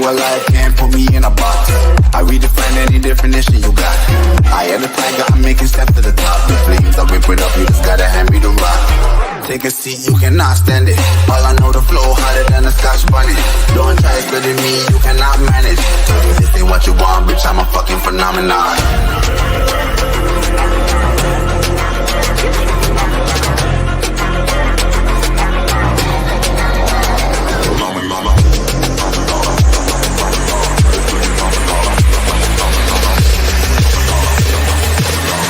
alive, can't put me in a box. I redefine any definition you got. I am the tiger, I'm making steps to the top. The flames, I whip it up, you just gotta hand me the rock. Take a seat, you cannot stand it. All I know, the flow harder than a Scotch bonnet. Don't try studying me, you cannot manage. This ain't what you want, bitch, I'm a fucking phenomenon.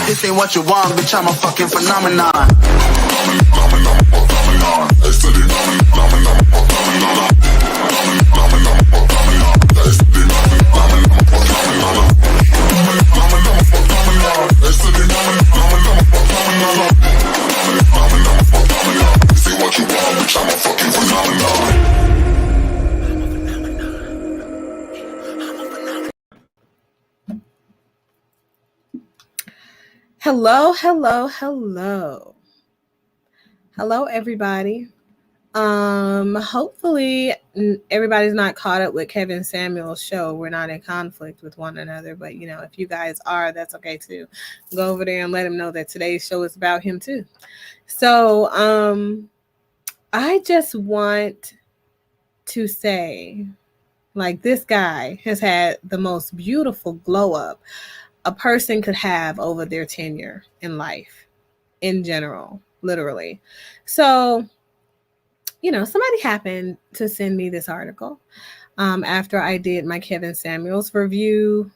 This ain't what you want, bitch, I'm a fucking phenomenon. Hello, hello, hello. Hello, everybody. Hopefully everybody's not caught up with Kevin Samuel's show. We're not in conflict with one another, but you know, if you guys are, that's okay too. Go over there and let him know that today's show is about him too. So, I just want to say, like, this guy has had the most beautiful glow up a person could have over their tenure in life in general, literally. So, you know, somebody happened to send me this article after I did my Kevin Samuels review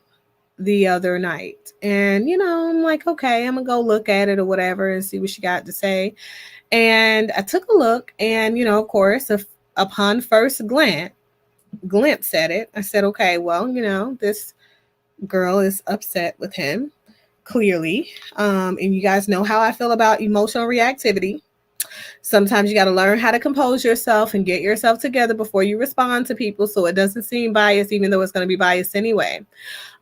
the other night. And, you know, I'm like, okay, I'm going to go look at it or whatever and see what she got to say. And I took a look and, you know, of course, upon first glimpse at it, I said, okay, well, you know, this girl is upset with him, clearly. And you guys know how I feel about emotional reactivity. Sometimes you got to learn how to compose yourself and get yourself together before you respond to people so it doesn't seem biased, even though it's going to be biased anyway.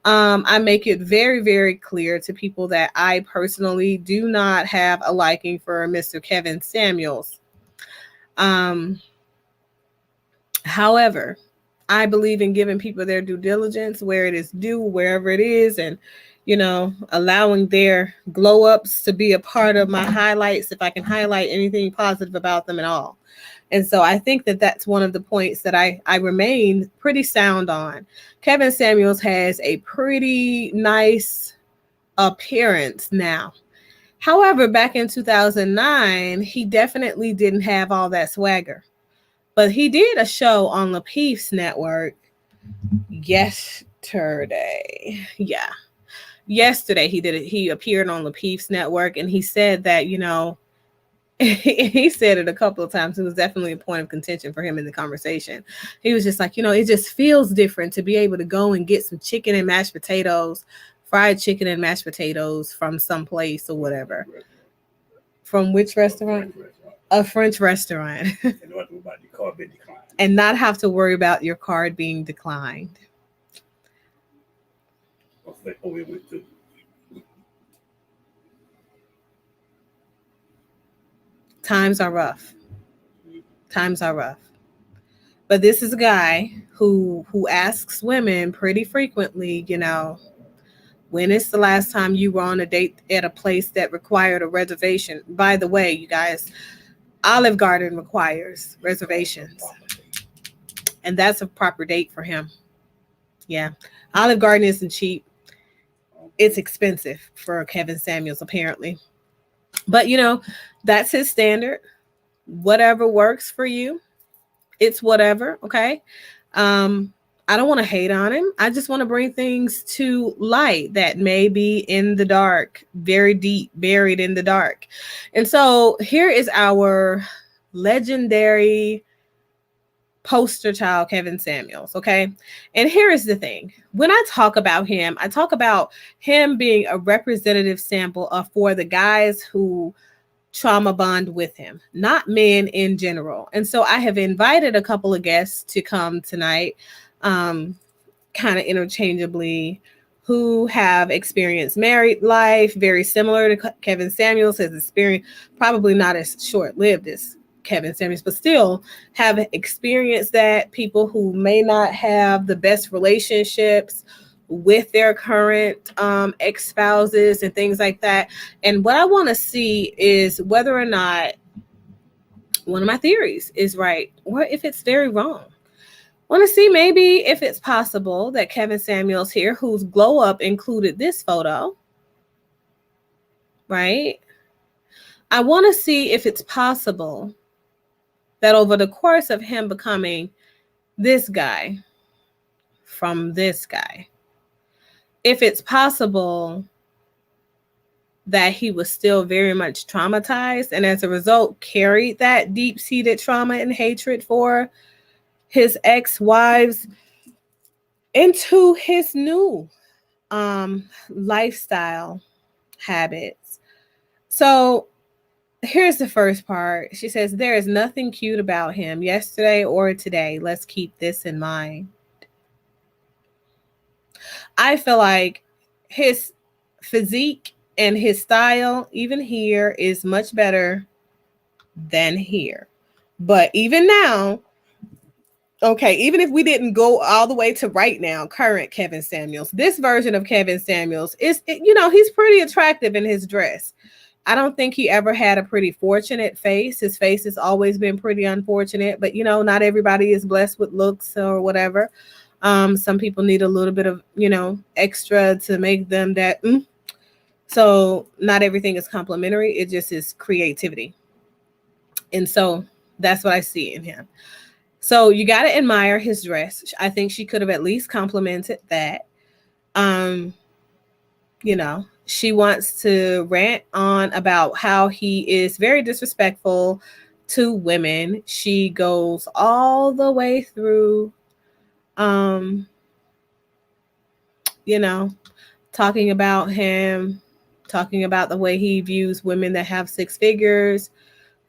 I make it very, very clear to people that I personally do not have a liking for Mr. Kevin Samuels. However, I believe in giving people their due diligence where it is due, wherever it is, and, you know, allowing their glow ups to be a part of my highlights if I can highlight anything positive about them at all. And so I think that that's one of the points that I remain pretty sound on. Kevin Samuels has a pretty nice appearance now. However, back in 2009, he definitely didn't have all that swagger. But he did a show on Lapeef's network yesterday. Yeah. Yesterday he did it. He appeared on Lapeef's network and he said that, you know, he said it a couple of times. It was definitely a point of contention for him in the conversation. He was just like, you know, it just feels different to be able to go and get some chicken and mashed potatoes, fried chicken and mashed potatoes from someplace or whatever. From which restaurant? A French restaurant. And not have to worry about your card being declined. Times are rough. Times are rough. But this is a guy who asks women pretty frequently, you know, when is the last time you were on a date at a place that required a reservation? By the way, you guys, Olive Garden requires reservations. And that's a proper date for him. Yeah. Olive Garden isn't cheap. It's expensive for Kevin Samuels, apparently. But, you know, that's his standard. Whatever works for you, it's whatever. Okay. I don't want to hate on him. I just want to bring things to light that may be in the dark, very deep, buried in the dark. And so here is our legendary poster child, Kevin Samuels. Okay. And here is the thing. When I talk about him, I talk about him being a representative sample for the guys who trauma bond with him, not men in general. And so I have invited a couple of guests to come tonight, kind of interchangeably, who have experienced married life very similar to Kevin Samuels. His experience probably not as short-lived as Kevin Samuels, but still have experienced that. People who may not have the best relationships with their current ex-spouses and things like that. And what I want to see is whether or not one of my theories is right or if it's very wrong. Want to see maybe if it's possible that Kevin Samuels here, whose glow up included this photo, right? I want to see if it's possible that over the course of him becoming this guy from this guy, if it's possible that he was still very much traumatized and as a result carried that deep-seated trauma and hatred for his ex-wives into his new lifestyle habits. So here's the first part. She says, there is nothing cute about him yesterday or today. Let's keep this in mind. I feel like his physique and his style, even here, is much better than here. But even now, okay, even if we didn't go all the way to right now, current Kevin Samuels, this version of Kevin Samuels is, he's pretty attractive in his dress. I don't think he ever had a pretty fortunate face. His face has always been pretty unfortunate, but not everybody is blessed with looks or whatever. Some people need a little bit of, extra to make them that. So not everything is complimentary. It just is creativity. And so that's what I see in him. So you got to admire his dress. I think she could have at least complimented that. She wants to rant on about how he is very disrespectful to women. She goes all the way through, talking about him, talking about the way he views women that have six figures,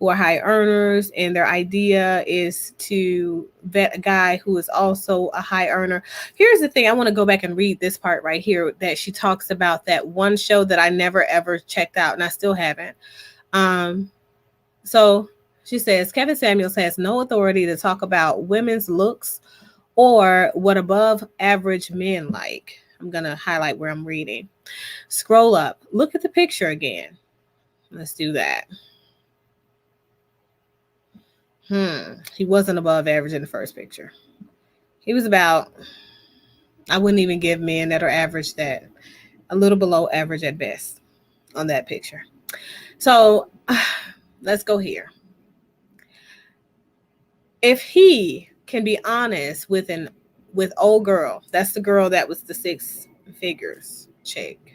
who are high earners, and their idea is to vet a guy who is also a high earner. Here's the thing. I want to go back and read this part right here that she talks about that one show that I never ever checked out, and I still haven't. So she says, Kevin Samuels has no authority to talk about women's looks or what above average men like. I'm going to highlight where I'm reading. Scroll up. Look at the picture again. Let's do that. He wasn't above average in the first picture. He was about, I wouldn't even give men that are average that, a little below average at best on that picture. So let's go here. If he can be honest with old girl, that's the girl that was the six figures chick.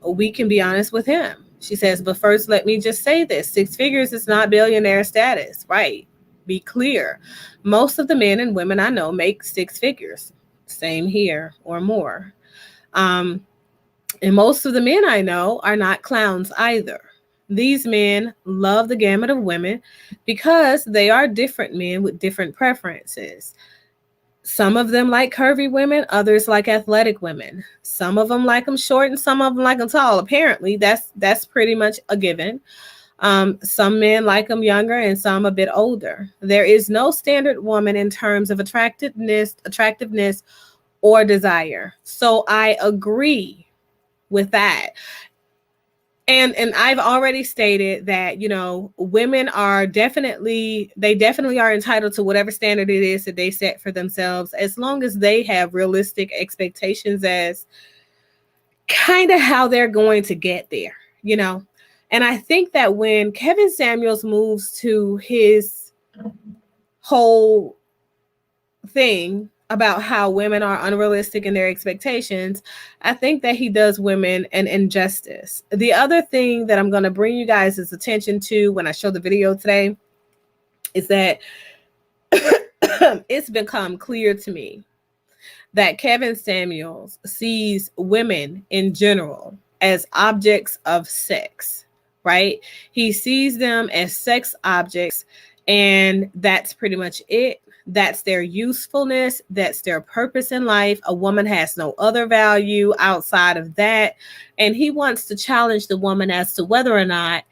We can be honest with him. She says, but first, let me just say this. Six figures is not billionaire status, right? Be clear. Most of the men and women I know make six figures. Same here or more. And most of the men I know are not clowns either. These men love the gamut of women because they are different men with different preferences. Some of them like curvy women, others like athletic women. Some of them like them short and some of them like them tall. Apparently, that's pretty much a given. Some men like them younger and some a bit older. There is no standard woman in terms of attractiveness or desire. So I agree with that. And I've already stated that, women are definitely are entitled to whatever standard it is that they set for themselves, as long as they have realistic expectations as kind of how they're going to get there, And I think that when Kevin Samuels moves to his whole thing about how women are unrealistic in their expectations, I think that he does women an injustice. The other thing that I'm going to bring you guys' attention to when I show the video today is that it's become clear to me that Kevin Samuels sees women in general as objects of sex, right? He sees them as sex objects, and that's pretty much it. That's their usefulness. That's their purpose in life. A woman has no other value outside of that. And he wants to challenge the woman as to whether or not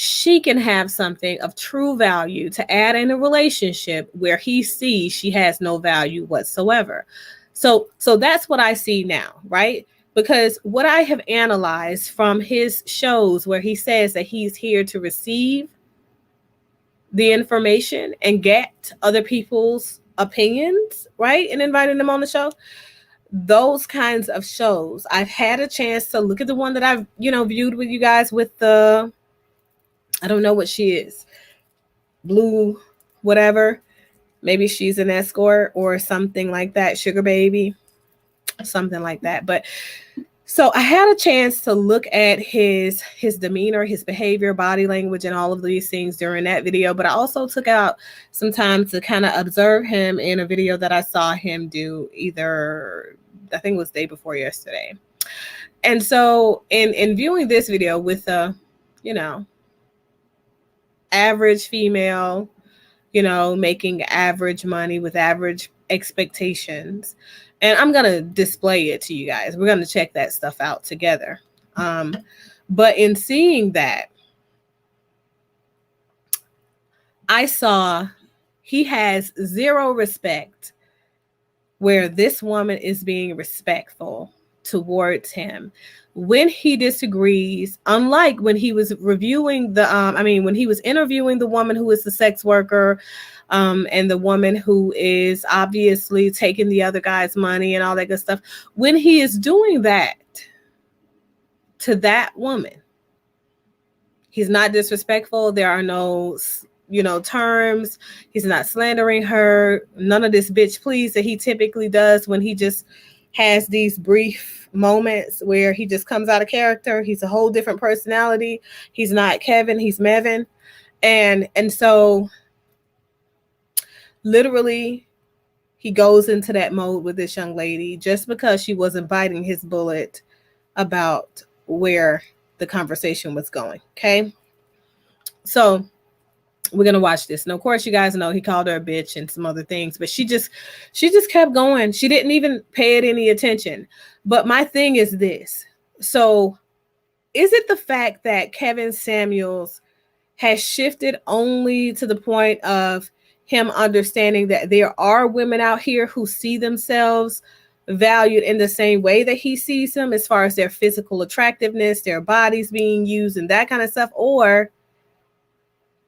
she can have something of true value to add in a relationship where he sees she has no value whatsoever. So that's what I see now, right? Because what I have analyzed from his shows where he says that he's here to receive the information and get other people's opinions, right? And inviting them on the show. Those kinds of shows. I've had a chance to look at the one that I've, viewed with you guys with the, I don't know what she is, blue, whatever. Maybe she's an escort or something like that, sugar baby, something like that. But so I had a chance to look at his demeanor, his behavior, body language, and all of these things during that video. But I also took out some time to kind of observe him in a video that I saw him do either, I think it was day before yesterday. And so in viewing this video with a, average female, making average money with average expectations. And I'm going to display it to you guys. We're going to check that stuff out together. But in seeing that, I saw he has zero respect where this woman is being respectful towards him. When he disagrees, unlike when he was reviewing when he was interviewing the woman who is the sex worker, and the woman who is obviously taking the other guy's money and all that good stuff, when he is doing that to that woman, he's not disrespectful. There are no, terms. He's not slandering her. None of this bitch please that he typically does when he just has these brief moments where he just comes out of character. He's a whole different personality. He's not Kevin, he's Mevin. And so literally he goes into that mode with this young lady just because she wasn't biting his bullet about where the conversation was going. Okay. So we're going to watch this. And of course, you guys know he called her a bitch and some other things, but she just kept going. She didn't even pay it any attention. But my thing is this. So is it the fact that Kevin Samuels has shifted only to the point of him understanding that there are women out here who see themselves valued in the same way that he sees them, as far as their physical attractiveness, their bodies being used and that kind of stuff? Or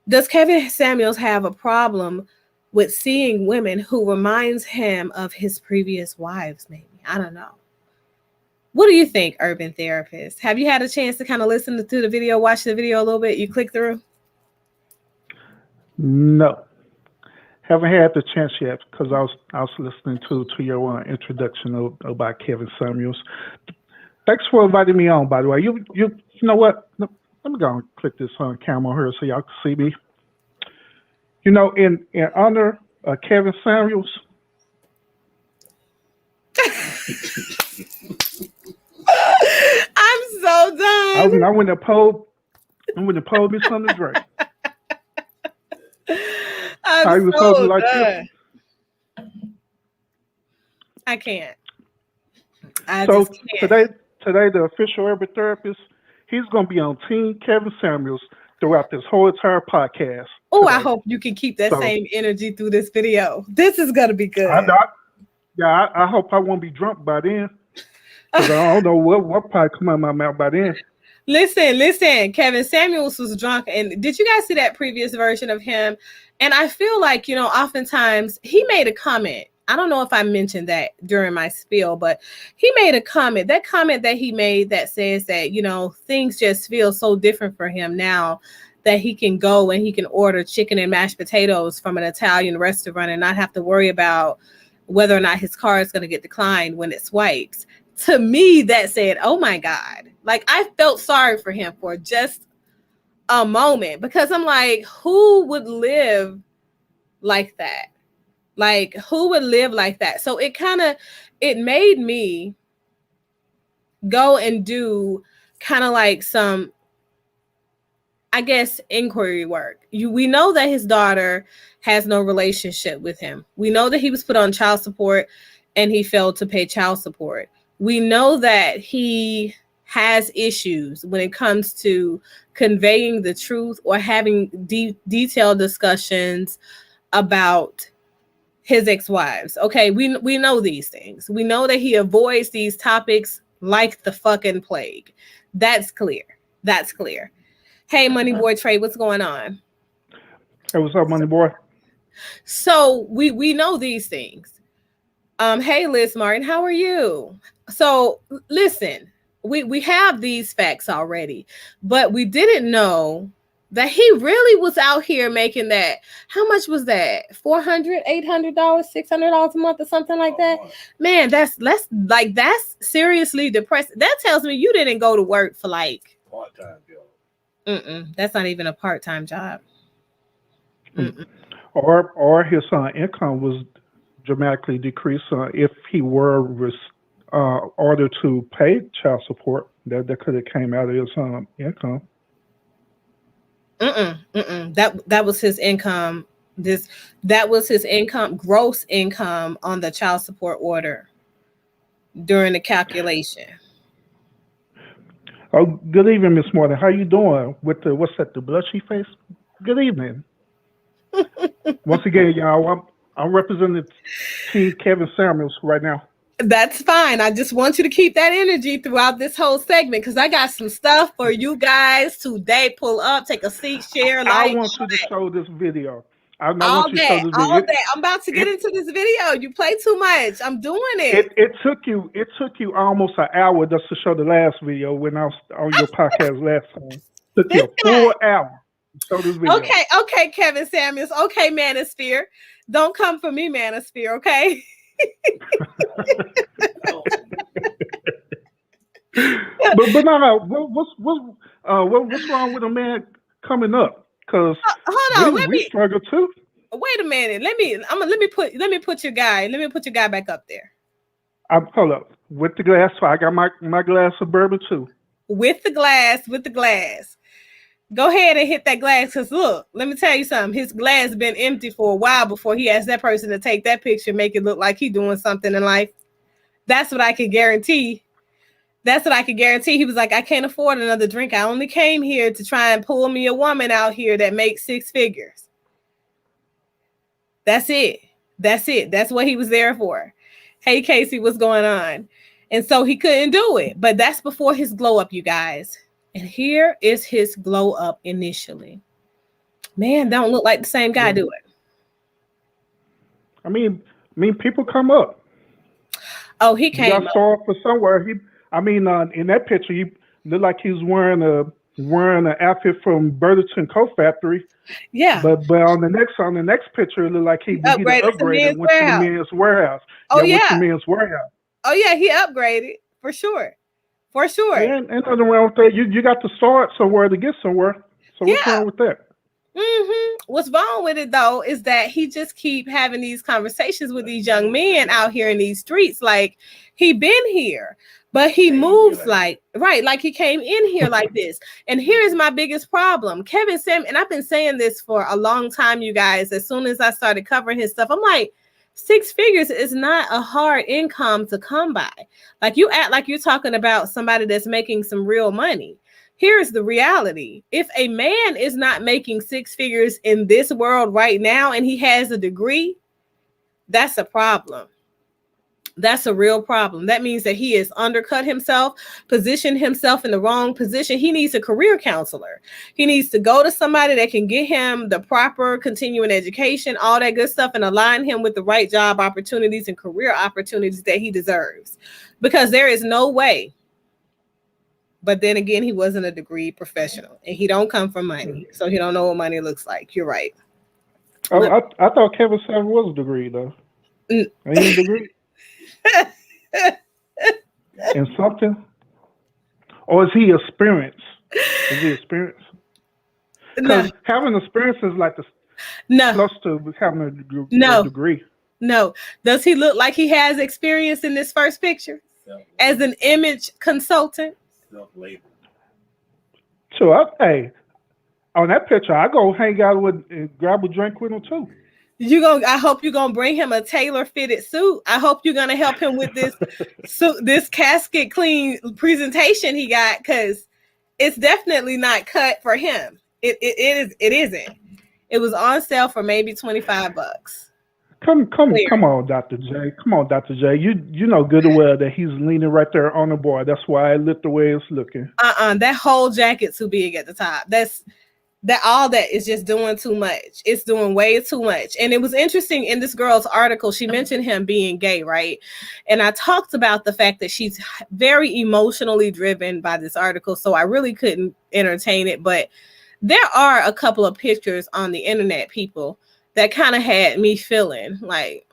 does Kevin Samuels have a problem with seeing women who reminds him of his previous wives? Maybe. I don't know. What do you think, Urban Therapist? Have you had a chance to kind of listen to the video, watch the video a little bit? You click through? No. Haven't had the chance yet because I was listening to your introduction about Kevin Samuels. Thanks for inviting me on, by the way. You know what? Let me go and click this on camera here so y'all can see me. In honor of Kevin Samuels. I'm so done. I went to pull me something to drink. I'm so done. I can't. So today, the official Urban Therapist, he's going to be on Team Kevin Samuels throughout this whole entire podcast. Oh, I hope you can keep that same energy through this video. This is going to be good. I hope I won't be drunk by then. Because I don't know what probably come out of my mouth by then. Listen. Kevin Samuels was drunk. And did you guys see that previous version of him? And I feel like, oftentimes he made a comment. I don't know if I mentioned that during my spiel, but he made a comment. That comment that he made that says that, things just feel so different for him now that he can go and he can order chicken and mashed potatoes from an Italian restaurant and not have to worry about whether or not his car is going to get declined when it swipes. To me, that said, oh my God, like I felt sorry for him for just a moment, because I'm like, who would live like that? Like, who would live like that? So it made me go and do kind of like some, I guess, inquiry work. We know that his daughter has no relationship with him. We know that he was put on child support and he failed to pay child support. We know that he has issues when it comes to conveying the truth or having detailed discussions about his ex-wives. Okay, we know these things. We know that he avoids these topics like the fucking plague. That's clear. That's clear. Hey, Money Boy Trey, what's going on? Hey, what's up, Money Boy? So we know these things. Hey, Liz Martin, how are you? So listen, we have these facts already, but we didn't know that he really was out here making that. How much was that? $400, $800, $600 a month or something like that? Man, that's seriously depressing. That tells me you didn't go to work for like part-time job. That's not even a part-time job. Or his income was dramatically decreased if he were ordered to pay child support. That could have came out of his income. That was his income. That was his income, gross income on the child support order during the calculation. Oh, good evening, Miss Morton. How you doing with the the blushy face? Good evening. Once again, y'all, I'm representing Team Kevin Samuels right now. That's fine. I just want you to keep that energy throughout this whole segment because I got some stuff for you guys today. Pull up, take a seat, share, like. I want you to show this video. All day. I'm about to get into this video. You play too much. I'm doing it. It took you almost an hour just to show the last video when I was on your podcast last time. It took you a full hour to show this video. Okay, Kevin Samuels. Okay, Manosphere. Don't come for me, Manosphere, okay? but no. What's wrong with a man coming up? Because hold on, we struggle too. Wait a minute. Let me put your guy back up there. Hold up with the glass. I got my glass of bourbon too. With the glass. Go ahead and hit that glass. Because look, let me tell you something. His glass been empty for a while before he asked that person to take that picture, make it look like he doing something in life. That's what I can guarantee. He was like, I can't afford another drink. I only came here to try and pull me a woman out here that makes 6 figures. That's it. That's what he was there for. Hey, Casey, what's going on? And so he couldn't do it. But that's before his glow up, you guys. And here is his glow up initially. Man, don't look like the same guy, do it? I mean, people come up. Oh, he came up. Got saw for somewhere. In that picture, he looked like he was wearing an outfit from Burlington Coat Factory. Yeah. But on the next picture, it looked like he upgraded, went to the men's warehouse. Oh yeah. Went to the men's warehouse. Oh yeah, he upgraded for sure. For sure. And nothing wrong with that. You got to start somewhere to get somewhere. So what's wrong with that? What's wrong with it though is that he just keep having these conversations with these young men out here in these streets. Like he been here, but he moves like he came in here like this. And here's my biggest problem. Kevin Sam, and I've been saying this for a long time, you guys. As soon as I started covering his stuff, I'm like, 6 figures is not a hard income to come by. Like you act like you're talking about somebody that's making some real money. Here's the reality. If a man is not making 6 figures in this world right now and he has a degree, that's a problem. That's a real problem. That means that he has undercut himself, positioned himself in the wrong position. He needs a career counselor. He needs to go to somebody that can get him the proper continuing education, all that good stuff, and align him with the right job opportunities and career opportunities that he deserves. Because there is no way. But then again, he wasn't a degree professional and he don't come from money. So he don't know what money looks like. You're right. I thought Kevin Samuels was a degree though. Ain't he a degree? In something? Or is he experienced? Because having experience is like close to having a degree. No. Does he look like he has experience in this first picture? As an image consultant? Self-labor. So, hey, on that picture, I go hang out with and grab a drink with him too. I hope you're gonna bring him a tailor-fitted suit. I hope you're gonna help him with this suit, this casket clean presentation he got, because it's definitely not cut for him. It isn't. It was on sale for maybe $25. Come on, Dr. J. Come on, Dr. J. You know good and well that he's leaning right there on the board. That's why it looked the way it's looking. That whole jacket's too big at the top. All that is just doing too much. It's doing way too much. And it was interesting in this girl's article, she mentioned him being gay, right? And I talked about the fact that she's very emotionally driven by this article, so I really couldn't entertain it. But there are a couple of pictures on the internet, people, that kind of had me feeling like,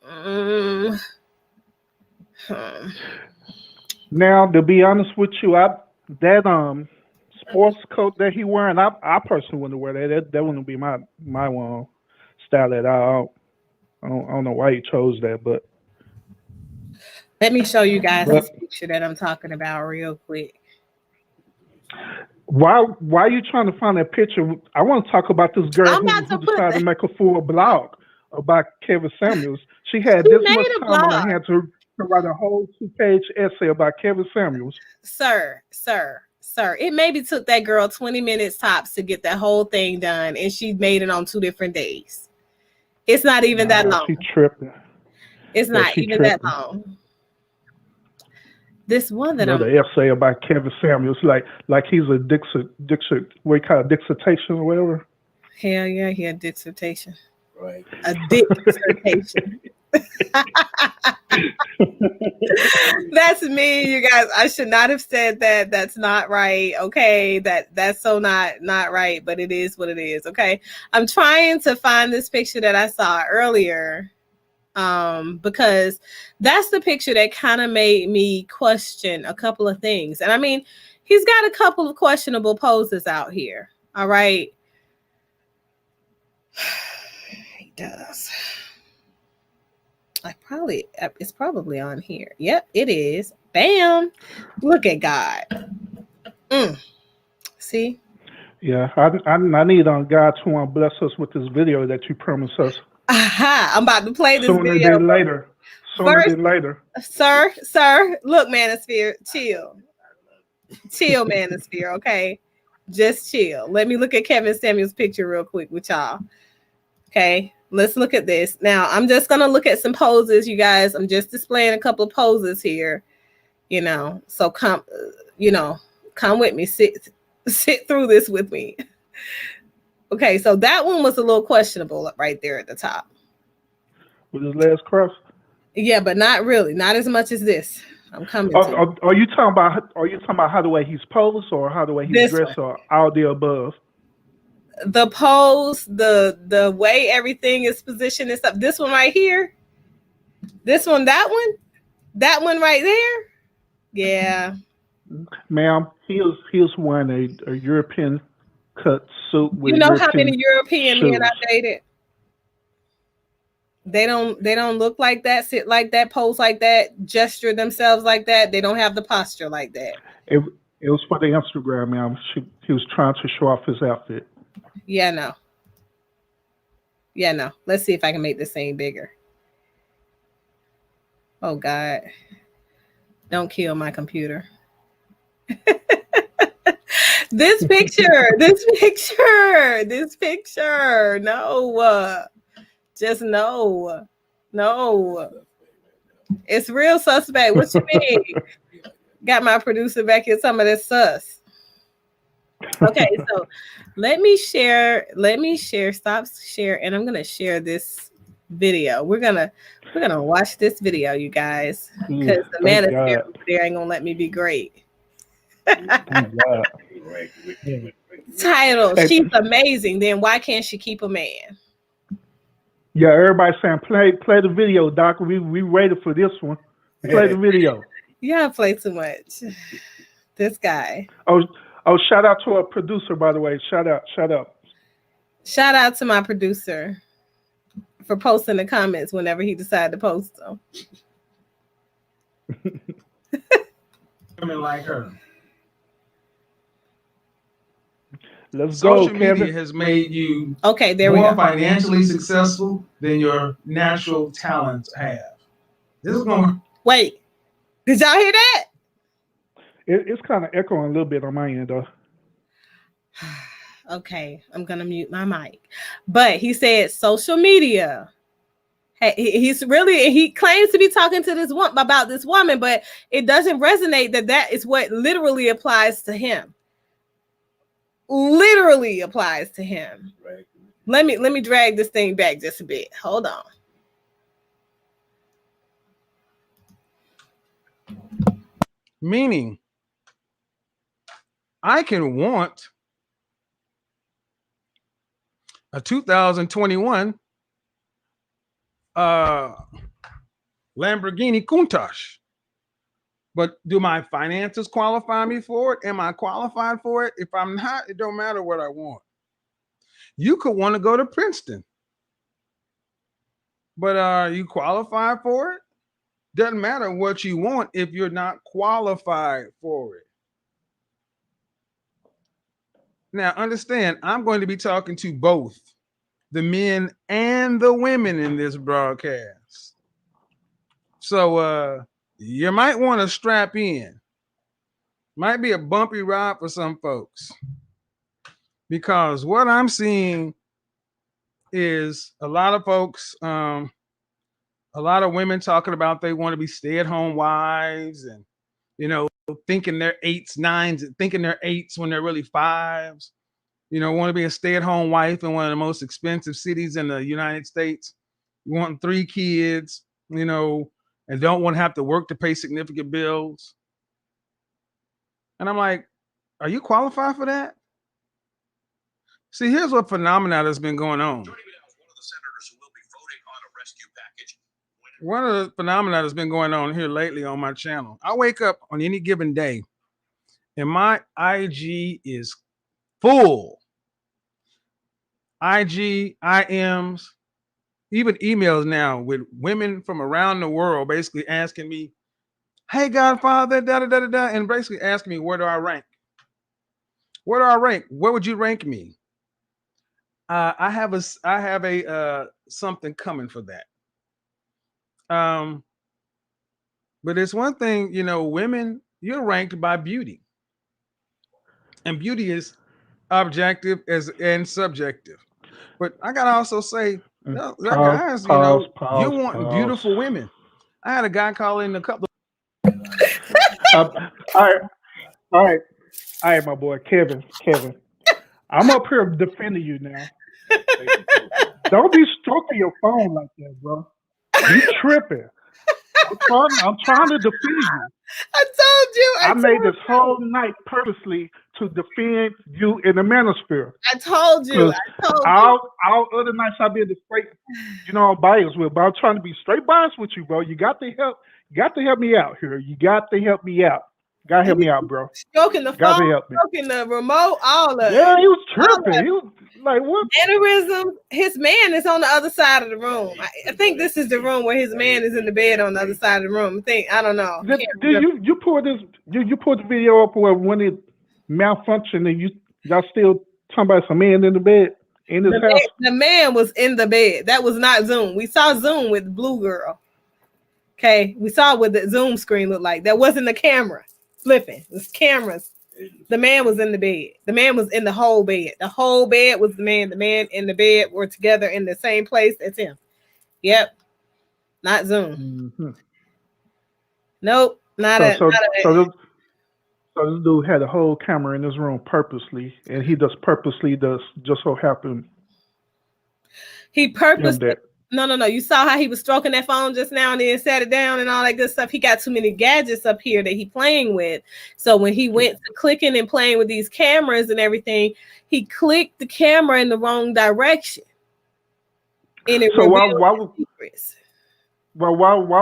Now, to be honest with you, that sports coat that he wearing, I personally wouldn't wear that. That wouldn't be my style at all. I don't know why he chose that, but let me show you guys this picture that I'm talking about real quick. Why are you trying to find that picture? I want to talk about this girl who decided to make a full blog about Kevin Samuels. She had this much time on her hands to write a whole 2-page essay about Kevin Samuels. Sir, it maybe took that girl 20 minutes tops to get that whole thing done, and she made it on 2 different days. It's not even that long. She tripping. It's not even that long. This one that the essay about Kevin Samuels, like he's a what you call it, dissertation or whatever. Hell yeah, he had dissertation. Right. A dissertation. That's me, you guys. I should not have said that. That's not right. Okay, that's so not right, but it is what it is. Okay, I'm trying to find this picture that I saw earlier, because that's the picture that kind of made me question a couple of things. And I mean, he's got a couple of questionable poses out here. All right, he does. It's probably on here. Yep, it is. Bam. Look at God. See? Yeah, I need God to bless us with this video that you promised us. Aha, I'm about to play this Sooner video. than later. Sooner than later. Sir, look, Manosphere, chill. Chill, Manosphere, okay? Just chill. Let me look at Kevin Samuels' picture real quick with y'all. Okay, let's look at this. Now, I'm just going to look at some poses, you guys. I'm just displaying a couple of poses here, so come with me. Sit through this with me. Okay, so that one was a little questionable right there at the top. With his legs crossed? Yeah, but not really. Not as much as this. I'm coming to it. Are you talking about how the way he's posed, or how the way he's dressed, or all the above? The pose, the way everything is positioned and stuff. This one right here. This one, that one right there. Yeah. Ma'am, he was wearing a European cut suit with how many European men I dated? They don't look like that, sit like that, pose like that, gesture themselves like that. They don't have the posture like that. It was for the Instagram, ma'am. He was trying to show off his outfit. Yeah, no. Let's see if I can make this thing bigger. Oh God. Don't kill my computer. This picture. No. Just no. It's real suspect. What you mean? Got my producer back here. Some of this sus. Okay, so let me share. Stop share, and I'm gonna share this video. We're gonna watch this video, you guys, because the man is there ain't gonna let me be great. Title: She's amazing. Then why can't she keep a man? Yeah, everybody's saying play the video, Doc. We waited for this one. Play the video. Yeah, I play too much. This guy. Oh, shout out to our producer, by the way. Shout out. Shout out to my producer for posting the comments whenever he decided to post them. Coming like her. Let's go, Social media Kevin. has made you Okay, there we more go. financially successful than your natural talents have. This is going. Wait, did y'all hear that? It's kind of echoing a little bit on my end, though. Okay, I'm gonna mute my mic. But he said social media. He claims to be talking to this woman about this woman, but it doesn't resonate that is what literally applies to him. Literally applies to him. Right. Let me drag this thing back just a bit. Hold on. Meaning, I can want a 2021 Lamborghini Countach, but do my finances qualify me for it? Am I qualified for it? If I'm not, it don't matter what I want. You could want to go to Princeton, but are you qualified for it? Doesn't matter what you want if you're not qualified for it. Now, understand, I'm going to be talking to both the men and the women in this broadcast. So you might want to strap in. Might be a bumpy ride for some folks. Because what I'm seeing is a lot of folks, a lot of women talking about they want to be stay-at-home wives and, thinking they're 8s, 9s, thinking they're 8s when they're really 5s. Want to be a stay-at-home wife in one of the most expensive cities in the United States. You want 3 kids, and don't want to have to work to pay significant bills. And I'm like, are you qualified for that? See, here's what phenomenon that's been going on. One of the phenomena that's been going on here lately on my channel. I wake up on any given day and my IG is full. IG, IMs, even emails now with women from around the world basically asking me, hey, Godfather, da-da-da-da-da, and basically asking me, where do I rank? Where do I rank? Where would you rank me? I have a something coming for that. But it's one thing, women, you're ranked by beauty. And beauty is objective and subjective. But I gotta also say, guys, you want beautiful women. I had a guy call in a couple All right, my boy, Kevin. I'm up here defending you now. Don't be stroking your phone like that, bro. You tripping. I'm trying to defend you. I told you. I made this whole night purposely to defend you in the manosphere. I told you. All other nights I've been straight, I'm biased with, but I'm trying to be straight biased with you, bro. You got to help me out here. You got to help me out. Gotta help me out, bro. Stroking the phone, stroking the remote, all of it. Yeah, he was tripping. He was like, what? Mannerism. His man is on the other side of the room. I think this is the room where his man is in the bed on the other side of the room. I don't know. You pulled the video up where when it malfunctioned and y'all still talking about some man in the bed in his house? The man was in the bed. That was not Zoom. We saw Zoom with Blue Girl. Okay. We saw what the Zoom screen looked like. That wasn't the camera flipping. It was cameras. The man was in the bed. The man was in the whole bed. The whole bed was the man. The man and the bed were together in the same place as him. Yep. Not Zoom. Mm-hmm. Nope. So this dude had a whole camera in his room purposely, and he just so happened. He purposely. No. You saw how he was stroking that phone just now and then set it down and all that good stuff. He got too many gadgets up here that he playing with. So when he went to clicking and playing with these cameras and everything, he clicked the camera in the wrong direction. And it why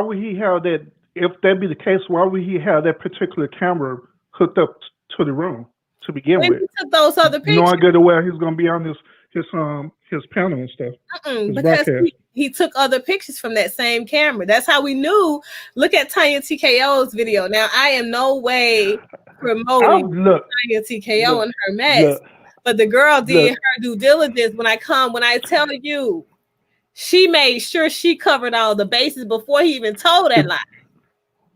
would he have that? If that be the case, why would he have that particular camera hooked up to the room to begin with? He took those other pictures. Knowing good and well he's going to be on his panel and stuff. Because he took other pictures from that same camera. That's how we knew. Look at Tanya TKO's video. Now, I am no way promoting Tanya TKO and her mess. But the girl did Look. her due diligence. When I tell you, she made sure she covered all the bases before he even told that lie.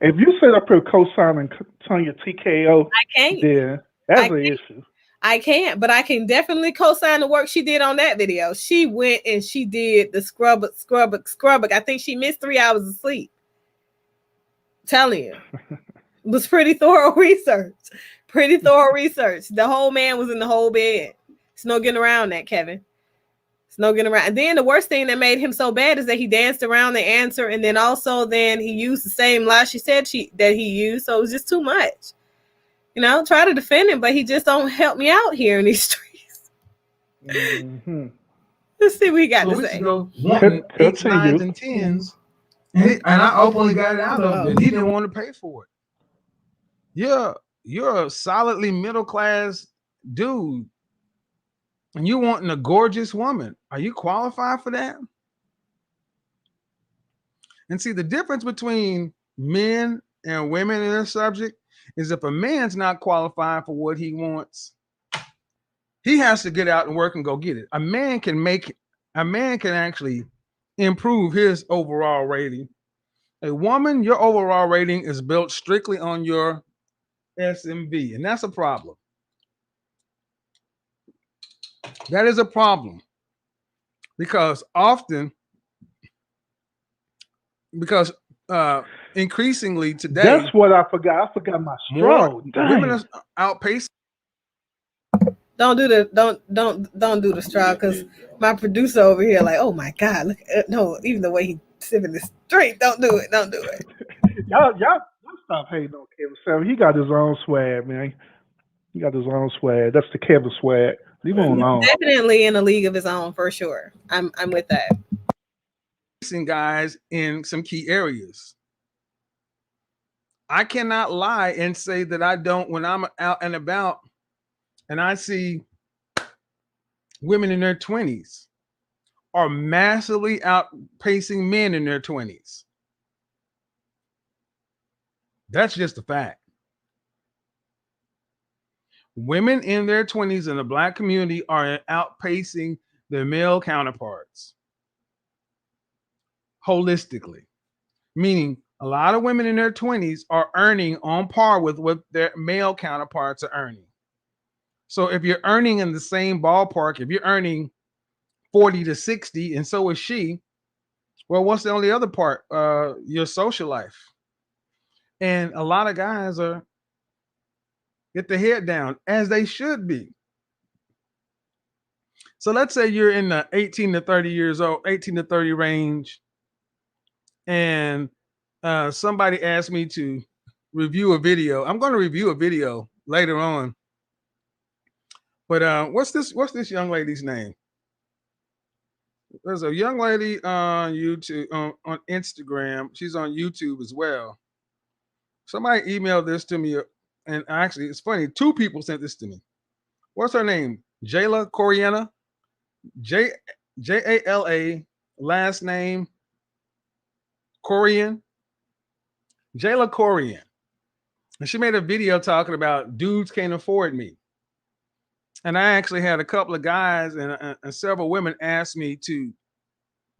If you sit up here co-signing Tanya TKO, I can't. then that's an issue. I can't, but I can definitely co-sign the work she did on that video. She went and she did the scrub. I think she missed 3 hours of sleep. Telling you. It was pretty thorough research. The whole man was in the whole bed. It's no getting around that, Kevin. It's no getting around. And then the worst thing that made him so bad is that he danced around the answer, and then he used the same lie she said that he used. So it was just too much. You know, try to defend him, but he just don't help me out here in these streets. Mm-hmm. Let's see what he got to say. Wanting 8s, 9s, and 10s, and I openly got it out of him. He didn't want to pay for it. You're a solidly middle class dude, and you wanting a gorgeous woman. Are you qualified for that? And see, the difference between men and women in this subject is if a man's not qualified for what he wants, he has to get out and work and go get it. A man can actually improve his overall rating. A woman, your overall rating is built strictly on your SMV, and that's a problem. That is a problem because increasingly today, that's what I forgot. I forgot my straw. Women are outpacing. Don't do the straw, because my producer over here like, oh my God, look, no, even the way he sipping this drink, don't do it. Y'all stop hating on Kevin Samuels. He got his own swag, man. He got his own swag. That's the Kevin swag. Leave him alone. Definitely in a league of his own for sure. I'm with that. Guys in some key areas. I cannot lie and say that I don't when I'm out and about and I see women in their 20s are massively outpacing men in their 20s. That's just a fact. Women in their 20s in the Black community are outpacing their male counterparts holistically, meaning a lot of women in their 20s are earning on par with what their male counterparts are earning. So if you're earning in the same ballpark, if you're earning 40 to 60 and so is she, well, what's the only other part? Your social life. And a lot of guys are get their head down as they should be. So let's say you're in the 18 to 30 range, and somebody asked me to review a video. I'm going to review a video later on. But what's this young lady's name? There's a young lady on YouTube, on Instagram. She's on YouTube as well. Somebody emailed this to me, and actually, it's funny. 2 people sent this to me. What's her name? Jayla Coriana. Jala, last name Corian. Jayla Corian. And she made a video talking about dudes can't afford me. And I actually had a couple of guys and several women ask me to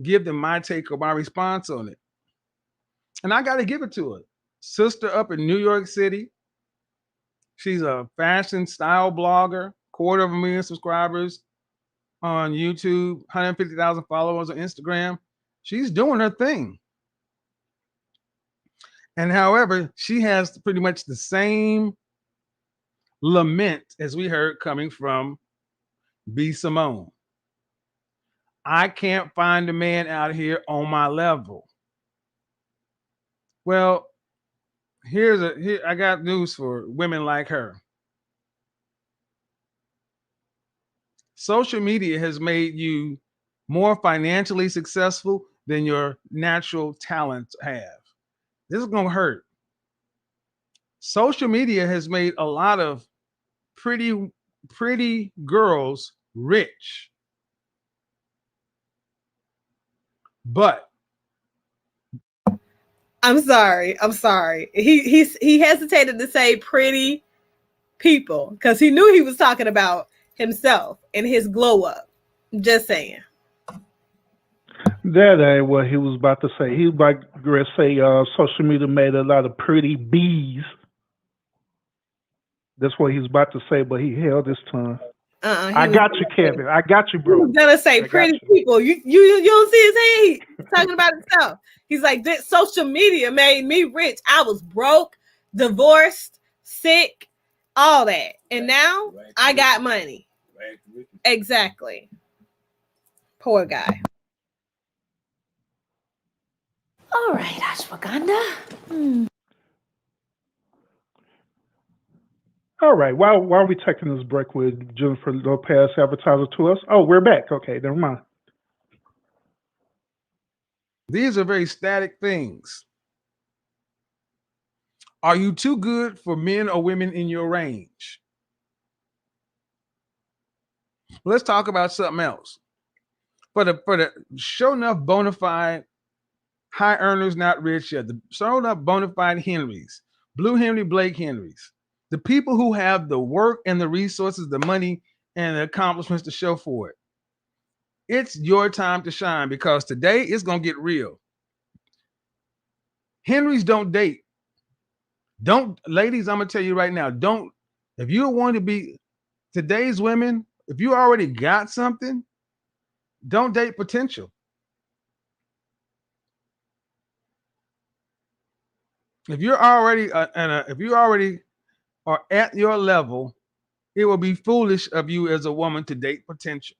give them my take or my response on it. And I got to give it to her. Sister up in New York City. She's a fashion style blogger, 250,000 subscribers on YouTube, 150,000 followers on Instagram. She's doing her thing. And however, she has pretty much the same lament as we heard coming from B. Simone. I can't find a man out here on my level. Well, here I got news for women like her. Social media has made you more financially successful than your natural talents have. This is going to hurt. Social media has made a lot of pretty girls rich. But I'm sorry. He hesitated to say pretty people because he knew he was talking about himself and his glow up. Just saying. That ain't what he was about to say. He was about to say social media made a lot of pretty bees. That's what he was about to say, but he held his tongue. He I got you, Kevin. I got you, He bro. was gonna say I got pretty you. people. You don't see his head. He's talking about himself. He's like, this social media made me rich. I was broke, divorced, sick, all that, and now I got money. Exactly. Poor guy. All right, ashwagandha. All right. While we taking this break with Jennifer Lopez advertiser to us? Oh, we're back. Okay, never mind. These are very static things. Are you too good for men or women in your range? Let's talk about something else. For the show enough bona fide high earners not rich yet, the show enough bona fide Henrys, Blue Henry, Blake Henrys, the people who have the work and the resources, the money and the accomplishments to show for it. It's your time to shine because today it's gonna get real. Henrys don't date. Don't, ladies, I'm gonna tell you right now, don't, if you want to be today's women, if you already got something, don't date potential. If you're already if you already are at your level, it will be foolish of you as a woman to date potential.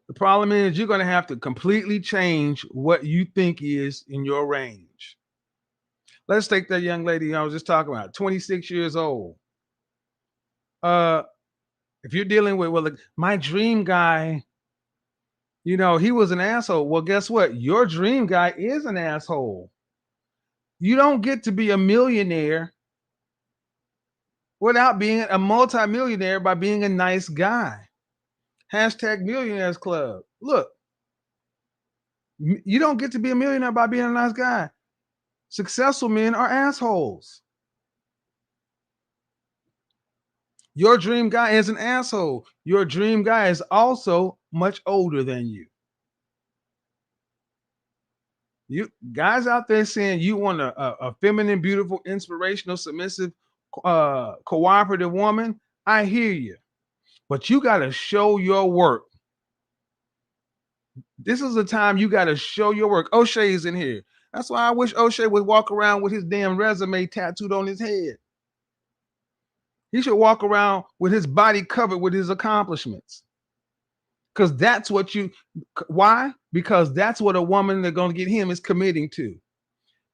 The problem is you're going to have to completely change what you think is in your range. Let's take that young lady I was just talking about, 26 years old. If you're dealing with, well, my dream guy, you know, he was an asshole. Well, guess what? Your dream guy is an asshole. You don't get to be a millionaire without being a multimillionaire by being a nice guy. Hashtag Millionaires Club. Look, you don't get to be a millionaire by being a nice guy. Successful men are assholes. Your dream guy is an asshole. Your dream guy is also much older than you. You guys out there saying you want a feminine, beautiful, inspirational, submissive, cooperative woman, I hear you. But you got to show your work. This is the time you got to show your work. O'Shea's in here. That's why I wish O'Shea would walk around with his damn resume tattooed on his head. He should walk around with his body covered with his accomplishments. Because that's what you, why? Because that's what a woman that's going to get him is committing to.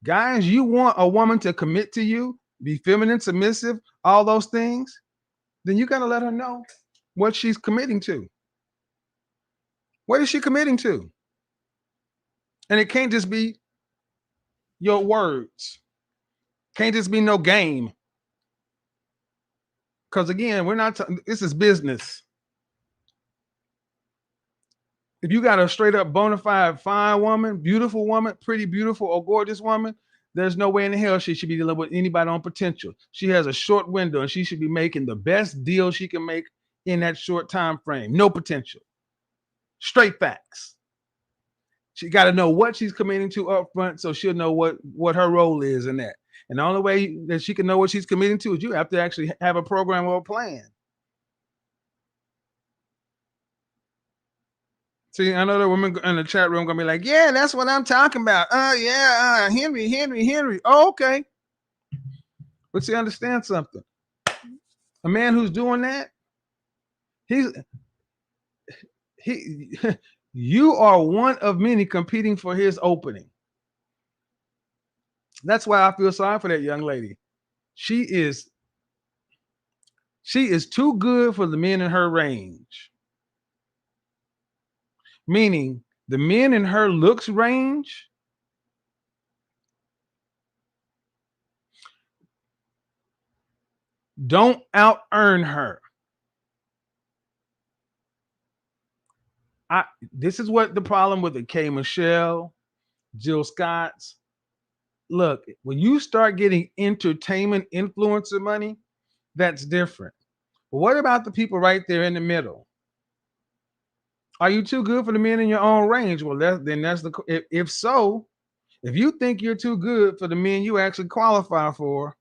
Guys, you want a woman to commit to you, be feminine, submissive, all those things, then you got to let her know what she's committing to. What is she committing to? And it can't just be your words. Can't just be no game. Because again, we're not, this is business. If you got a straight up bona fide fine woman, beautiful woman, pretty beautiful or gorgeous woman, there's no way in the hell she should be dealing with anybody on potential. She has a short window and she should be making the best deal she can make in that short time frame. No potential. Straight facts. She got to know what she's committing to up front so she'll know what her role is in that. And the only way that she can know what she's committing to is you have to actually have a program or a plan. See, I know the women in the chat room gonna be like, yeah, that's what I'm talking about. Henry. Oh, okay. But see, understand something. A man who's doing that, you are one of many competing for his opening. That's why I feel sorry for that young lady. She is too good for the men in her range. Meaning the men in her looks range don't out earn her. This is what the problem with the K. Michelle, Jill Scott's. Look, when you start getting entertainment influencer money, that's different. But what about the people right there in the middle? Are you too good for the men in your own range? Well, that's the if so, if you think you're too good for the men you actually qualify for,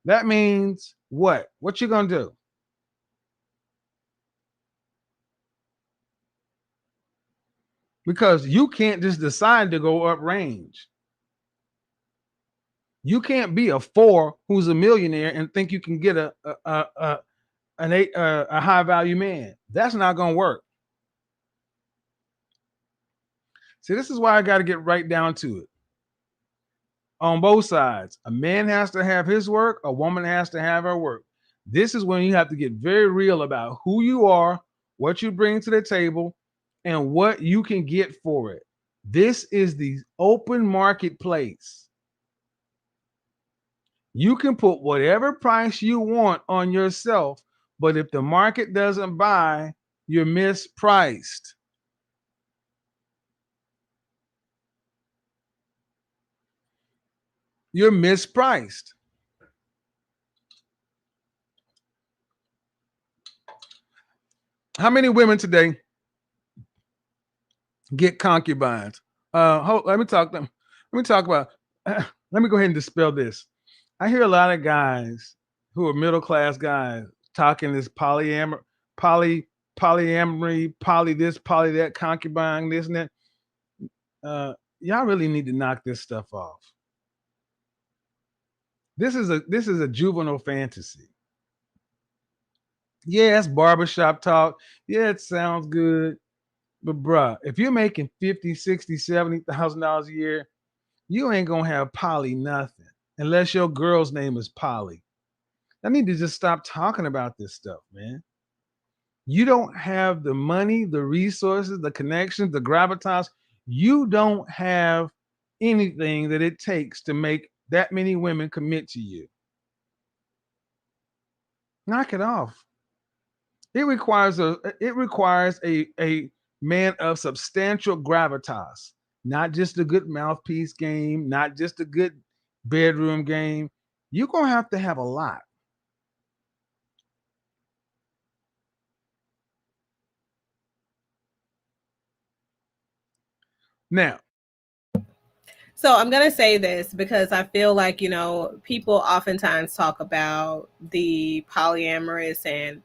that means what? What you gonna do? Because you can't just decide to go up range. You can't be a 4 who's a millionaire and think you can get a high value man. That's not gonna work. See, this is why I got to get right down to it. On both sides, a man has to have his work, a woman has to have her work. This is when you have to get very real about who you are, what you bring to the table, and what you can get for it. This is the open marketplace. You can put whatever price you want on yourself, but if the market doesn't buy, you're mispriced. You're mispriced. How many women today get concubines? Let me talk them. Let me talk about. Let me go ahead and dispel this. I hear a lot of guys who are middle class guys talking this polyamory, poly this, poly that, concubine, this and that. Y'all really need to knock this stuff off. This is a juvenile fantasy. Yeah, it's barbershop talk. Yeah, it sounds good. But bruh, if you're making $50,000, $60,000, $70,000 a year, you ain't gonna have poly nothing unless your girl's name is Polly. I need to just stop talking about this stuff, man. You don't have the money, the resources, the connections, the gravitas. You don't have anything that it takes to make that many women commit to you. Knock it off. It requires a man of substantial gravitas, not just a good mouthpiece game, not just a good bedroom game. You're gonna have to have a lot. Now, So I'm going to say this because I feel like, people oftentimes talk about the polyamorous and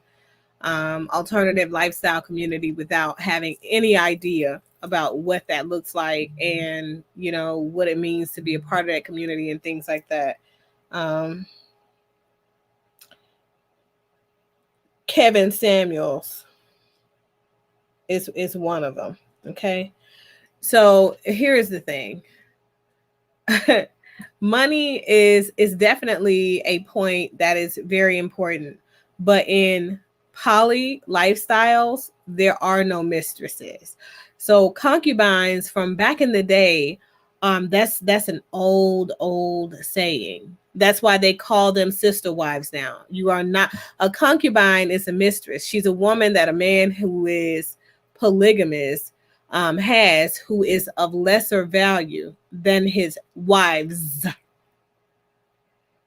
alternative lifestyle community without having any idea about what that looks like and, what it means to be a part of that community and things like that. Kevin Samuels is one of them. Okay. So here's the thing. Money is definitely a point that is very important, but in poly lifestyles, there are no mistresses. So concubines from back in the day, that's an old saying. That's why they call them sister wives now. You are not a concubine is a mistress. She's a woman that a man who is polygamous has, who is of lesser value than his wives.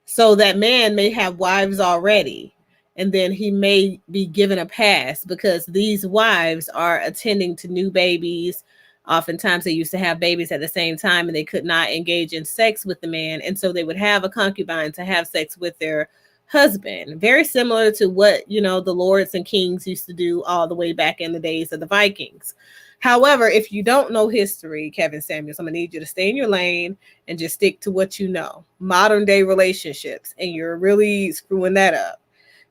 So that man may have wives already, and then he may be given a pass because these wives are attending to new babies. Oftentimes they used to have babies at the same time and they could not engage in sex with the man. And so they would have a concubine to have sex with their husband. Very similar to what, the lords and kings used to do all the way back in the days of the Vikings. However, if you don't know history, Kevin Samuels, I'm going to need you to stay in your lane and just stick to what you know. Modern day relationships, and you're really screwing that up.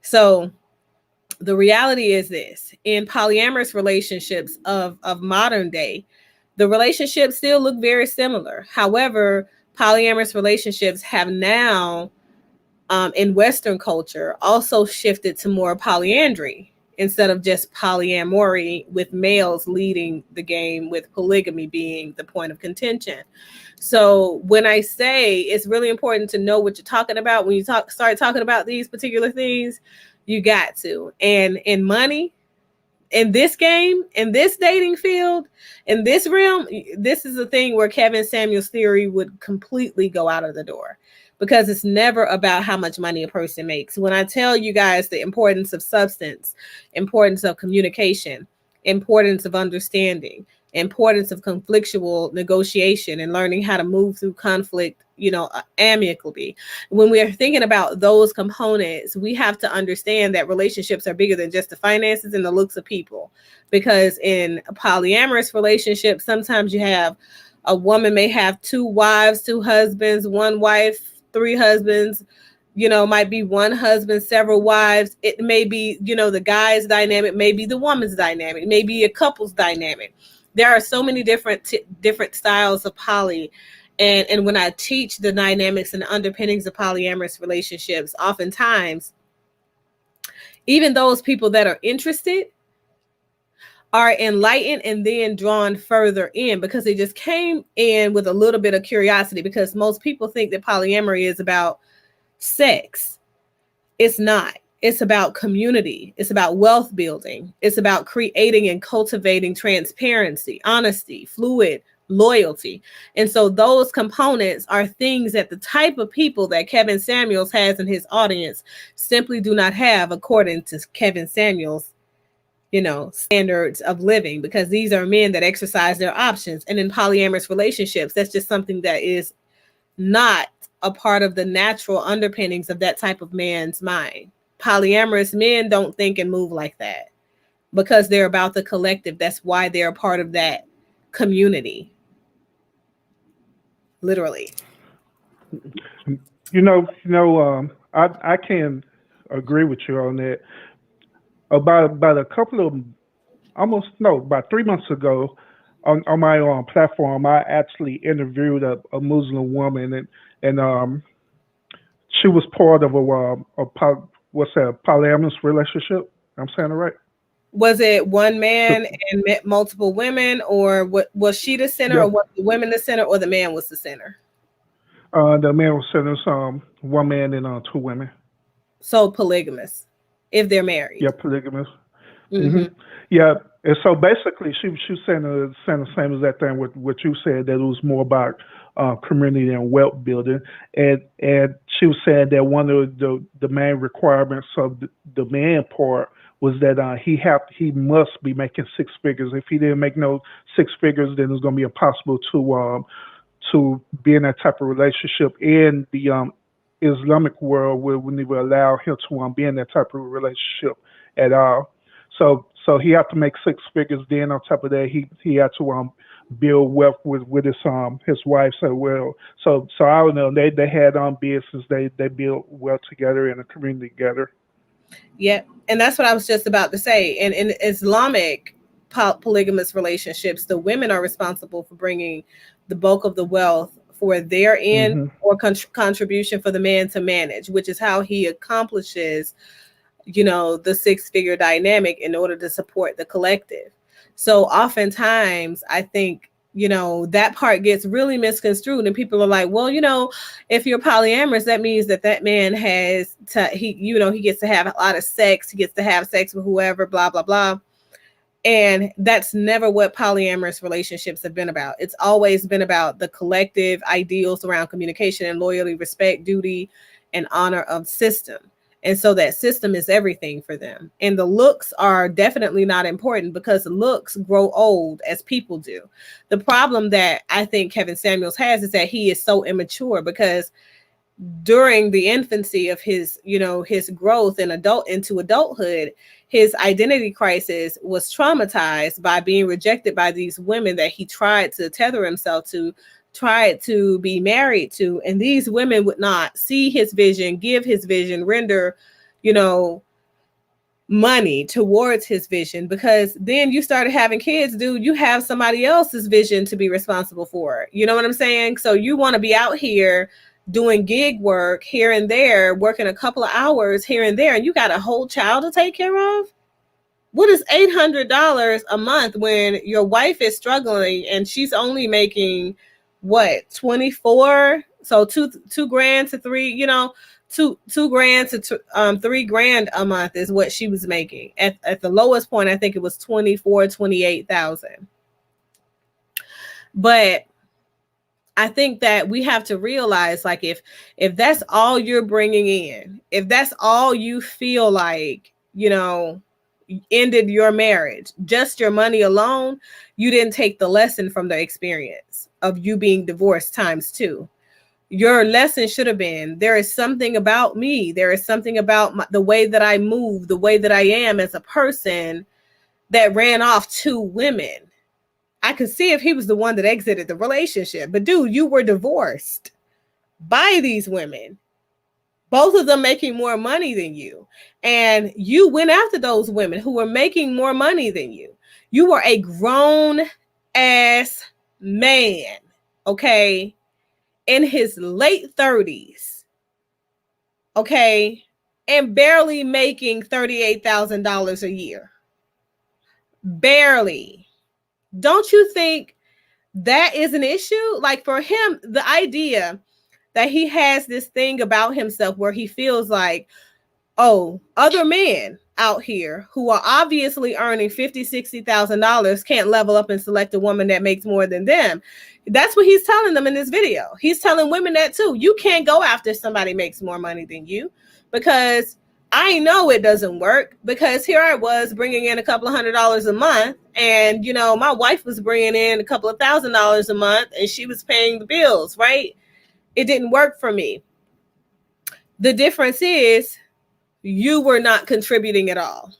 So the reality is this. In polyamorous relationships of modern day, the relationships still look very similar. However, polyamorous relationships have now, in Western culture, also shifted to more polyandry instead of just polyamory, with males leading the game, with polygamy being the point of contention. So when I say it's really important to know what you're talking about, when you start talking about these particular things, you got to. And in money, in this game, in this dating field, in this realm, this is a thing where Kevin Samuels' theory would completely go out of the door. because it's never about how much money a person makes. When I tell you guys the importance of substance, importance of communication, importance of understanding, importance of conflictual negotiation and learning how to move through conflict, amicably. When we are thinking about those components, we have to understand that relationships are bigger than just the finances and the looks of people. Because in a polyamorous relationship, sometimes you have a woman may have 2 wives, 2 husbands, 1 wife, 3 husbands, might be 1 husband, several wives. It may be, the guy's dynamic, maybe the woman's dynamic, maybe a couple's dynamic. There are so many different styles of poly. And when I teach the dynamics and the underpinnings of polyamorous relationships, oftentimes, even those people that are interested are enlightened and then drawn further in because they just came in with a little bit of curiosity, because most people think that polyamory is about sex. It's not. It's about community. It's about wealth building. It's about creating and cultivating transparency, honesty, fluid, loyalty. And so those components are things that the type of people that Kevin Samuels has in his audience simply do not have, according to Kevin Samuels, standards of living, because these are men that exercise their options. And in polyamorous relationships, that's just something that is not a part of the natural underpinnings of that type of man's mind. Polyamorous men don't think and move like that because they're about the collective. That's why they're a part of that community. Literally. I can agree with you on that. About a couple of about 3 months ago, on my platform, I actually interviewed a Muslim woman, and she was part of a polyamorous relationship. I'm saying it right? Was it one man and multiple women, or what? Was she the center, Yeah. or was the women the center, or the man was the center? The man was sentenced 1 man and 2 women. So polygamous, if they're married. Yeah, polygamous. Mm-hmm. Yeah, and so basically, she was saying the same exact thing with what you said, that it was more about community and wealth building, and she was saying that one of the main requirements of the man part was that he must be making 6 figures. If he didn't make no 6 figures, then it's going to be impossible to be in that type of relationship. In the Islamic world, wouldn't even allow him to be in that type of relationship at all. So he had to make 6 figures. Then on top of that, he had to build wealth with his wife as well. So I don't know. They had business. They built wealth together in a community together. Yeah, and that's what I was just about to say. And in Islamic polygamous relationships, the women are responsible for bringing the bulk of the wealth for their end, hmm or contribution for the man to manage, which is how he accomplishes the 6-figure dynamic in order to support the collective. So oftentimes I think that part gets really misconstrued, and people are like, well, if you're polyamorous, that means that man has to, he gets to have a lot of sex, he gets to have sex with whoever, blah blah blah. And that's never what polyamorous relationships have been about. It's always been about the collective ideals around communication and loyalty, respect, duty, and honor of system. And so that system is everything for them. And the looks are definitely not important, because looks grow old as people do. The problem that I think Kevin Samuels has is that he is so immature, because during the infancy of his growth into adulthood, his identity crisis was traumatized by being rejected by these women that he tried to tether himself to, tried to be married to. And these women would not see his vision, give his vision, render, money towards his vision, because then you started having kids, dude. You have somebody else's vision to be responsible for. You know what I'm saying? So you want to be out here doing gig work here and there, working a couple of hours here and there, and you got a whole child to take care of? What is $800 a month when your wife is struggling and she's only making what, 24? So two grand to three, $2 grand to $3 grand a month is what she was making. At the lowest point, I think it was 28,000. But I think that we have to realize, like, if that's all you're bringing in, if that's all you feel like, you know, ended your marriage, just your money alone, you didn't take the lesson from the experience of you being divorced times two. Your lesson should have been, there is something about me, there is something about the way that I move, the way that I am as a person, that ran off two women. I could see if he was the one that exited the relationship, but dude, you were divorced by these women, both of them making more money than you, and you went after those women who were making more money than you. You were a grown ass man, okay, in his late 30s, okay, and barely making $38,000 a year. Barely. Don't you think that is an issue? Like, for him, the idea that he has this thing about himself where he feels like, oh, other men out here who are obviously earning $50,000-$60,000 can't level up and select a woman that makes more than them. That's what he's telling them in this video. He's telling women that too. You can't go after somebody makes more money than you, because I know it doesn't work, because here I was bringing in a couple of $100s a month, and, you know, my wife was bringing in a couple of $1,000s a month, and she was paying the bills, right? It didn't work for me. The difference is you were not contributing at all.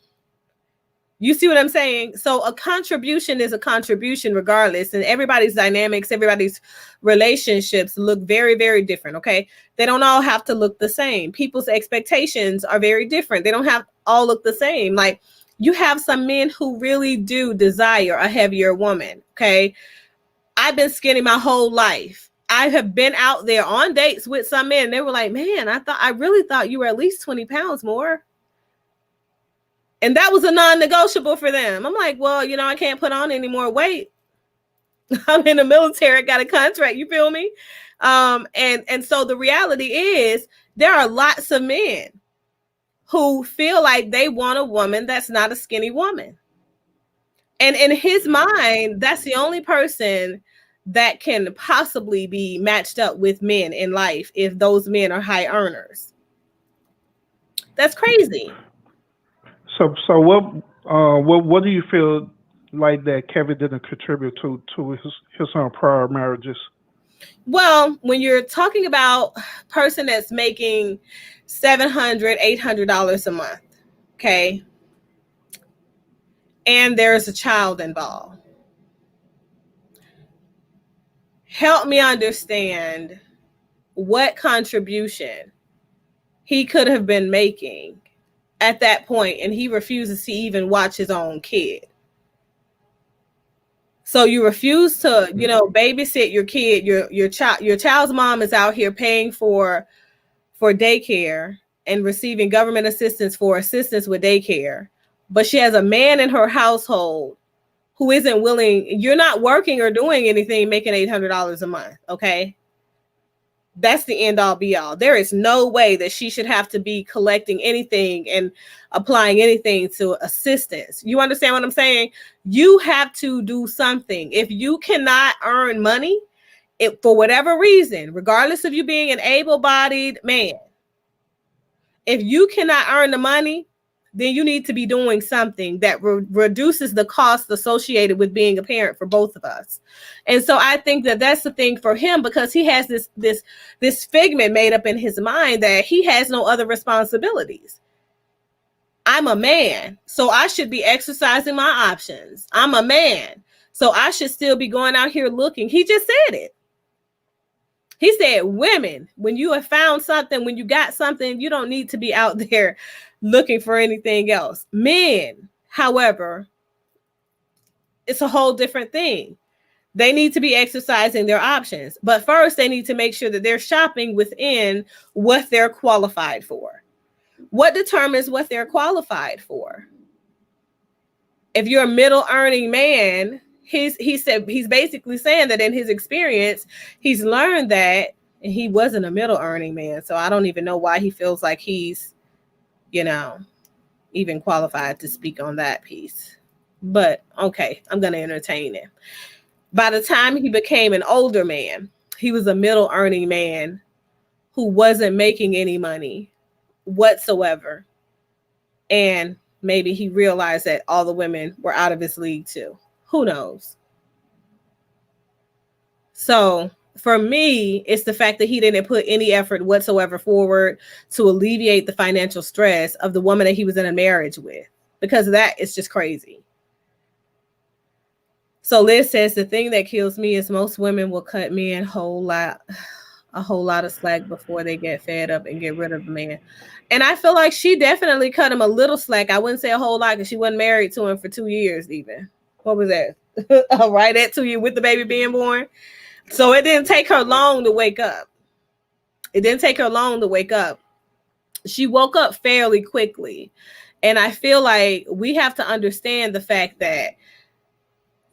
You see what I'm saying? So a contribution is a contribution regardless, and everybody's dynamics, everybody's relationships look very, very different, okay? They don't all have to look the same. People's expectations are very different. They don't have all look the same. Like, you have some men who really do desire a heavier woman, okay? I've been skinny my whole life. I have been out there on dates with some men. They were like, man, I really thought you were at least 20 pounds more. And that was a non-negotiable for them. I'm like, well, you know, I can't put on any more weight. I'm in the military, I got a contract, you feel me? And so the reality is, there are lots of men who feel like they want a woman that's not a skinny woman. And in his mind, that's the only person that can possibly be matched up with men in life, if those men are high earners. That's crazy. So what do you feel like that Kevin didn't contribute to his prior marriages? Well, when you're talking about a person that's making $700, $800 a month, okay, and there's a child involved, help me understand what contribution he could have been making at that point, and he refuses to even watch his own kid. So you refuse to, you know, babysit your kid. Your child's mom is out here paying for daycare and receiving government assistance with daycare, but she has a man in her household who isn't willing. You're not working or doing anything, making $800 a month, okay? That's the end all be all. There is no way that she should have to be collecting anything and applying anything to assistance. You understand what I'm saying? You have to do something. If you cannot earn money, for whatever reason, regardless of you being an able-bodied man, if you cannot earn the money, then you need to be doing something that reduces the cost associated with being a parent for both of us. And so I think that that's the thing for him, because he has this figment made up in his mind that he has no other responsibilities. I'm a man, so I should be exercising my options. I'm a man, so I should still be going out here looking. He just said it. He said, women, when you have found something, when you got something, you don't need to be out there looking for anything else. Men, however, it's a whole different thing. They need to be exercising their options. But first, they need to make sure that they're shopping within what they're qualified for. What determines what they're qualified for? If you're a middle earning man, he said he's basically saying that in his experience, he's learned that, and he wasn't a middle earning man. So I don't even know why he feels like he's, you know, even qualified to speak on that piece. But okay, I'm going to entertain it. By the time he became an older man, he was a middle earning man who wasn't making any money whatsoever. And maybe he realized that all the women were out of his league too. Who knows? So for me, it's the fact that he didn't put any effort whatsoever forward to alleviate the financial stress of the woman that he was in a marriage with. Because of that, it's just crazy. So Liz says the thing that kills me is most women will cut men a whole lot of slack before they get fed up and get rid of the man. And I feel like she definitely cut him a little slack. I wouldn't say a whole lot because she wasn't married to him for 2 years even. What was that? Right at 2 years with the baby being born. So it didn't take her long to wake up. She woke up fairly quickly. And I feel like we have to understand the fact that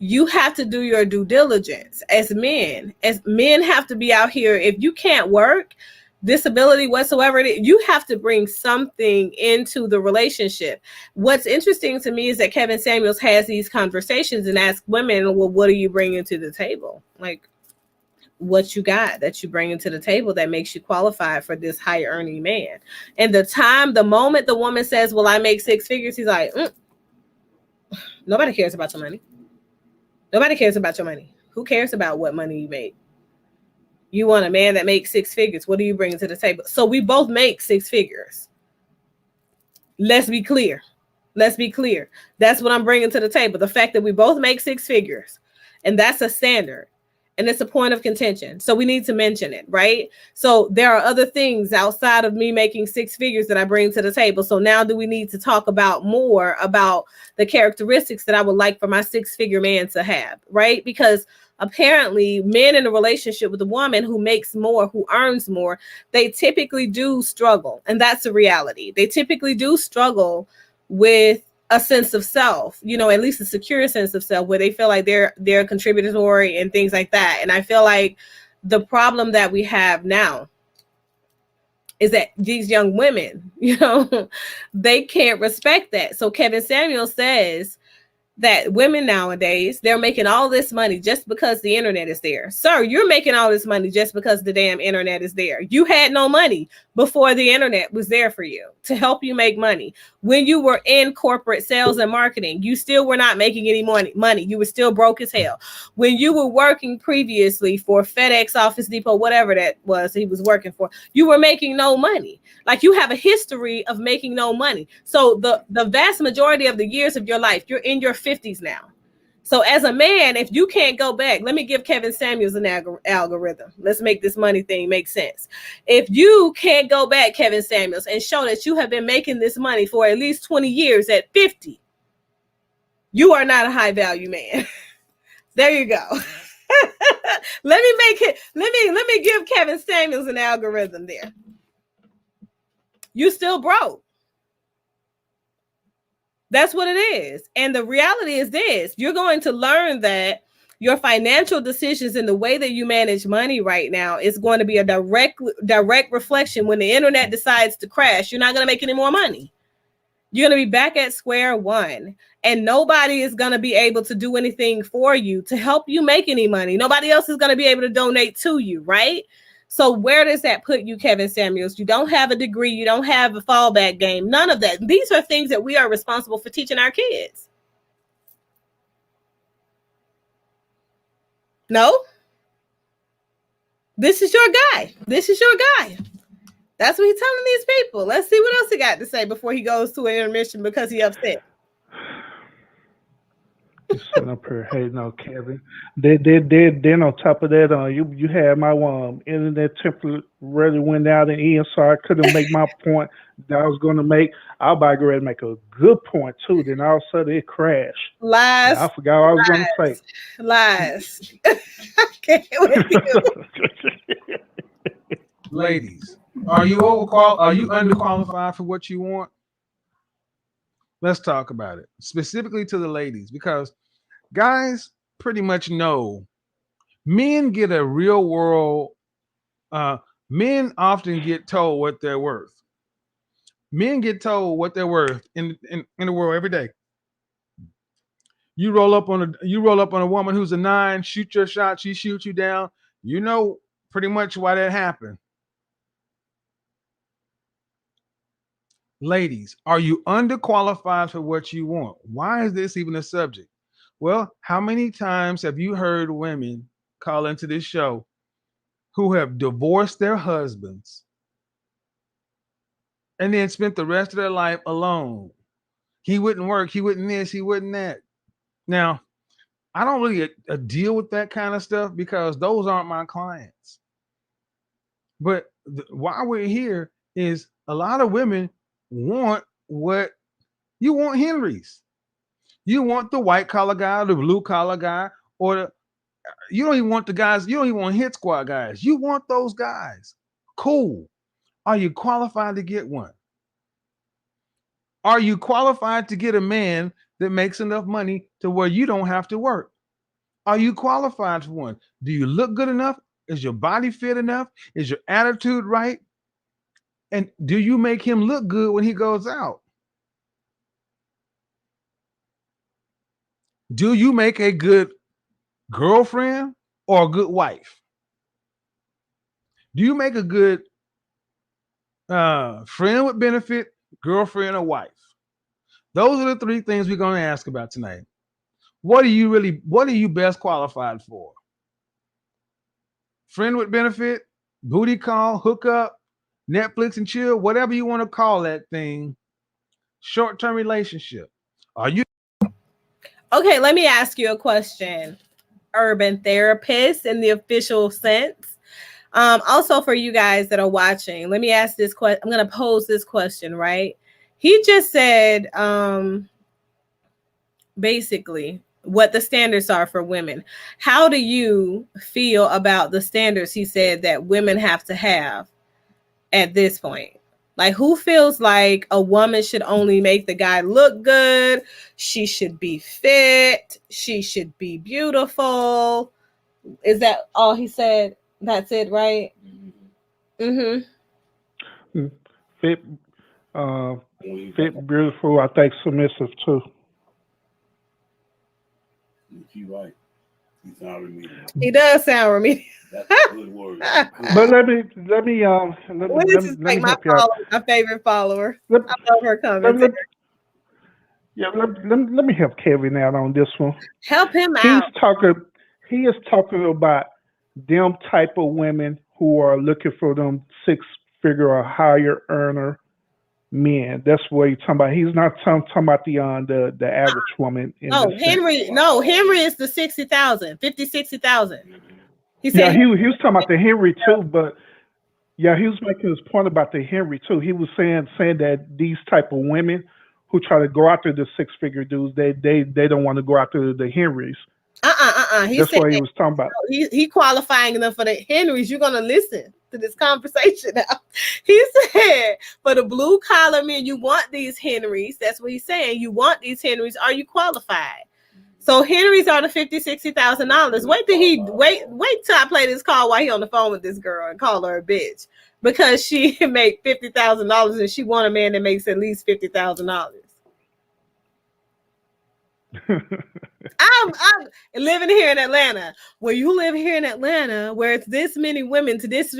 you have to do your due diligence as men. As men have to be out here. If you can't work, disability whatsoever, you have to bring something into the relationship. What's interesting to me is that Kevin Samuels has these conversations and asks women, well, what are you bringing to the table? Like, what you got that you bring into the table that makes you qualified for this high earning man? And the moment the woman says, well, I make 6 figures, he's like, nobody cares about your money. Nobody cares about your money. Who cares about what money you make? You want a man that makes 6 figures. What are you bringing to the table? So we both make 6 figures. Let's be clear. That's what I'm bringing to the table. The fact that we both make 6 figures. And that's a standard. And it's a point of contention. So we need to mention it, right? So there are other things outside of me making 6 figures that I bring to the table. So now do we need to talk about more about the characteristics that I would like for my 6-figure man to have, right? Because apparently men in a relationship with a woman who makes more, who earns more, they typically do struggle. And that's a reality. They typically do struggle with a sense of self, at least a secure sense of self, where they feel like they're contributory and things like that. And I feel like the problem that we have now is that these young women, they can't respect that. So Kevin Samuel says that women nowadays, they're making all this money just because the internet is there. Sir, you're making all this money just because the damn internet is there. You had no money before the internet was there for you to help you make money. When you were in corporate sales and marketing, you still were not making any money. You were still broke as hell. When you were working previously for FedEx, Office Depot, whatever that was he was working for, you were making no money. Like, you have a history of making no money. So the vast majority of the years of your life, you're in your 50s now. So as a man, if you can't go back, let me give Kevin Samuels an algorithm. Let's make this money thing make sense. If you can't go back, Kevin Samuels, and show that you have been making this money for at least 20 years at 50, you are not a high value man. There you go. Let me give Kevin Samuels an algorithm there. You still broke. That's what it is. And the reality is this: you're going to learn that your financial decisions and the way that you manage money right now is going to be a direct reflection. When the internet decides to crash, you're not going to make any more money. You're going to be back at square one, and nobody is going to be able to do anything for you to help you make any money. Nobody else is going to be able to donate to you, right? So where does that put you, Kevin Samuels? You don't have a degree. You don't have a fallback game. None of that. These are things that we are responsible for teaching our kids. No? This is your guy. This is your guy. That's what he's telling these people. Let's see what else he got to say before he goes to an intermission because he's upset. Just sitting up here hating on Kevin. Then on top of that, you had my internet temporarily went out and in, so I couldn't make my point that I was going to make. I was about to go ahead and make a good point too. Then all of a sudden it crashed. Lies. And I forgot what I was going to say. Lies. Okay, with you. Ladies, are you underqualified for what you want? Let's talk about it, specifically to the ladies, because guys pretty much know men get a real world. Men often get told what they're worth. Men get told what they're worth in the world every day. You roll up on a woman who's a 9, shoot your shot, she shoots you down. You know pretty much why that happened. Ladies, are you underqualified for what you want? Why is this even a subject? Well, how many times have you heard women call into this show who have divorced their husbands and then spent the rest of their life alone? He wouldn't work, he wouldn't this, he wouldn't that. Now, I don't really deal with that kind of stuff because those aren't my clients. But why we're here is a lot of women want what you want, Henrys. You want the white collar guy, the blue collar guy, or you don't even want the guys, you don't even want hit squad guys. You want those guys. Cool. Are you qualified to get one? Are you qualified to get a man that makes enough money to where you don't have to work? Are you qualified for one? Do you look good enough? Is your body fit enough? Is your attitude right? And do you make him look good when he goes out? Do you make a good girlfriend or a good wife? Do you make a good friend with benefit, girlfriend, or wife? Those are the three things we're going to ask about tonight. What are you best qualified for? Friend with benefit, booty call, hookup, Netflix and chill, whatever you want to call that thing, short-term relationship. Are you? Okay, let me ask you a question. Urban therapist in the official sense. Also for you guys that are watching, let me ask this question. I'm going to pose this question, right? He just said, basically, what the standards are for women. How do you feel about the standards he said that women have to have at this point? Like, who feels like a woman should only make the guy look good? She should be fit. She should be beautiful. Is that all he said? That's it, right? Mm-hmm. Fit, fit, beautiful. I think submissive too. You're right. He sound remedial. He does sound remedial. That's a good word. But let me This is like my help you out. follower, my favorite follower. Let, I love her commentary. let me help Kevin out on this one. Help him He out. is talking about them type of women who are looking for them 6-figure or higher earner men. That's what he's talking about. He's not talking about the average woman. No, Henry. No, Henry is the 60,000, 60,000. He said, Yeah, he was talking about the Henry too, but yeah, he was making his point about the Henry too. He was saying that these type of women who try to go after the 6-figure dudes, they don't want to go after the Henrys. He That's said what he was talking about. he qualifying them for the Henrys. You're gonna listen to this conversation now. He said for the blue collar men, you want these Henrys. That's what he's saying. You want these Henrys. Are you qualified? So Henrys are the $50,000-$60,000. Wait till I play this call while he on the phone with this girl and call her a bitch because she make $50,000 and she want a man that makes at least $50,000. I'm living here in Atlanta. Where you live here in Atlanta, where it's this many women to this.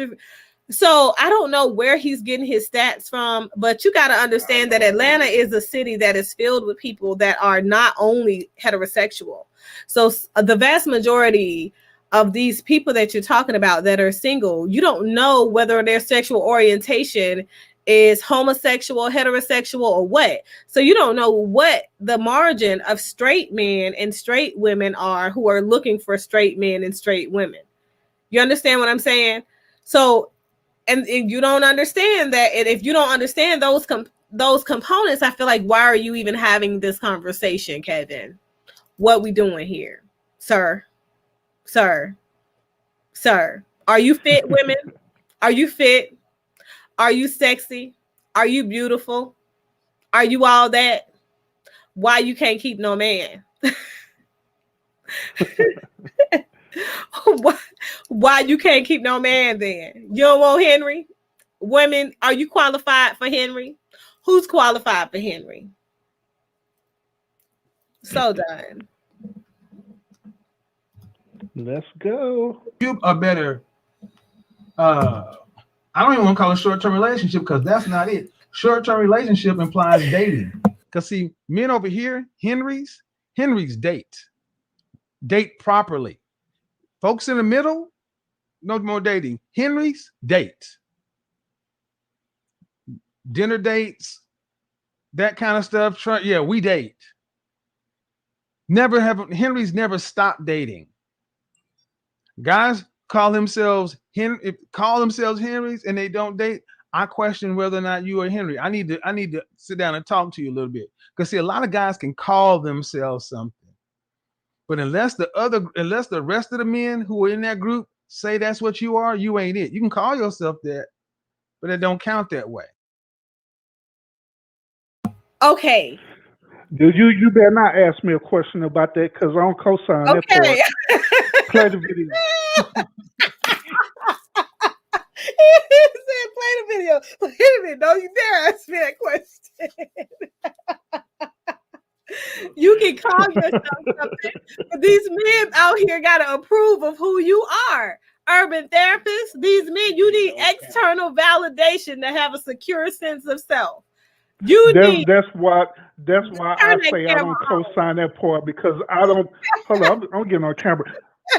So I don't know where he's getting his stats from, but you got to understand that Atlanta is a city that is filled with people that are not only heterosexual. So the vast majority of these people that you're talking about that are single, you don't know whether their sexual orientation is homosexual, heterosexual, or what. So you don't know what the margin of straight men and straight women are who are looking for straight men and straight women. You understand what I'm saying? So, and you don't understand that. And if you don't understand those components, I feel like, why are you even having this conversation, Kevin? What we doing here, sir? Sir? Are you fit, women? Are you fit? Are you sexy? Are you beautiful? Are you all that? Why you can't keep no man? Why you can't keep no man then? You don't want Henry? Women, are you qualified for Henry? Who's qualified for Henry? So done. Let's go. You a better I don't even want to call it short-term relationship because that's not it. Short-term relationship implies dating. Because see, men over here, Henrys date properly. Folks in the middle, no more dating. Henrys date. Dinner dates, that kind of stuff. Yeah, we date. Henrys never stopped dating. Guys call themselves Henrys and they don't date. I question whether or not you are Henry. I need to sit down and talk to you a little bit. Because see, a lot of guys can call themselves something. But unless the rest of the men who are in that group say that's what you are, you ain't it. You can call yourself that, but it don't count that way. Okay. Dude, you better not ask me a question about that because I don't co-sign that part. Play the video. He said, "Play the video." Play the video. Don't you dare ask me that question. You can call yourself something, but these men out here got to approve of who you are. Urban therapists, these men, you need external validation to have a secure sense of self. That's why I say I don't co-sign that part because I don't. Hold on, I'm getting on camera.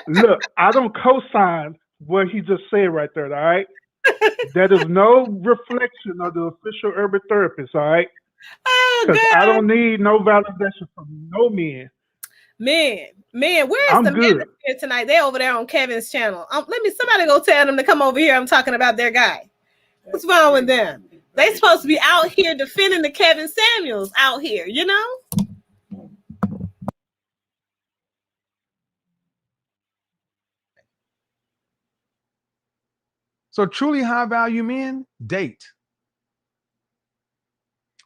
Look, I don't co-sign what he just said right there. All right, that is no reflection of the official urban therapist. All right, because I don't need no validation from no men. Man, where's the men here tonight? They over there on Kevin's channel. Somebody go tell them to come over here. I'm talking about their guy. What's wrong with them? They supposed to be out here defending the Kevin Samuels out here, you know? So truly high value men date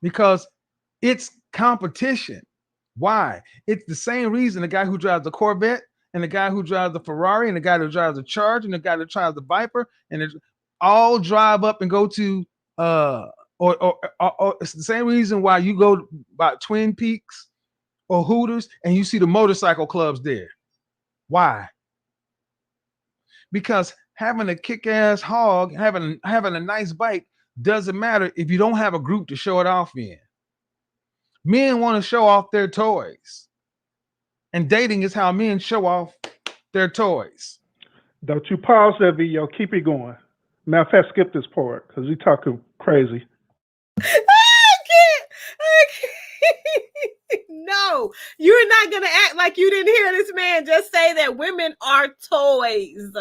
because it's competition. Why? It's the same reason the guy who drives the Corvette and the guy who drives the Ferrari and the guy who drives the Charger and the guy that drives the Viper and it all drive up and go to or it's the same reason why you go by Twin Peaks or Hooters and you see the motorcycle clubs there. Why? Because having a kick-ass hog, having a nice bike doesn't matter if you don't have a group to show it off in. Men want to show off their toys. And dating is how men show off their toys. Don't you pause that video. Keep it going. Matter of fact, skip this part because he's talking crazy. I can't. No, you're not going to act like you didn't hear this man just say that women are toys.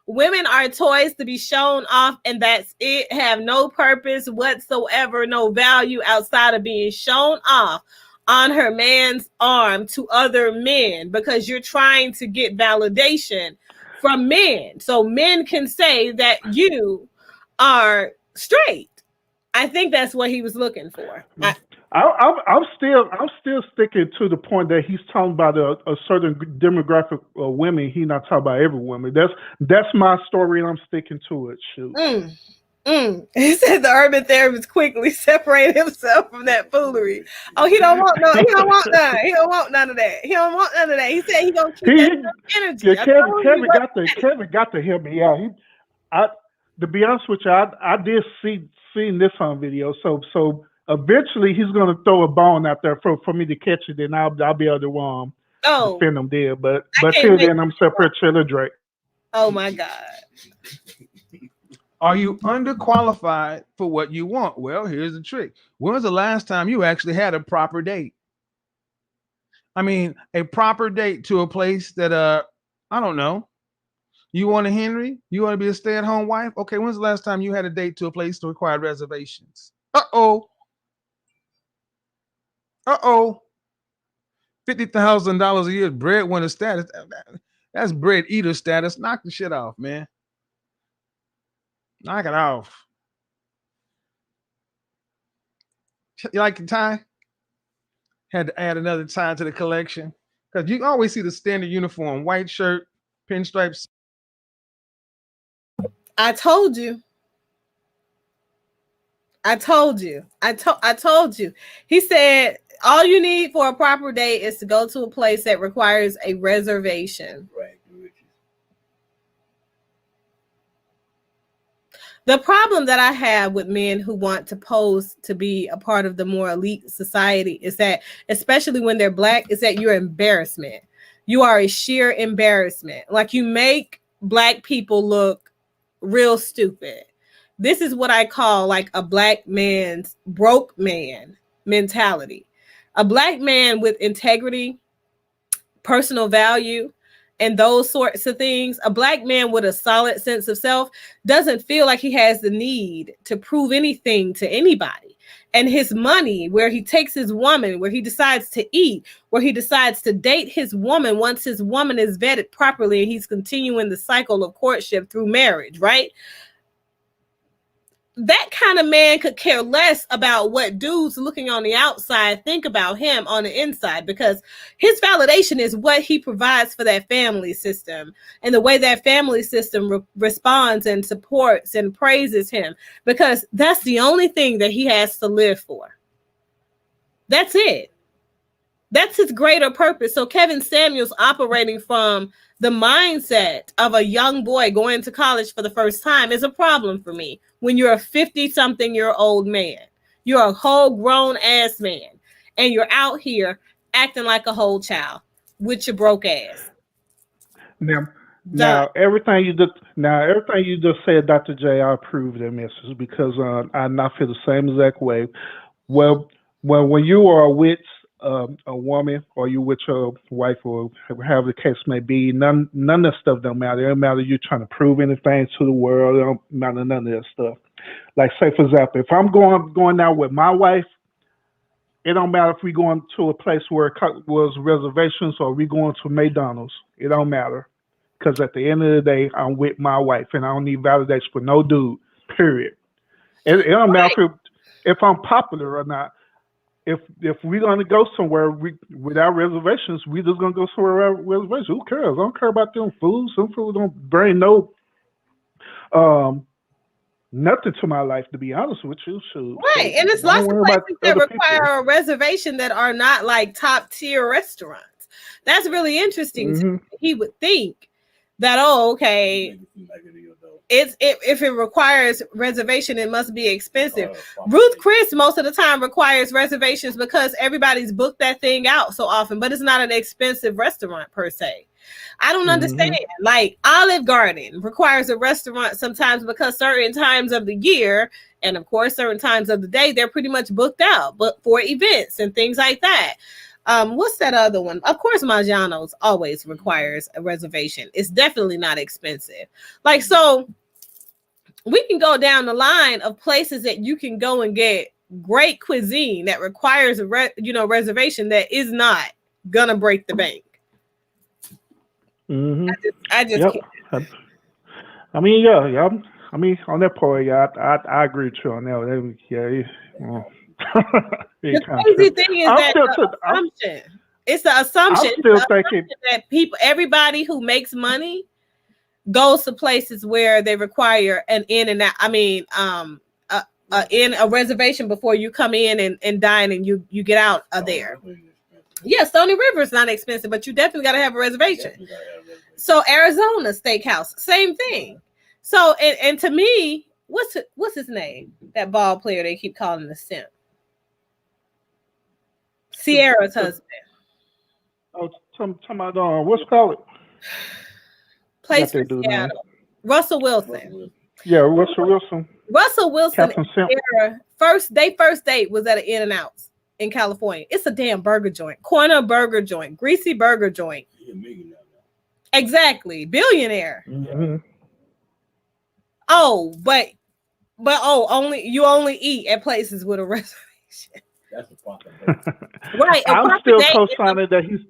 Women are toys to be shown off, and that's it. Have no purpose whatsoever, no value outside of being shown off on her man's arm to other men because you're trying to get validation from men. So men can say that you are straight. I think that's what he was looking for. I'm still sticking to the point that he's talking about a certain demographic of women. He's not talking about every woman. That's my story, and I'm sticking to it. Shoot. He said the urban therapist quickly separated himself from that foolery. Oh, he don't want none. He don't want none. He don't want none of that. He don't want none of that. He said he gonna keep that energy. Yeah, Kevin got to hear me out. To be honest with you, I did seen this on video. So eventually he's gonna throw a bone out there for me to catch it, and I'll be able to defend him there. But till then, I'm separate chiller Drake. Oh my God. Are you underqualified for what you want? Well, here's the trick. When was the last time you actually had a proper date? I mean, a proper date to a place that I don't know. You want a Henry? You want to be a stay-at-home wife? Okay, when's the last time you had a date to a place that required reservations? $50,000 a year breadwinner status. That's bread eater status. Knock the shit off, man. Knock it off. You like the tie? Had to add another tie to the collection because you always see the standard uniform: white shirt, pinstripes. I told you. I told you. He said all you need for a proper date is to go to a place that requires a reservation. Right. The problem that I have with men who want to pose to be a part of the more elite society is that, especially when they're Black, is that you're embarrassment. You are a sheer embarrassment. Like, you make Black people look real stupid. This is what I call like a Black man's broke man mentality. A Black man with integrity, personal value, and those sorts of things, a Black man with a solid sense of self doesn't feel like he has the need to prove anything to anybody. And his money, where he takes his woman, where he decides to eat, where he decides to date his woman once his woman is vetted properly and he's continuing the cycle of courtship through marriage, right? That kind of man could care less about what dudes looking on the outside think about him on the inside, because his validation is what he provides for that family system and the way that family system responds and supports and praises him, because that's the only thing that he has to live for. That's it. That's his greater purpose. So Kevin Samuels operating from the mindset of a young boy going to college for the first time is a problem for me. When you're a 50-something-year-old man, you're a whole grown ass man, and you're out here acting like a whole child with your broke ass. Now everything you just said, Dr. J, I approve that message, because I not feel the same exact way. Well, when you are with a woman, or you with your wife, or however the case may be, none of that stuff don't matter. It don't matter you trying to prove anything to the world. It don't matter none of that stuff. Like, say for example, if I'm going out with my wife, it don't matter if we going to a place where it was reservations or we going to McDonald's. It don't matter, because at the end of the day, I'm with my wife, and I don't need validation for no dude. Period. It don't matter if I'm popular or not. If we're gonna go somewhere without reservations, we just gonna go somewhere without reservations. Who cares? I don't care about them foods. Some food don't bring no nothing to my life, to be honest with you. So, right, and it's lots of places that require a reservation that are not like top tier restaurants. That's really interesting. Mm-hmm. He would think that, oh, okay, if it requires reservation, it must be expensive. Ruth Chris most of the time requires reservations because everybody's booked that thing out so often, but it's not an expensive restaurant per se. I don't understand. Like, Olive Garden requires a restaurant sometimes because certain times of the year, and of course certain times of the day, they're pretty much booked out, but for events and things like that. What's that other one? Of course, Maggiano's always requires a reservation. It's definitely not expensive. Like, so we can go down the line of places that you can go and get great cuisine that requires a reservation that is not gonna break the bank. I just can't. I mean, yeah. I mean, on that part, yeah, I agree with you on that. Yeah. The crazy thing is that assumption. It's the assumption. I'm still thinking that everybody who makes money goes to places where they require an in and out. I mean, in a reservation before you come in and dine and you get out of there. Yeah, Stony River is not expensive, but you definitely got to have a reservation. So Arizona Steakhouse, same thing. So and to me, what's his name? That ball player they keep calling the simp. Sierra's husband. Oh, talking about what's it called? Place for Seattle. Russell Wilson. Yeah, Russell Wilson. Russell Wilson and Sierra, first date was at an In-N-Out's in California. It's a damn burger joint, corner burger joint, greasy burger joint. Exactly, billionaire. Mm-hmm. Oh, but you only eat at places with a reservation. That's a proper right. I'm still co-signing that he's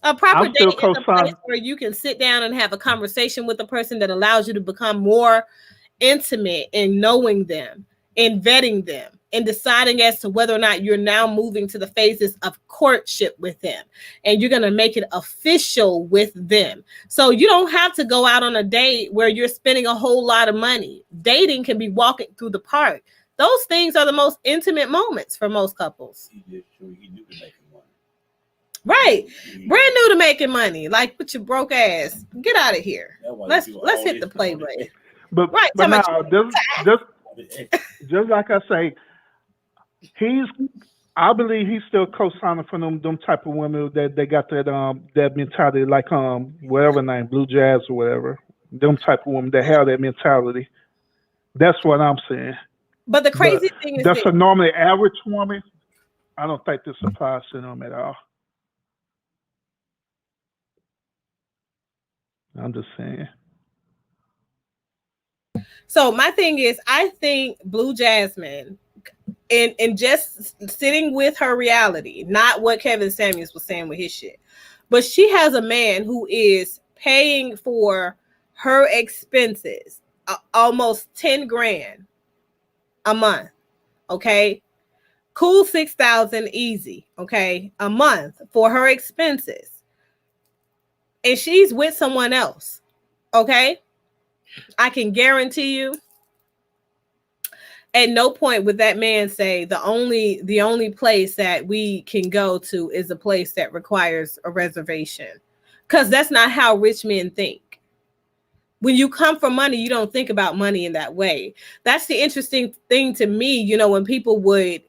a proper date is a place where you can sit down and have a conversation with the person that allows you to become more intimate in knowing them, in vetting them, and deciding as to whether or not you're now moving to the phases of courtship with them, and you're going to make it official with them. So you don't have to go out on a date where you're spending a whole lot of money. Dating can be walking through the park. Those things are the most intimate moments for most couples. Right. Brand new to making money. Like, with your broke ass. Get out of here. Let's hit the play button. But Right. but Talking now, about just like I say, he's. I believe he's still co-signing for them type of women that they got that mentality, like whatever name, Blue Jazz or whatever. Them type of women that have that mentality. That's what I'm saying. but the But crazy thing is that's this. a normally average woman. I don't think this applies to them at all. I'm just saying. So my thing is, I think Blue Jasmine, and just sitting with her reality, not what Kevin Samuels was saying with his shit, but she has a man who is paying for her expenses, almost 10 grand a month. Okay, cool, 6,000 easy. Okay, a month for her expenses, and she's with someone else. Okay, I can guarantee you at no point would that man say the only place that we can go to is a place that requires a reservation, because that's not how rich men think. When you come from money, you don't think about money in that way. That's the interesting thing to me, when people would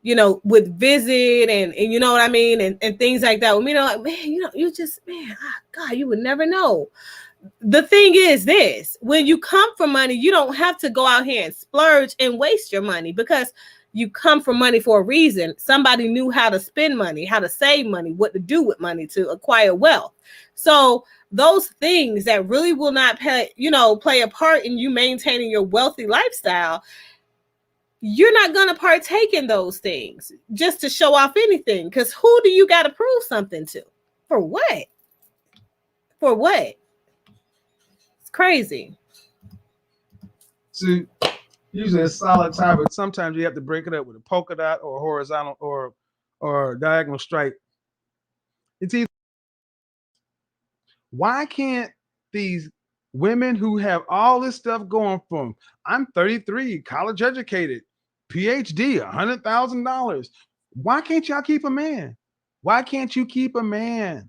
visit and you know what I mean, and things like that. When like, man, you just, man, God, you would never know. The thing is this: when you come from money, you don't have to go out here and splurge and waste your money, because you come from money for a reason. Somebody knew how to spend money, how to save money, what to do with money to acquire wealth. So those things that really will not play a part in you maintaining your wealthy lifestyle, you're not going to partake in those things just to show off anything, because who do you got to prove something to? For what? For what? Crazy. See, usually a solid tie, but sometimes you have to break it up with a polka dot or horizontal or diagonal stripe. It's either. Why can't these women who have all this stuff going from, I'm 33, college educated, PhD, $100,000. Why can't y'all keep a man? Why can't you keep a man?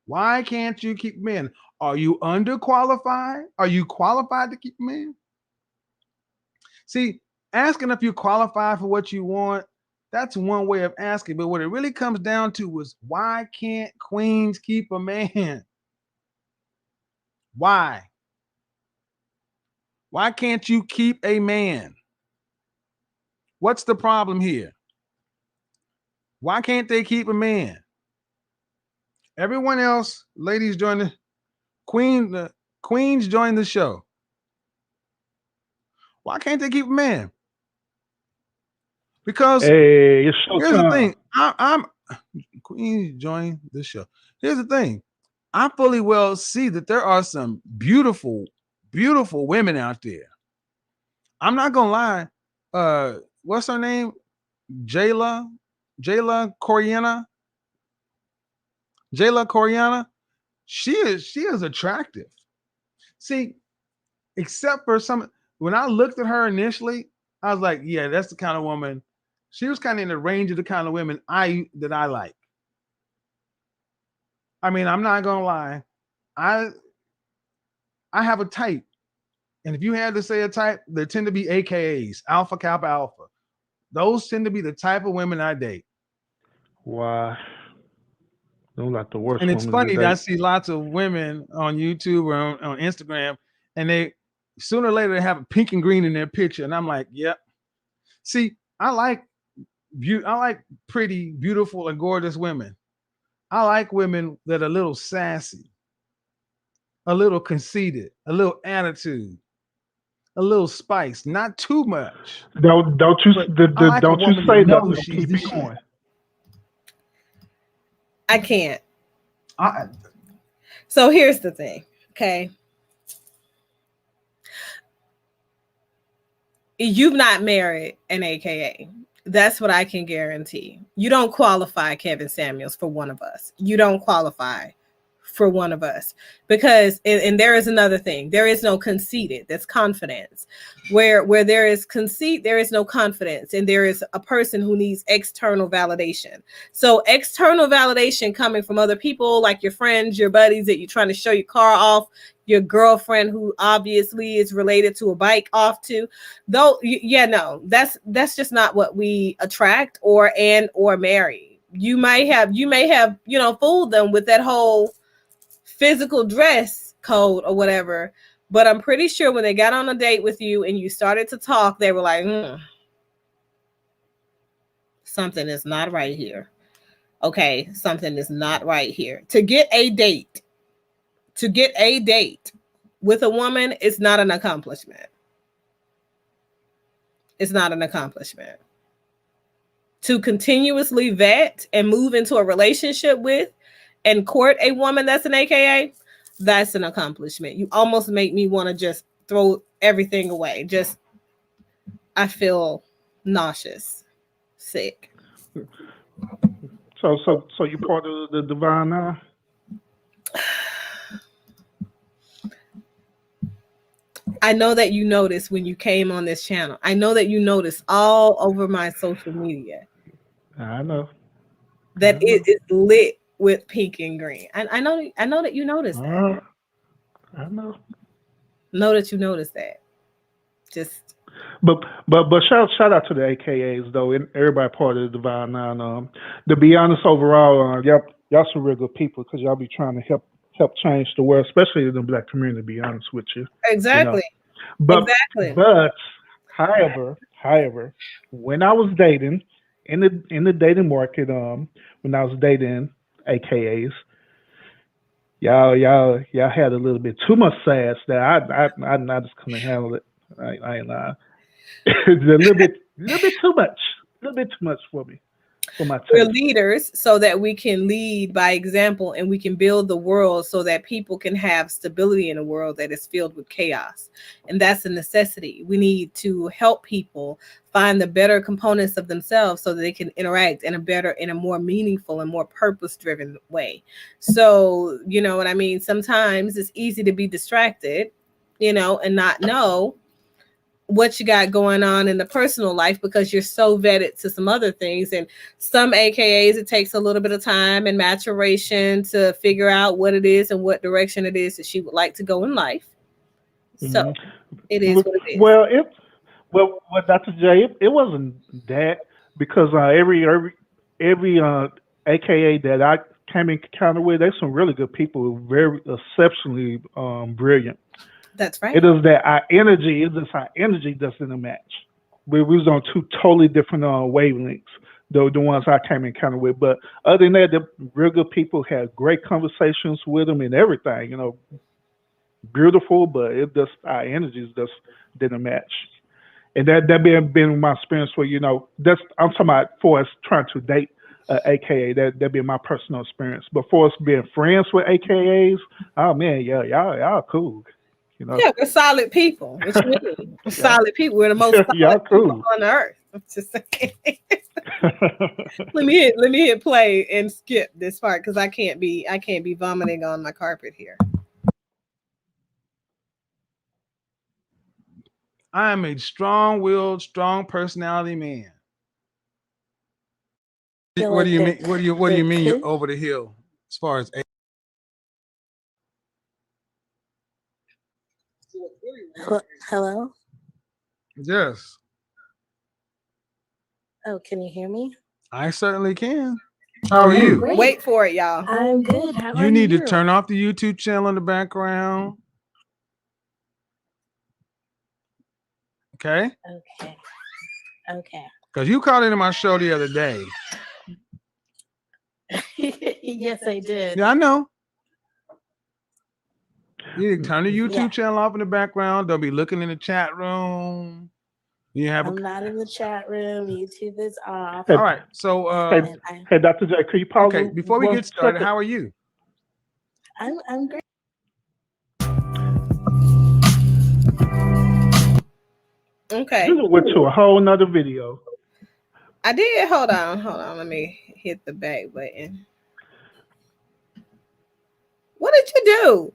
Why can't you keep men? Are you underqualified? Are you qualified to keep a man? See, asking if you qualify for what you want, that's one way of asking. But what it really comes down to is, why can't queens keep a man? Why? Why can't you keep a man? What's the problem here? Why can't they keep a man? Everyone else, ladies, join the queens join the show. Why can't they keep a man? Because Hey, it's here's the showtime. thing. I'm queens join the show. Here's the thing. I fully well see that there are some beautiful, beautiful women out there. I'm not gonna lie. What's her name? Jayla Coriana. Jayla Coriana. She is attractive. See, except for some, when I looked at her initially, I was like, yeah, that's the kind of woman. She was kind of in the range of the kind of women I like. I mean, I'm not gonna lie. I have a type. And if you had to say a type, they tend to be AKAs, Alpha Kappa Alpha. Those tend to be the type of women I date. Why? Those like the worst And it's women funny that I today. see lots of women on YouTube or on Instagram, and they sooner or later they have a pink and green in their picture, and I'm like, yep. See, I like pretty, beautiful, and gorgeous women. I like women that are a little sassy, a little conceited, a little attitude, a little spice, not too much. Don't But I like a don't you woman that say knows nothing. she's Keep the it shit. going. I can't. I, So here's the thing. Okay. You've not married an AKA. That's what I can guarantee. You don't qualify, Kevin Samuels, for one of us. You don't qualify for one of us, because and there is another thing. There is no conceited. That's confidence. Where there is conceit, there is no confidence, and there is a person who needs external validation. So external validation coming from other people, like your friends, your buddies that you're trying to show your car off, your girlfriend who obviously is related to a bike off to. Though, yeah, no, that's just not what we attract or marry. You may have, fooled them with that whole physical dress code or whatever. But I'm pretty sure when they got on a date with you and you started to talk, they were like, something is not right here. Okay, something is not right here. To get a date with a woman is not an accomplishment. It's not an accomplishment. To continuously vet and move into a relationship with and court a woman that's an AKA, that's an accomplishment. You almost make me want to just throw everything away. I feel nauseous, sick. So you part of the Divine Nine? I know that you noticed when you came on this channel. I know that you noticed all over my social media. I know. That it is lit with pink and green. I know that you noticed that. I know. Know that you noticed that. Just But shout out to the AKAs though, and everybody part of the Divine Nine. To be honest, overall, y'all some real good people because y'all be trying to help change the world, especially in the Black community. To be honest with you, exactly. But exactly. however, when I was dating in the dating market, when I was dating AKAs, y'all had a little bit too much sass that I just couldn't handle it. I ain't lying. It's a little bit too much for me. For my taste. We're leaders so that we can lead by example and we can build the world so that people can have stability in a world that is filled with chaos. And that's a necessity. We need to help people find the better components of themselves so that they can interact in a more meaningful and more purpose-driven way. So, you know what I mean? Sometimes it's easy to be distracted, and not know what you got going on in the personal life because you're so vetted to some other things. And some AKAs, it takes a little bit of time and maturation to figure out what it is and what direction it is that she would like to go in life. So it is what it is. Well, Dr. J, it wasn't that because every AKA that I came in encounter with, there's some really good people, very exceptionally brilliant. That's right. It is that our energy doesn't match. We was on two totally different wavelengths, the ones I came in encounter with. But other than that, the real good people had great conversations with them and everything, beautiful, but our energies just didn't match. And that been my experience where, that's I'm talking about for us trying to date AKA, that be my personal experience. But for us being friends with AKAs, oh man, yeah, y'all cool. Yeah, we're solid people. What you mean? We're solid people. We're the most solid people on earth. Just let me hit play and skip this part because I can't be vomiting on my carpet here. I am a strong-willed, strong personality man. What do you mean? What do you mean you're over the hill as far as? Hello? Yes. Oh, can you hear me? I certainly can. How are you? Great. Wait for it, y'all. I'm good. How are you? You need to turn off the YouTube channel in the background. Okay? Okay. Because you called into my show the other day. Yes, I did. Yeah, I know. You need to turn the YouTube channel off in the background. They'll be looking in the chat room. I'm not in the chat room. YouTube is off. All right. So, hey, Dr. J, could you pause? Okay, before we get started, how are you? I'm great. Okay. You went to a whole nother video. I did. Hold on. Let me hit the back button. What did you do?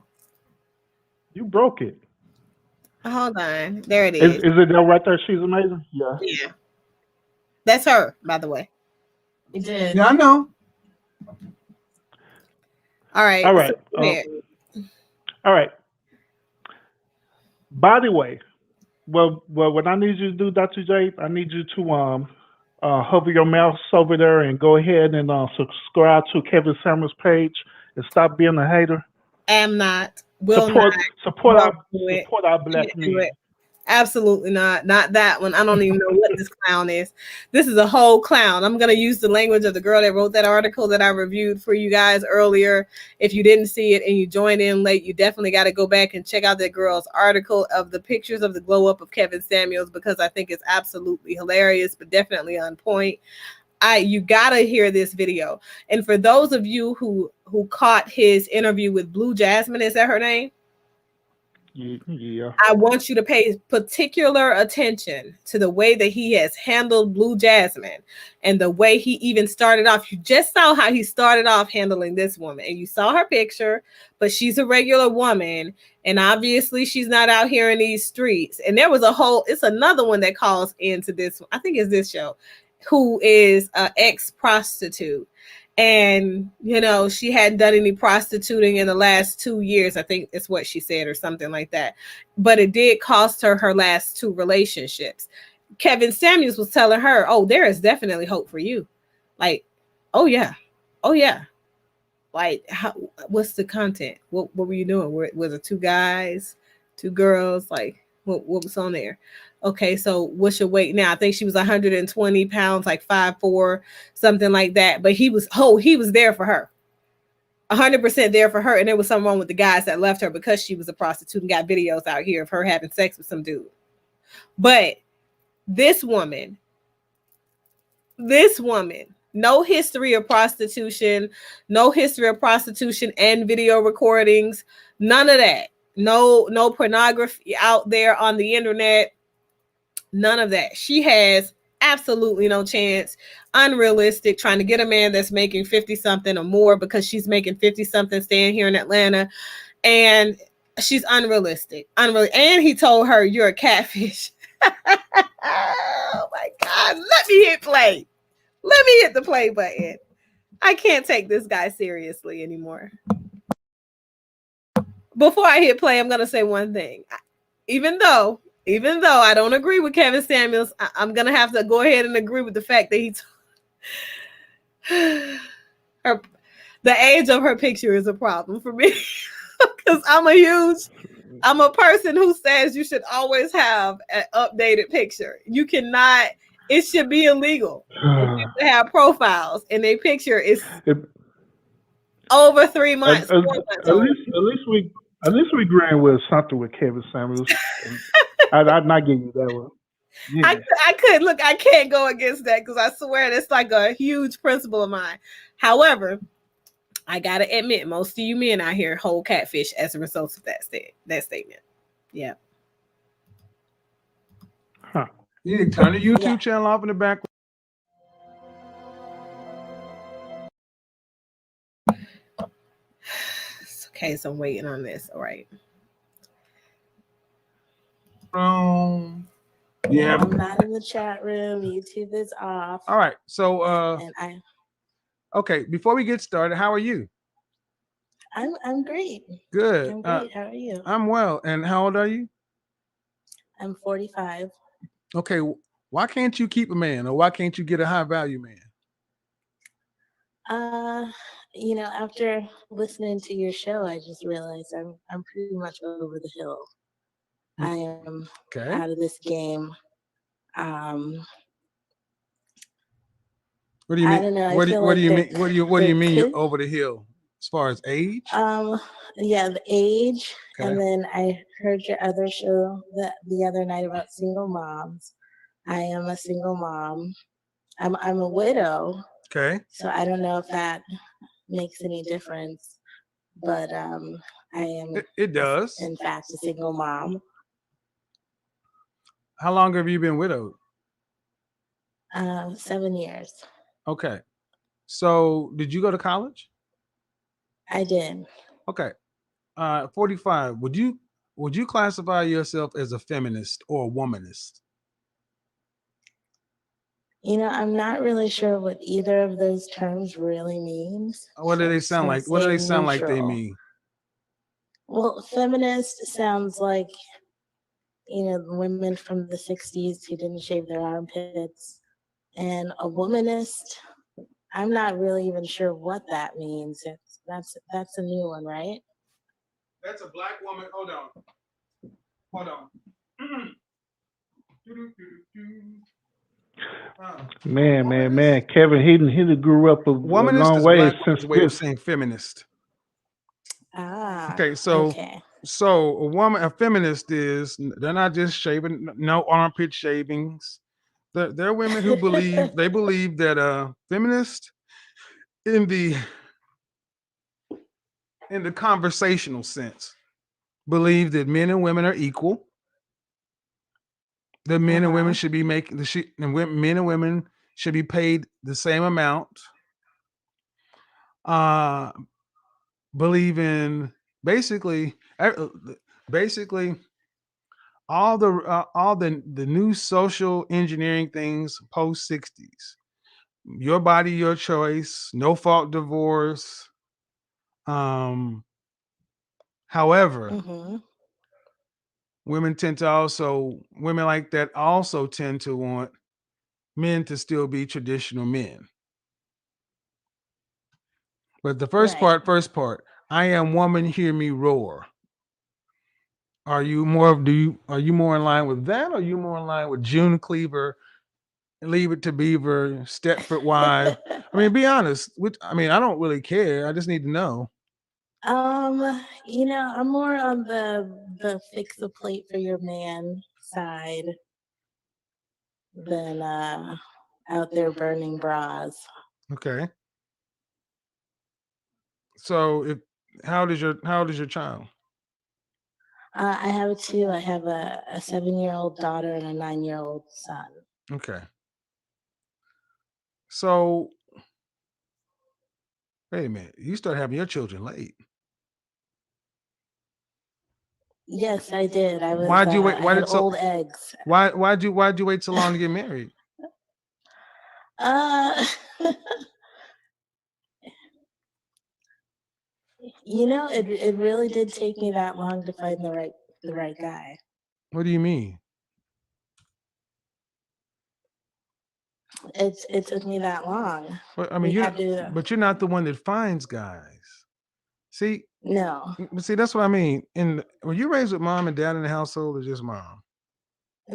You broke it. Hold on. There it is. Is it that right there? She's amazing. Yeah. Yeah. That's her, by the way. You did. Yeah, I know. All right. All right. So All right. By the way, well, what I need you to do, Dr. J, I need you to hover your mouse over there and go ahead and subscribe to Kevin Samuels' page and stop being a hater. Am not, will not, Support won't do it, support our black can't do men. it. Absolutely not. Not that one. I don't even know what this clown is. This is a whole clown. I'm going to use the language of the girl that wrote that article that I reviewed for you guys earlier. If you didn't see it and you joined in late, you definitely got to go back and check out that girl's article of the pictures of the glow up of Kevin Samuels, because I think it's absolutely hilarious, but definitely on point. You gotta hear this video. And for those of you who caught his interview with Blue Jasmine, is that her name? Yeah. I want you to pay particular attention to the way that he has handled Blue Jasmine and the way he even started off. You just saw how he started off handling this woman, and you saw her picture, but she's a regular woman, and obviously she's not out here in these streets. And there was it's another one that calls into this, I think it's this show, who is an ex-prostitute. And, she hadn't done any prostituting in the last 2 years. I think it's what she said or something like that. But it did cost her her last 2 relationships. Kevin Samuels was telling her, oh, there is definitely hope for you. Like, oh, yeah. Oh, yeah. Like, what's the content? What were you doing? Was it 2 guys, 2 girls? Like, what was on there? Okay, so what's your weight now? I think she was 120 pounds, like 5'4", something like that. But he was there for her. 100% there for her. And there was something wrong with the guys that left her because she was a prostitute and got videos out here of her having sex with some dude. But this woman, no history of prostitution and video recordings, none of that. No pornography out there on the internet. None of that. She has absolutely no chance. Unrealistic, trying to get a man that's making 50 something or more, because she's making 50 something staying here in Atlanta. And she's unrealistic. And he told her, you're a catfish. Oh my God. Let me hit play. Let me hit the play button. I can't take this guy seriously anymore. Before I hit play, I'm going to say one thing. Even though I don't agree with Kevin Samuels, I'm going to have to go ahead and agree with the fact that the age of her picture is a problem for me. Because I'm a person who says you should always have an updated picture. You cannot, it should be illegal to have profiles and their picture is over 3 months. At least we agreeing with something with Kevin Samuels. I'd not give you that one. Yeah. I can't go against that, because I swear that's like a huge principle of mine. However, I gotta admit, most of you men out here hold catfish as a result of that statement. Yeah. Huh. You need to turn the YouTube channel off in the background. Okay, so I'm waiting on this. All right. Yeah. I'm not in the chat room. YouTube is off. All right. So okay, before we get started, how are you? I'm great. Good. I'm great. How are you? I'm well. And how old are you? I'm 45. Okay. Why can't you keep a man, or why can't you get a high value man? After listening to your show, I just realized I'm pretty much over the hill. I am out of this game. What do you mean? I don't know. What do you mean? What do you mean you're over the hill? As far as age? Yeah, the age. Okay. And then I heard your other show the other night about single moms. I am a single mom. I'm a widow. Okay. So I don't know if that makes any difference, but I am. It does. In fact, a single mom. How long have you been widowed? 7 years. Okay. So did you go to college? I did. Okay. 45. Would you classify yourself as a feminist or a womanist? I'm not really sure what either of those terms really means. What do they sound like? What do they sound like they mean? Well, feminist sounds like the women from the 60s who didn't shave their armpits. And a womanist, I'm not really even sure what that means. That's a new one, right? That's a black woman. Hold on. Man. Kevin, he grew up a Womanist long is way black since woman's way of saying feminist. Ah, Okay, so okay. a feminist is they're not just shaving, no armpit shavings. They're women who believe that feminist in the conversational sense believe that men and women are equal. That men and women Uh-huh. should be men and women should be paid the same amount. Uh, believe in basically basically all the new social engineering things post 60s. Your body, your choice, no fault divorce. Um, however, Mm-hmm. women like that also tend to want men to still be traditional men. But the Right. first part, I am woman, hear me roar. Are you more in line with that, or are you more in line with June Cleaver, Leave It to Beaver, Stepford Wife? I mean, be honest. I don't really care. I just need to know. I'm more on the fix a plate for your man side than out there burning bras. Okay. So if how old is your child? I have two. I have a 7-year-old daughter and a 9-year-old son. Okay. So wait a minute. You start having your children late. Yes, I did. Why'd you wait? I Why had did so? old eggs. Why'd you wait so long to get married? Uh, it really did take me that long to find the right guy. What do you mean? It took me that long. Well, I mean, We had to. but you're not the one that finds guys. See, No, that's what I mean. Were you raised with mom and dad in the household, or just mom?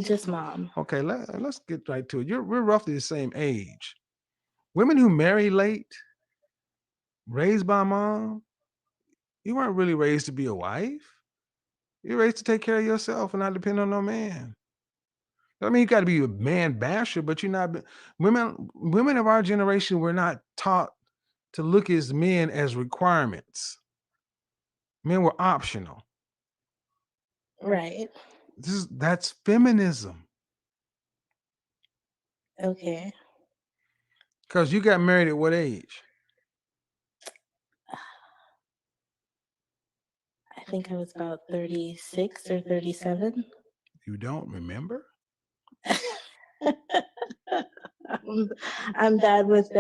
just mom. Okay, let's get right to it. We're roughly the same age. Women who marry late, raised by mom, you weren't really raised to be a wife. You're raised to take care of yourself and not depend on no man. I mean, you got to be a man basher, but you're not. Women of our generation were not taught to look at men as requirements. Men were optional. Right. That's feminism. Okay. Because you got married at what age? I think I was about 36 or 37. You don't remember? I'm bad with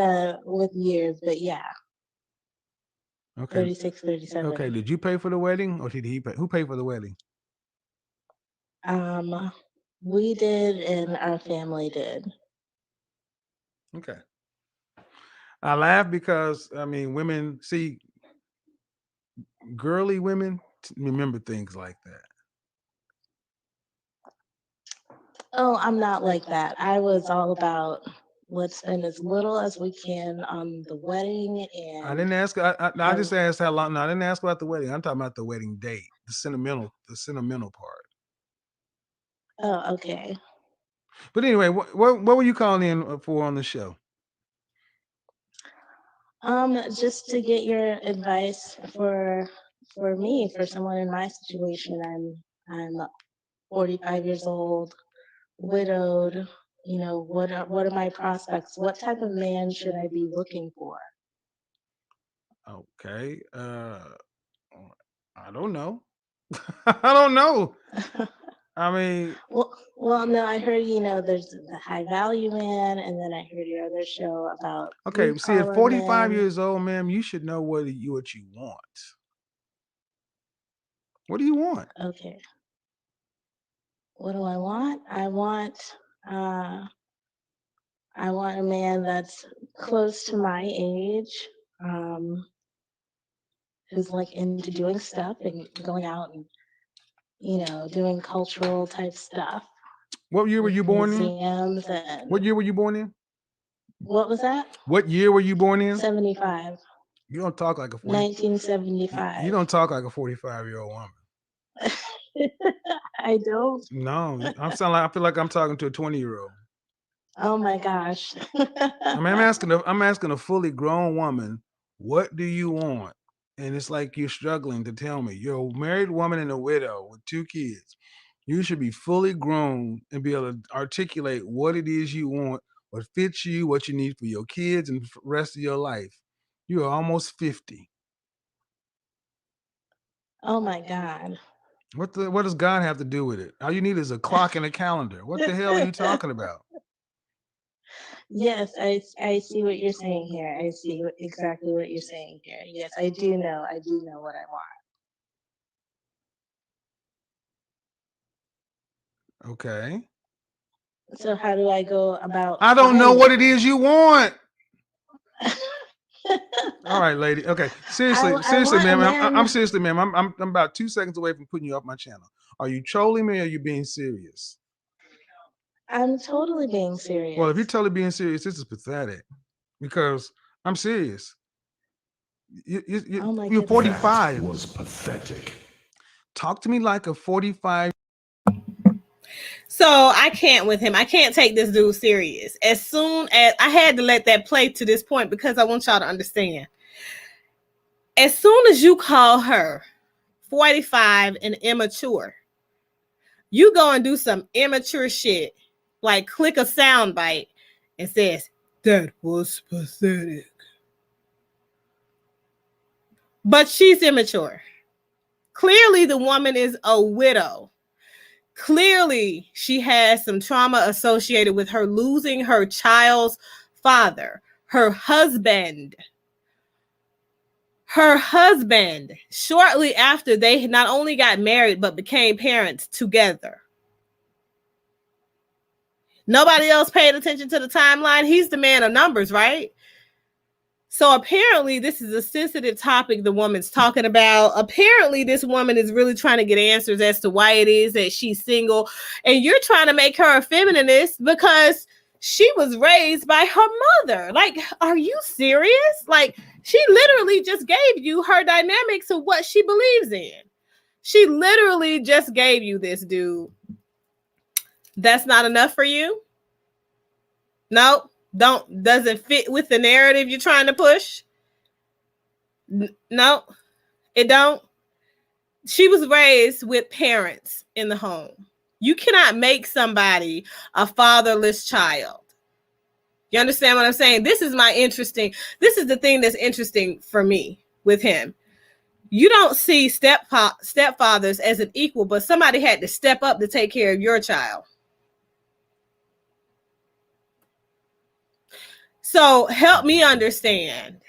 years, but yeah, Okay. 36, 37. Okay. Did you pay for the wedding, or did he pay? Who paid for the wedding? We did, and our family did. Okay. I laugh because women see girly women remember things like that. Oh, I'm not like that. I was all about let's spend as little as we can on the wedding, I and didn't ask. I I, just asked how long. No, I didn't ask about the wedding. I'm talking about the wedding date, the sentimental part. oh, okay. But anyway, what were you calling in for on the show? Just to get your advice for me, for someone in my situation. I'm 45 years old, widowed. What are my prospects? What type of man should I be looking for? Okay. I don't know. I don't know. I mean, Well, no, I heard, there's the high value man, and then I heard your other show about blue okay. See, at collar 45 men. years old, ma'am, you should know what you want. What do you want? Okay. What do I want? I want a man that's close to my age, who's like into doing stuff and going out and, doing cultural type stuff. What year were you born in? Museums and What year were you born in? what was that? What year were you born in? 75. You don't talk like a 40. 1975. You don't talk like a 45-year-old woman. I don't. No, I feel like I'm talking to a 20-year-old. Oh my gosh. I'm asking a fully grown woman, what do you want? And it's like you're struggling to tell me. You're a married woman and a widow with 2 kids. You should be fully grown and be able to articulate what it is you want, what fits you, what you need for your kids and the rest of your life. You are almost 50. Oh my God. What does God have to do with it? All you need is a clock and a calendar. What the hell are you talking about? Yes, I see what you're saying here. I see exactly what you're saying here. Yes, I do know what I want. Okay. So how do I go about I don't know finding what it is you want. All right, lady. Okay. Seriously, want a ma'am. I'm man- seriously, ma'am. I'm about 2 seconds away from putting you off my channel. Are you trolling me or are you being serious? I'm totally being serious. Well, if you're totally being serious, this is pathetic. Because I'm serious. Oh my You're goodness. 45. Was pathetic. Talk to me like a 45. So I can't with him. I can't take this dude serious. As soon as I had to let that play to this point because I want y'all to understand. As soon as you call her 45 and immature, you go and do some immature shit, like click a sound bite and says, that was pathetic. But she's immature. Clearly, the woman is a widow. Clearly, she has some trauma associated with her losing her child's father, her husband. Her husband, shortly after they not only got married, but became parents together. Nobody else paid attention to the timeline. He's the man of numbers, right? So apparently this is a sensitive topic the woman's talking about. Apparently this woman is really trying to get answers as to why it is that she's single. And you're trying to make her a feminist because she was raised by her mother. Like, are you serious? Like, she literally just gave you her dynamics of what she believes in. She literally just gave you this, dude. That's not enough for you? No. Doesn't fit with the narrative you're trying to push. No, it don't. She was raised with parents in the home. You cannot make somebody a fatherless child. You understand what I'm saying? This is the thing that's interesting for me with him. You don't see stepfathers as an equal, but somebody had to step up to take care of your child. So help me understand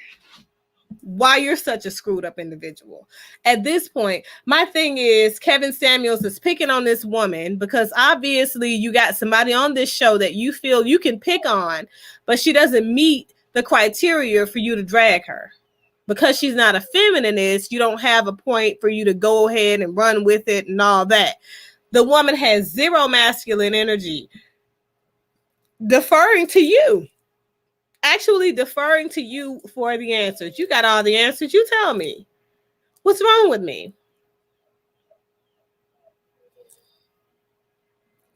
why you're such a screwed up individual. At this point, my thing is Kevin Samuels is picking on this woman because obviously you got somebody on this show that you feel you can pick on, but she doesn't meet the criteria for you to drag her. Because she's not a feminist, you don't have a point for you to go ahead and run with it and all that. The woman has zero masculine energy. Deferring to you. Actually deferring to you for the answers. You got all the answers. You tell me. What's wrong with me?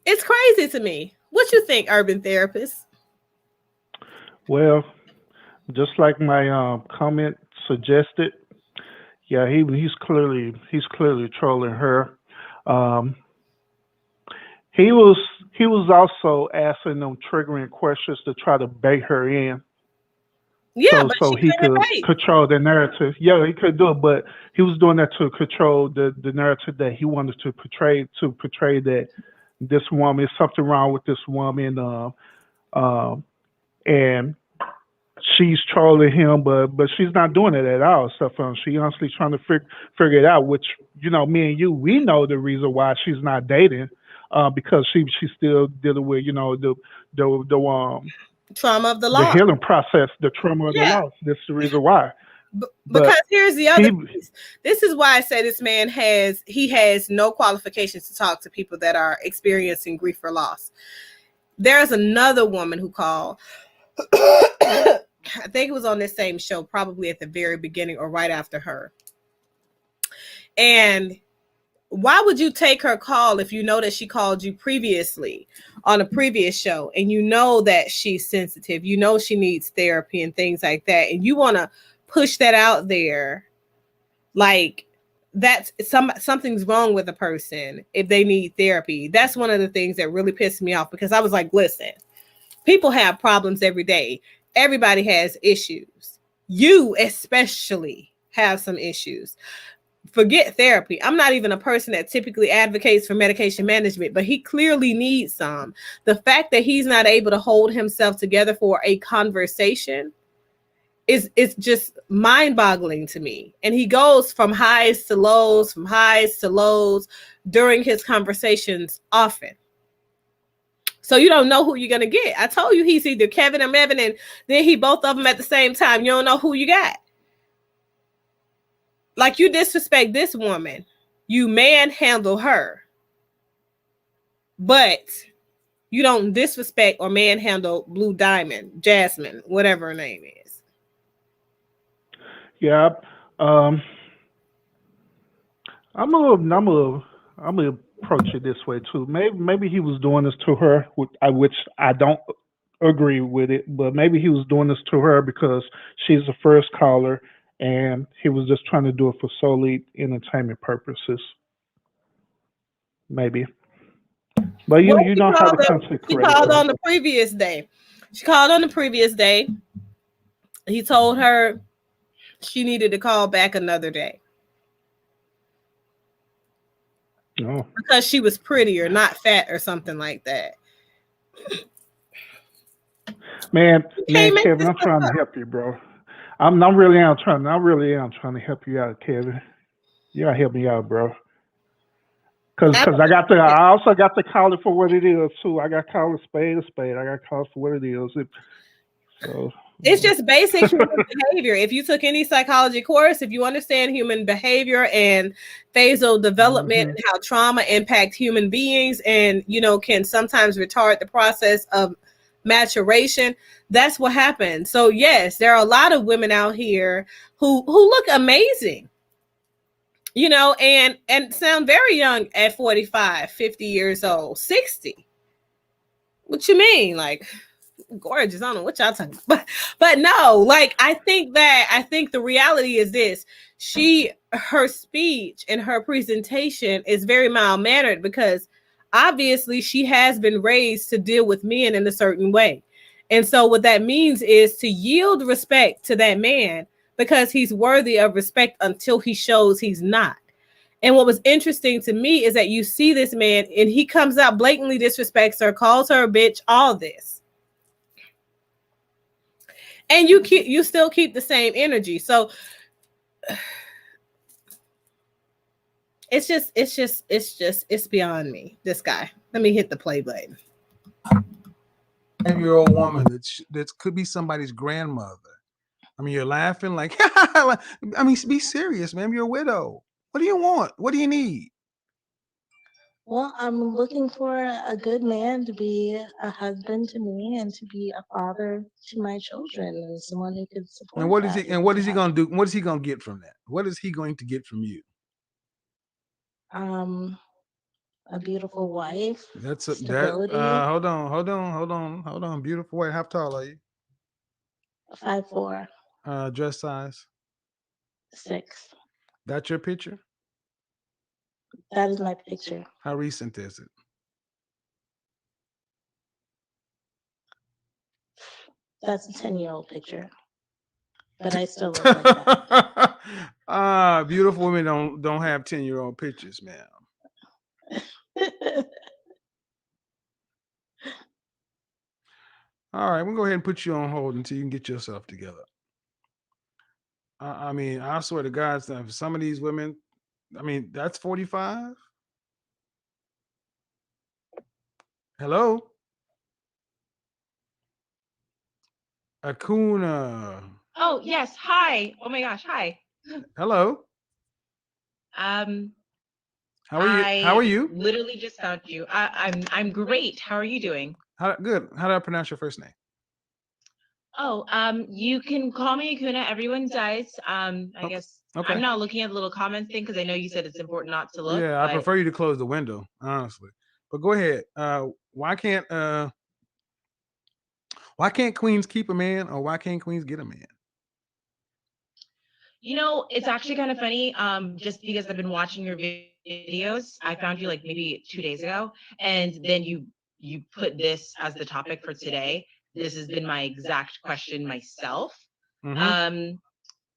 It's crazy to me. What you think, urban therapist? Well, just like my comment suggested, yeah, he's clearly trolling her. He was also asking them triggering questions to try to bait her in. Yeah, so he could control the narrative. Yeah, he could do it, but he was doing that to control the narrative that he wanted to portray that this woman is something wrong with this woman, and she's trolling him, but she's not doing it at all. So she honestly trying to figure it out. Which me and you, we know the reason why she's not dating. because she's still dealing with Trauma of the the law. healing process, the trauma of the Yeah. loss. That's the reason why. Because But here's the other he, piece. This is why I say this man has no qualifications to talk to people that are experiencing grief or loss. There's another woman who called. I think it was on this same show, probably at the very beginning or right after her. And why would you take her call if you know that she called you previously on a previous show and you know that she's sensitive, you know she needs therapy and things like that, and you want to push that out there like that's something's wrong with a person if they need therapy? That's one of the things that really pissed me off, because I was like, listen, people have problems every day. Everybody has issues. You especially have some issues. Forget therapy. I'm not even a person that typically advocates for medication management, but he clearly needs some. The fact that he's not able to hold himself together for a conversation is just mind-boggling to me. And he goes from highs to lows, during his conversations often. So you don't know who you're gonna get. I told you he's either Kevin or Mevin, and then he both of them at the same time. You don't know who you got. Like, you disrespect this woman, you manhandle her, but you don't disrespect or manhandle Blue Diamond, Jasmine, whatever her name is. yeah, um, I'm gonna approach it this way too. Maybe he was doing this to her, which I don't agree with it, but maybe he was doing this to her because she's the first caller, and he was just trying to do it for solely entertainment purposes. Maybe, but Well, you know how the content she creator called goes. on the previous day. She called on the previous day. He told her she needed to call back another day Oh because she was prettier, not fat or something like that. You man, can't make Kevin, this I'm stuff trying to up. help you, bro. I really am trying to help you out, Kevin. You gotta help me out, bro. I Cause don't understand. I also got to call it for what it is too. I got to call a spade a spade. I got to call it for what it is. So It's just basic human behavior. If you took any psychology course, if you understand human behavior and phasal development hmm and how trauma impacts human beings and, can sometimes retard the process of maturation, that's what happens. So yes, there are a lot of women out here who look amazing, and sound very young at 45, 50 years old, 60. What you mean? Like, gorgeous. I don't know what y'all talking about. But no, like, I think the reality is this. Her speech and her presentation is very mild mannered because obviously she has been raised to deal with men in a certain way. And so what that means is to yield respect to that man because he's worthy of respect until he shows he's not. And what was interesting to me is that you see this man and he comes out blatantly disrespects her, calls her a bitch, all this. And you still keep the same energy. So it's beyond me. This guy. Let me hit the play button. 5-year-old woman that could be somebody's grandmother. I mean, you're laughing like, I mean, be serious, man. You're a widow. What do you want? What do you need? Well, I'm looking for a good man to be a husband to me and to be a father to my children, and someone who could And support what is that. he? And what is he going to do? What is he going to get from that? What is he going to get from you? Um, a beautiful wife, That's that. stability, Hold on. Beautiful. Wait, how tall are you? 5'4", Dress size. 6. That's your picture. That is my picture. How recent is it? That's a 10-year-old picture, but I still look like that. Beautiful women don't have 10-year-old pictures, man. All right, we'll go ahead and put you on hold until you can get yourself together. I mean, I swear to God, some of these women, I mean, that's 45. Hello, Akuna. Oh, yes. Hi. Oh my gosh. Hi. Hello. Um, How are you? How are I you? literally just found you. I'm great. How are you doing? Good. How do I pronounce your first name? Oh, you can call me Akuna. Everyone does. I Okay. guess Okay. I'm not looking at the little comments thing because I know you said it's important not to look, Yeah, I but prefer you to close the window, honestly. But go ahead. Why can't queens keep a man, or why can't queens get a man? it's actually kind of funny. Just because I've been watching your videos, I found you like maybe 2 days ago, and then you put this as the topic for today. This has been my exact question myself. Mm-hmm. Um,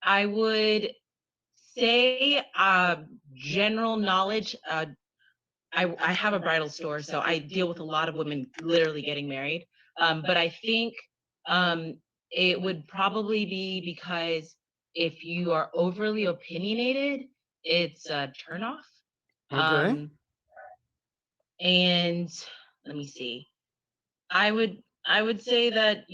I would say general knowledge. I have a bridal store, so I deal with a lot of women literally getting married. But I think um, it would probably be because if you are overly opinionated, it's a turnoff. Okay. Um, and let me see. I would say that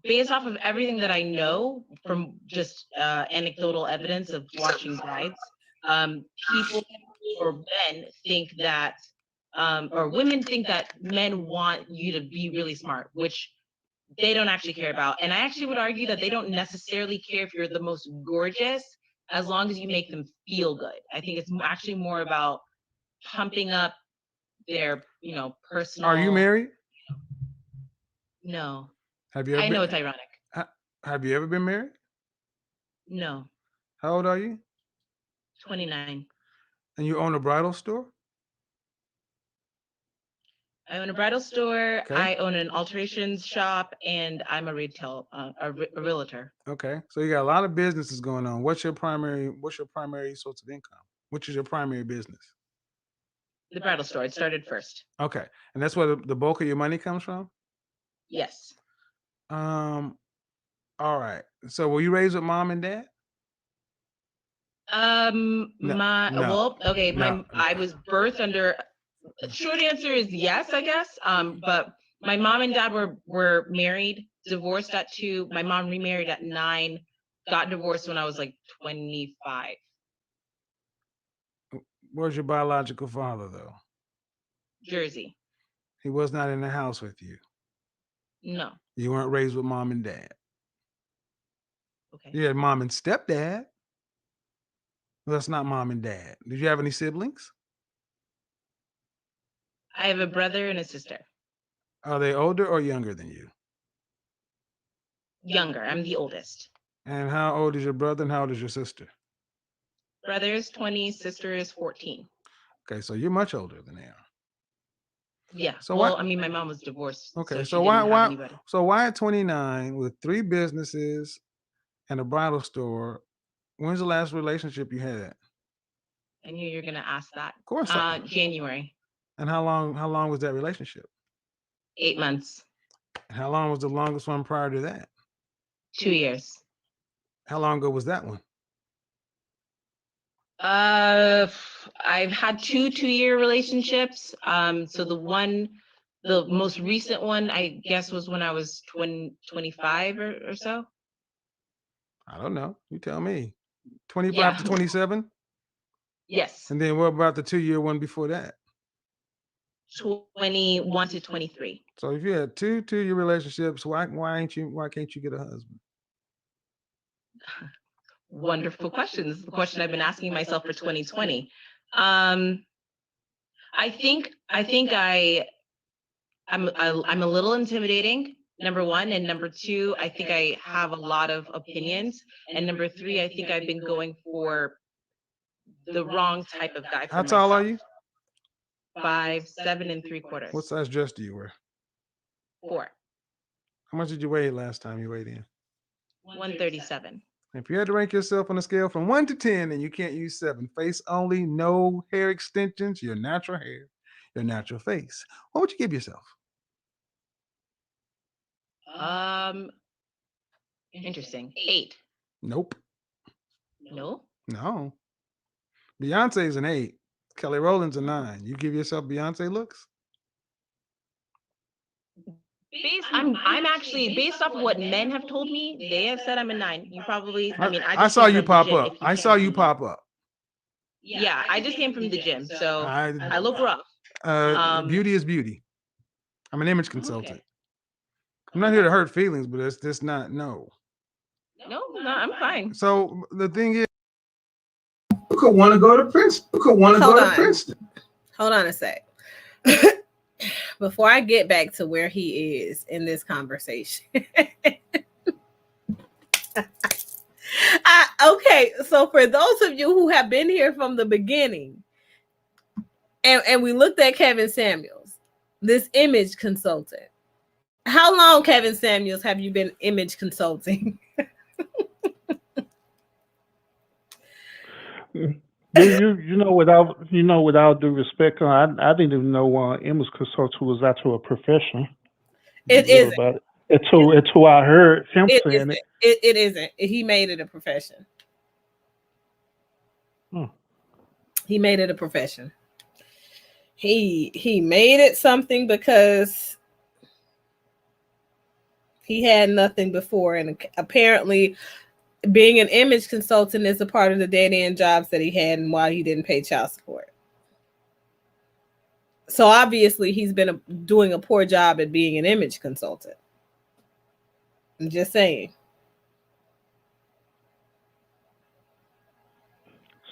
based off of everything that I know from just anecdotal evidence of watching brides, people or men think that, or women think that men want you to be really smart, which they don't actually care about. And I actually would argue that they don't necessarily care if you're the most gorgeous, as long as you make them feel good. I think it's actually more about pumping up their, Are you personal. married? No, Have you ever I know been? it's ironic. Have you ever been married? No, How old are you? 29. And you own a bridal store? I own a bridal store. Okay. I own an alterations shop, and I'm a retail, a realtor. Okay. So you got a lot of businesses going on. What's your primary source of income? Which is your primary business? The bridal store. It started first. Okay. And that's where the bulk of your money comes from? Yes. Um, all right. So were you raised with mom and dad? No, no, Okay, no. I was birthed under. Short answer is yes, I guess. But my mom and dad were married, divorced at 2. My mom remarried at 9, got divorced when I was like 25. Where's your biological father though? Jersey. He was not in the house with you. No. You weren't raised with mom and dad. Okay. You had mom and stepdad. Well, that's not mom and dad. Did you have any siblings? I have a brother and a sister. Are they older or younger than you? Younger. I'm the oldest. And how old is your brother and how old is your sister? Brother is 20, sister is 14. Okay, so you're much older than they are. Yeah. So Well, why? I mean, my mom was divorced, Okay, so she so why didn't have why anybody. so why at 29 with 3 businesses and a bridal store? When's the last relationship you had? I knew you were gonna ask that. Of course. January, And how long was that relationship? 8 months, And how long was the longest one prior to that? 2 years. How long ago was that one? I've had 2 2-year relationships. So the most recent one, I guess, was when I was 25 or so. I don't know. You tell me. 25 Yeah. to 27? Yes. And then what about the 2-year one before that? 21 to 23. So if you had 2-year relationships, why can't you get a husband? Wonderful question. This is the question I've been asking myself for 2020. Um, I think I'm a little intimidating. Number one, and number two, I think I have a lot of opinions, and number three, I think I've been going for the wrong type of guy for How tall are myself. you? 5'7" and 3/4. What size dress do you wear? 4. How much did you weigh last time you weighed in? 137. If you had to rank yourself on a scale from 1 to 10 and you can't use 7, face only, no hair extensions, your natural hair, your natural face, what would you give yourself? Interesting. 8. Nope. No. No. Beyonce's an 8. Kelly Rowland's a 9. You give yourself Beyonce looks? I'm actually based off of what men have told me. They have said I'm a 9. You probably. I mean, I I just saw came you from the pop gym, up. if you I can't saw you see. pop up. Yeah, I just came from the gym, so I look rough. Beauty is beauty. I'm an image consultant. Okay. I'm not here to hurt feelings, but it's just not no. No, I'm fine. So the thing is, You could want to go to Princeton. You could want to Hold go on. to Princeton. Hold on a sec. Before I get back to where he is in this conversation. Okay, so for those of you who have been here from the beginning, and we looked at Kevin Samuels, this image consultant. How long, Kevin Samuels, have you been image consulting? You know without due respect, I didn't even know image consultant was actually a profession. It isn't. About it. Until I heard him It saying isn't. it. It isn't. He made it a profession. He made it a profession. He made it something because he had nothing before, and apparently being an image consultant is a part of the dead-end jobs that he had, and why he didn't pay child support. So obviously he's been doing a poor job at being an image consultant. I'm just saying.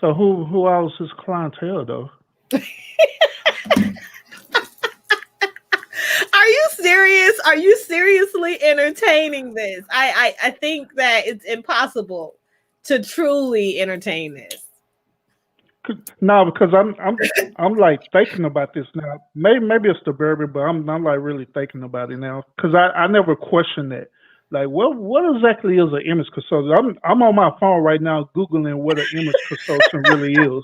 So who else is clientele though? Are you serious? Are you seriously entertaining this? I think that it's impossible to truly entertain this. No, because I'm like thinking about this now. Maybe it's the Burberry, but I'm like really thinking about it now because I never questioned that. Like, what exactly is an image consultant? I'm on my phone right now googling what an image consultant really is.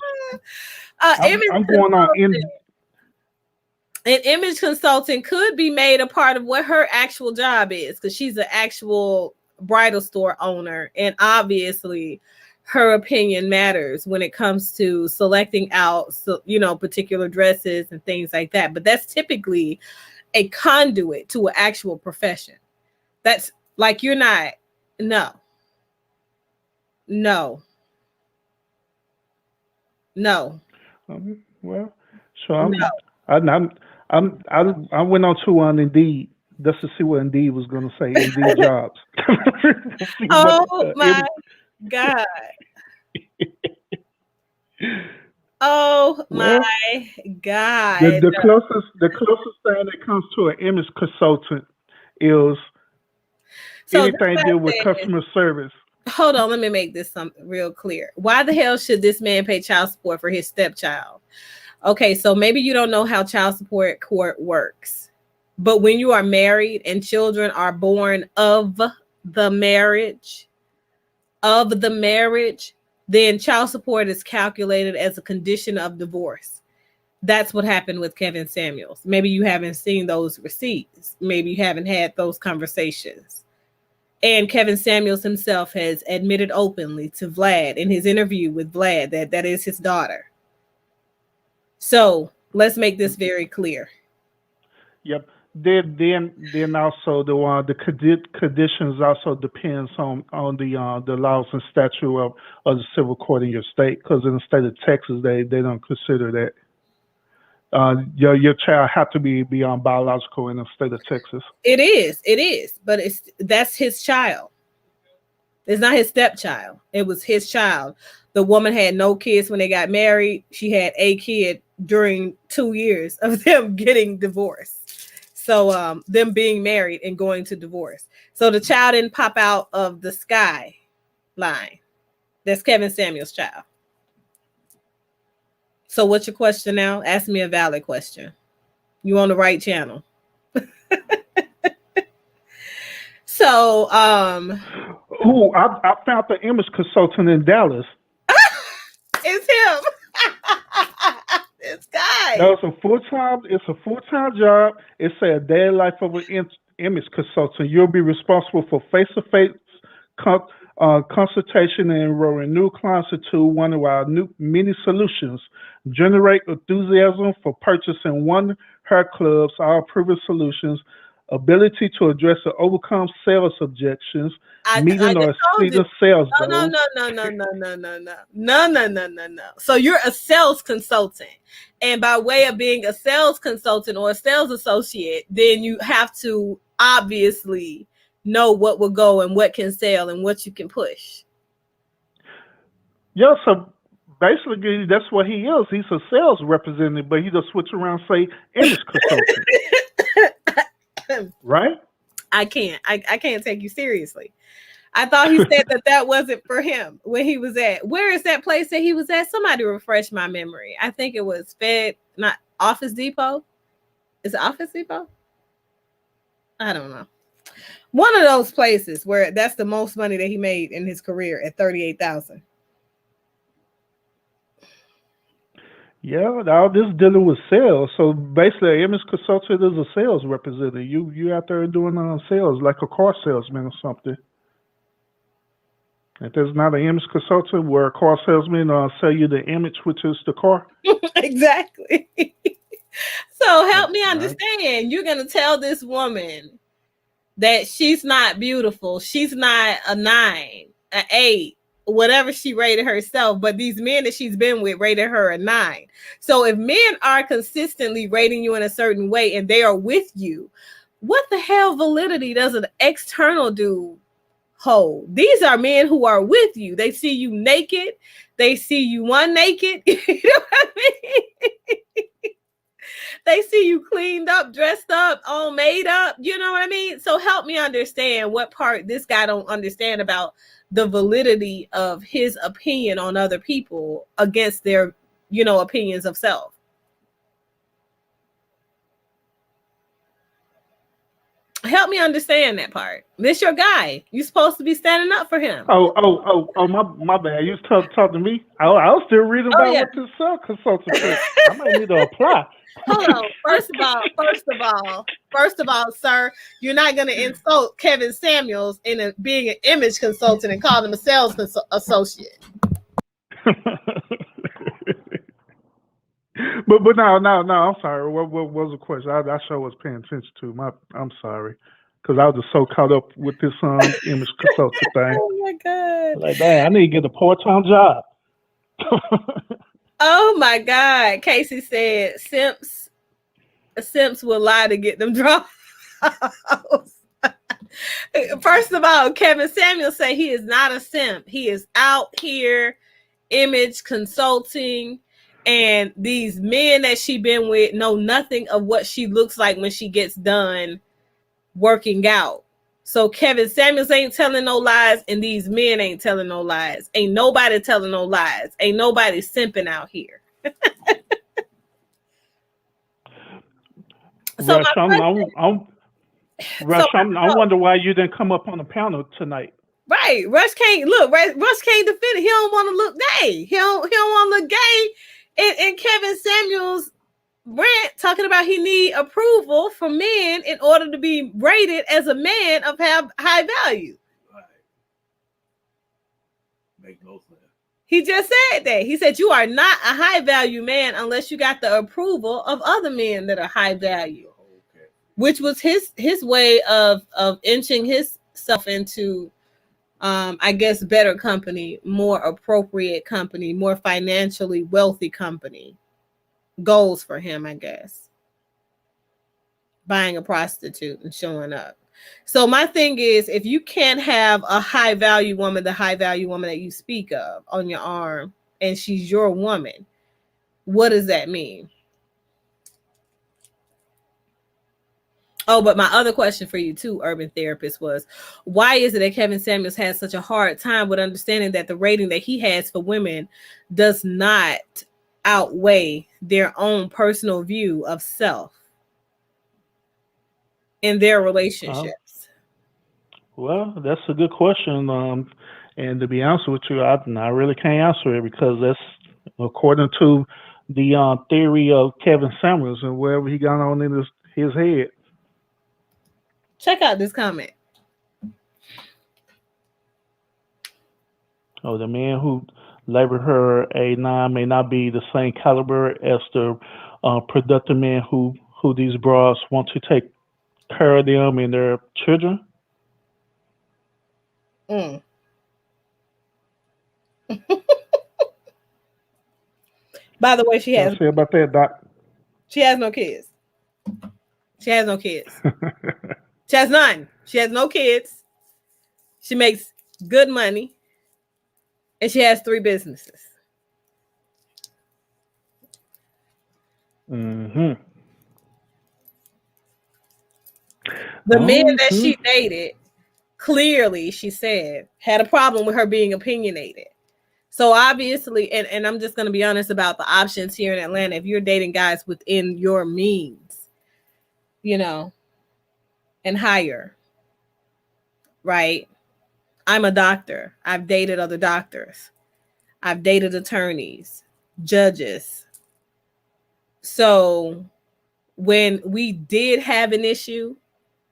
I'm going on in. An image consultant could be made a part of what her actual job is, because she's an actual bridal store owner, and obviously her opinion matters when it comes to selecting out, particular dresses and things like that. But that's typically a conduit to an actual profession. That's like, you're not. No. Well, so I went on to Indeed just to see what Indeed was going to say. Indeed jobs. Oh my God. Oh my God. The closest thing that comes to an image consultant is anything to do with customer service. Hold on, let me make this real clear. Why the hell should this man pay child support for his stepchild? Okay, so maybe you don't know how child support court works, but when you are married and children are born of the marriage, then child support is calculated as a condition of divorce. That's what happened with Kevin Samuels. Maybe you haven't seen those receipts. Maybe you haven't had those conversations. And Kevin Samuels himself has admitted openly to Vlad in his interview with Vlad that is his daughter. So let's make this very clear. Yep. Then also the conditions also depends on the laws and statute of the civil court in your state, because in the state of Texas they don't consider that. Your child have to be biological in the state of Texas. It is, but that's his child. It's not his stepchild. It was his child. The woman had no kids when they got married. She had a kid during 2 years of them getting divorced. So them being married and going to divorce. So the child didn't pop out of the sky line. That's Kevin Samuels' child. So what's your question now? Ask me a valid question. You on the right channel. So I found the image consultant in Dallas. It's him. This guy. No, it's a full-time job. It's a daily life of an image consultant. You'll be responsible for face-to-face consultation and enrolling new clients into one of our new mini solutions. Generate enthusiasm for purchasing one hair clubs, our proven solutions. ability to address or overcome sales objections, I meeting just or told you. exceeding sales No, goals. no. So you're a sales consultant. And by way of being a sales consultant or a sales associate, then you have to obviously know what will go and what can sell and what you can push. Yeah, so basically that's what he is. He's a sales representative, but he just switch around and say image consultant, right? I can't take you seriously. I thought he said that wasn't for him when he was at. Where is that place that he was at? Somebody refresh my memory. I think it was not Office Depot. Is it Office Depot? I don't know. One of those places where that's the most money that he made in his career at 38,000. Yeah, all this dealing with sales. So basically, an image consultant is a sales representative. You out there doing sales like a car salesman or something. If there's not an image consultant where a car salesman sell you the image, which is the car. Exactly. So help me Right. understand. You're going to tell this woman that she's not beautiful. She's not a 9, an 8, whatever she rated herself. But these men that she's been with rated her a 9. So if men are consistently rating you in a certain way and they are with you, what the hell validity does an external dude hold? These are men who are with you. They see you naked. They see you one naked. You know what I mean? They see you cleaned up, dressed up, all made up. You know what I mean? So help me understand what part this guy don't understand about the validity of his opinion on other people against their, opinions of self. Help me understand that part. This your guy. You're supposed to be standing up for him. Oh, my bad. You was talking to me. I was still reading about what this sales consultant said. I might need to apply. Hold on. First of all, sir, you're not going to insult Kevin Samuels in being an image consultant and call him a sales associate. But no. I'm sorry. What was the question? I sure was paying attention to. I'm sorry, because I was just so caught up with this image consultant thing. Oh my god! Like, dang, I need to get a part-time job. Oh my god! Casey said simps will lie to get them draws. First of all, Kevin Samuel say he is not a simp. He is out here image consulting. And these men that she been with know nothing of what she looks like when she gets done working out. So Kevin Samuels ain't telling no lies, and these men ain't telling no lies. Ain't nobody telling no lies. Ain't nobody simping out here. So Rush, I wonder why you didn't come up on the panel tonight. Right, Rush can't defend it. He don't want to look gay. He don't want to look gay. And Kevin Samuels rant talking about he need approval from men in order to be rated as a man of high value. Right. Make no sense. He just said that. He said you are not a high value man unless you got the approval of other men that are high value. Okay. Which was his way of inching himself into I guess better company, more appropriate company, more financially wealthy company. Goals for him, I guess. Buying a prostitute and showing up. So my thing is, if you can't have a high value woman, the high value woman that you speak of on your arm, and she's your woman, what does that mean? Oh, but my other question for you too, urban therapist, was why is it that Kevin Samuels has such a hard time with understanding that the rating that he has for women does not outweigh their own personal view of self in their relationships? Well, that's a good question. And to be honest with you, I really can't answer it because that's according to the theory of Kevin Samuels and wherever he got on in his head. Check out this comment. Oh, the man who labeled her a 9 may not be the same caliber as the productive men who these bras want to take carry them and their children. Mm. By the way, Y'all say about that, Doc? she has no kids. She has no kids. She has none. She has no kids. She makes good money, and she has 3 businesses. hmm The men that hmm she dated, clearly, she said, had a problem with her being opinionated. So obviously, and I'm just going to be honest about the options here in Atlanta. If you're dating guys within your means, you know, and higher, right? I'm a doctor. I've dated other doctors. I've dated attorneys, judges. So when we did have an issue,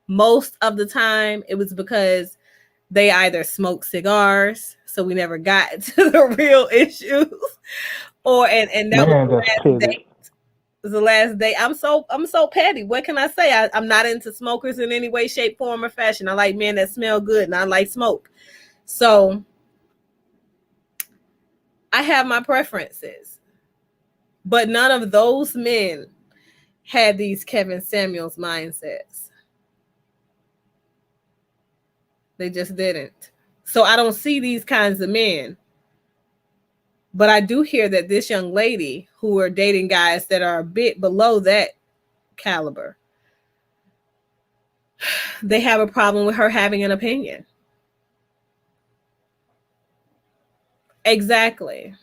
most of the time it was because they either smoked cigars, so we never got to the real issues, or and that was Man, the that's last petty. date. It was the last day. I'm so petty. What can I say? I'm not into smokers in any way, shape, form, or fashion. I like men that smell good, and I like smoke. So I have my preferences, but none of those men had these Kevin Samuels mindsets. They just didn't. So I don't see these kinds of men. But I do hear that this young lady who are dating guys that are a bit below that caliber, they have a problem with her having an opinion. Exactly.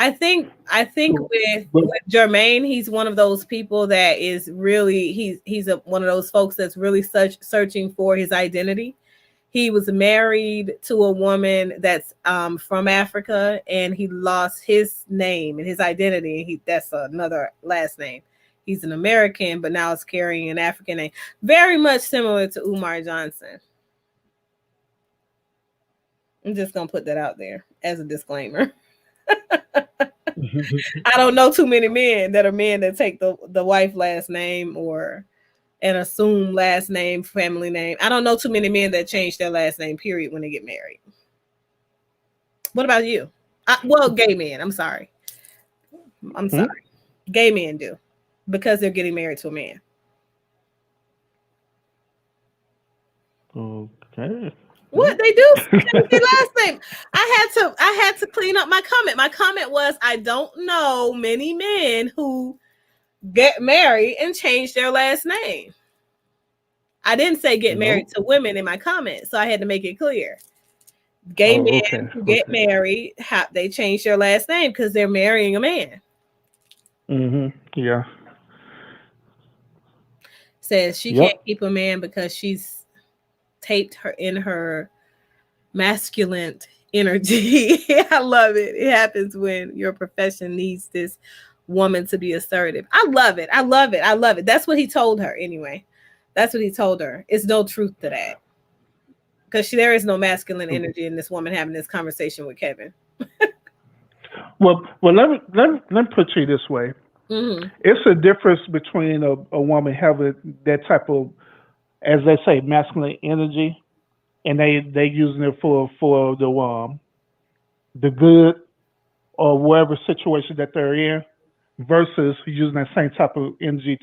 I think So, but with Jermaine, he's one of those people that is really one of those folks that's really searching for his identity. He was married to a woman that's from Africa, and he lost his name and his identity. That's another last name. He's an American, but now is carrying an African name, very much similar to Umar Johnson. I'm just gonna put that out there as a disclaimer. I don't know too many men that take the wife last name or an assumed last name, family name. I don't know too many men that change their last name, period, when they get married. What about you? Well, gay men. I'm sorry. I'm hmm? sorry. Gay men do because they're getting married to a man. Okay. What they do change their last name. I had to clean up my comment. My comment was I don't know many men who get married and change their last name. I didn't say get married Nope. to women in my comment, so I had to make it clear. Gay Oh, men okay. who get Okay. married, they change their last name because they're marrying a man. Yeah. Says she can't Yep. keep a man because she's taped her in her masculine energy. I love it. It happens when your profession needs this woman to be assertive. I love it. I love it. I love it. That's what he told her anyway. That's what he told her. It's no truth to that because there is no masculine energy in this woman having this conversation with Kevin. Well, let me put you this way. Hmm. It's a difference between a woman having that type of, as they say, masculine energy, and they using it for the good or whatever situation that they're in, versus using that same type of energy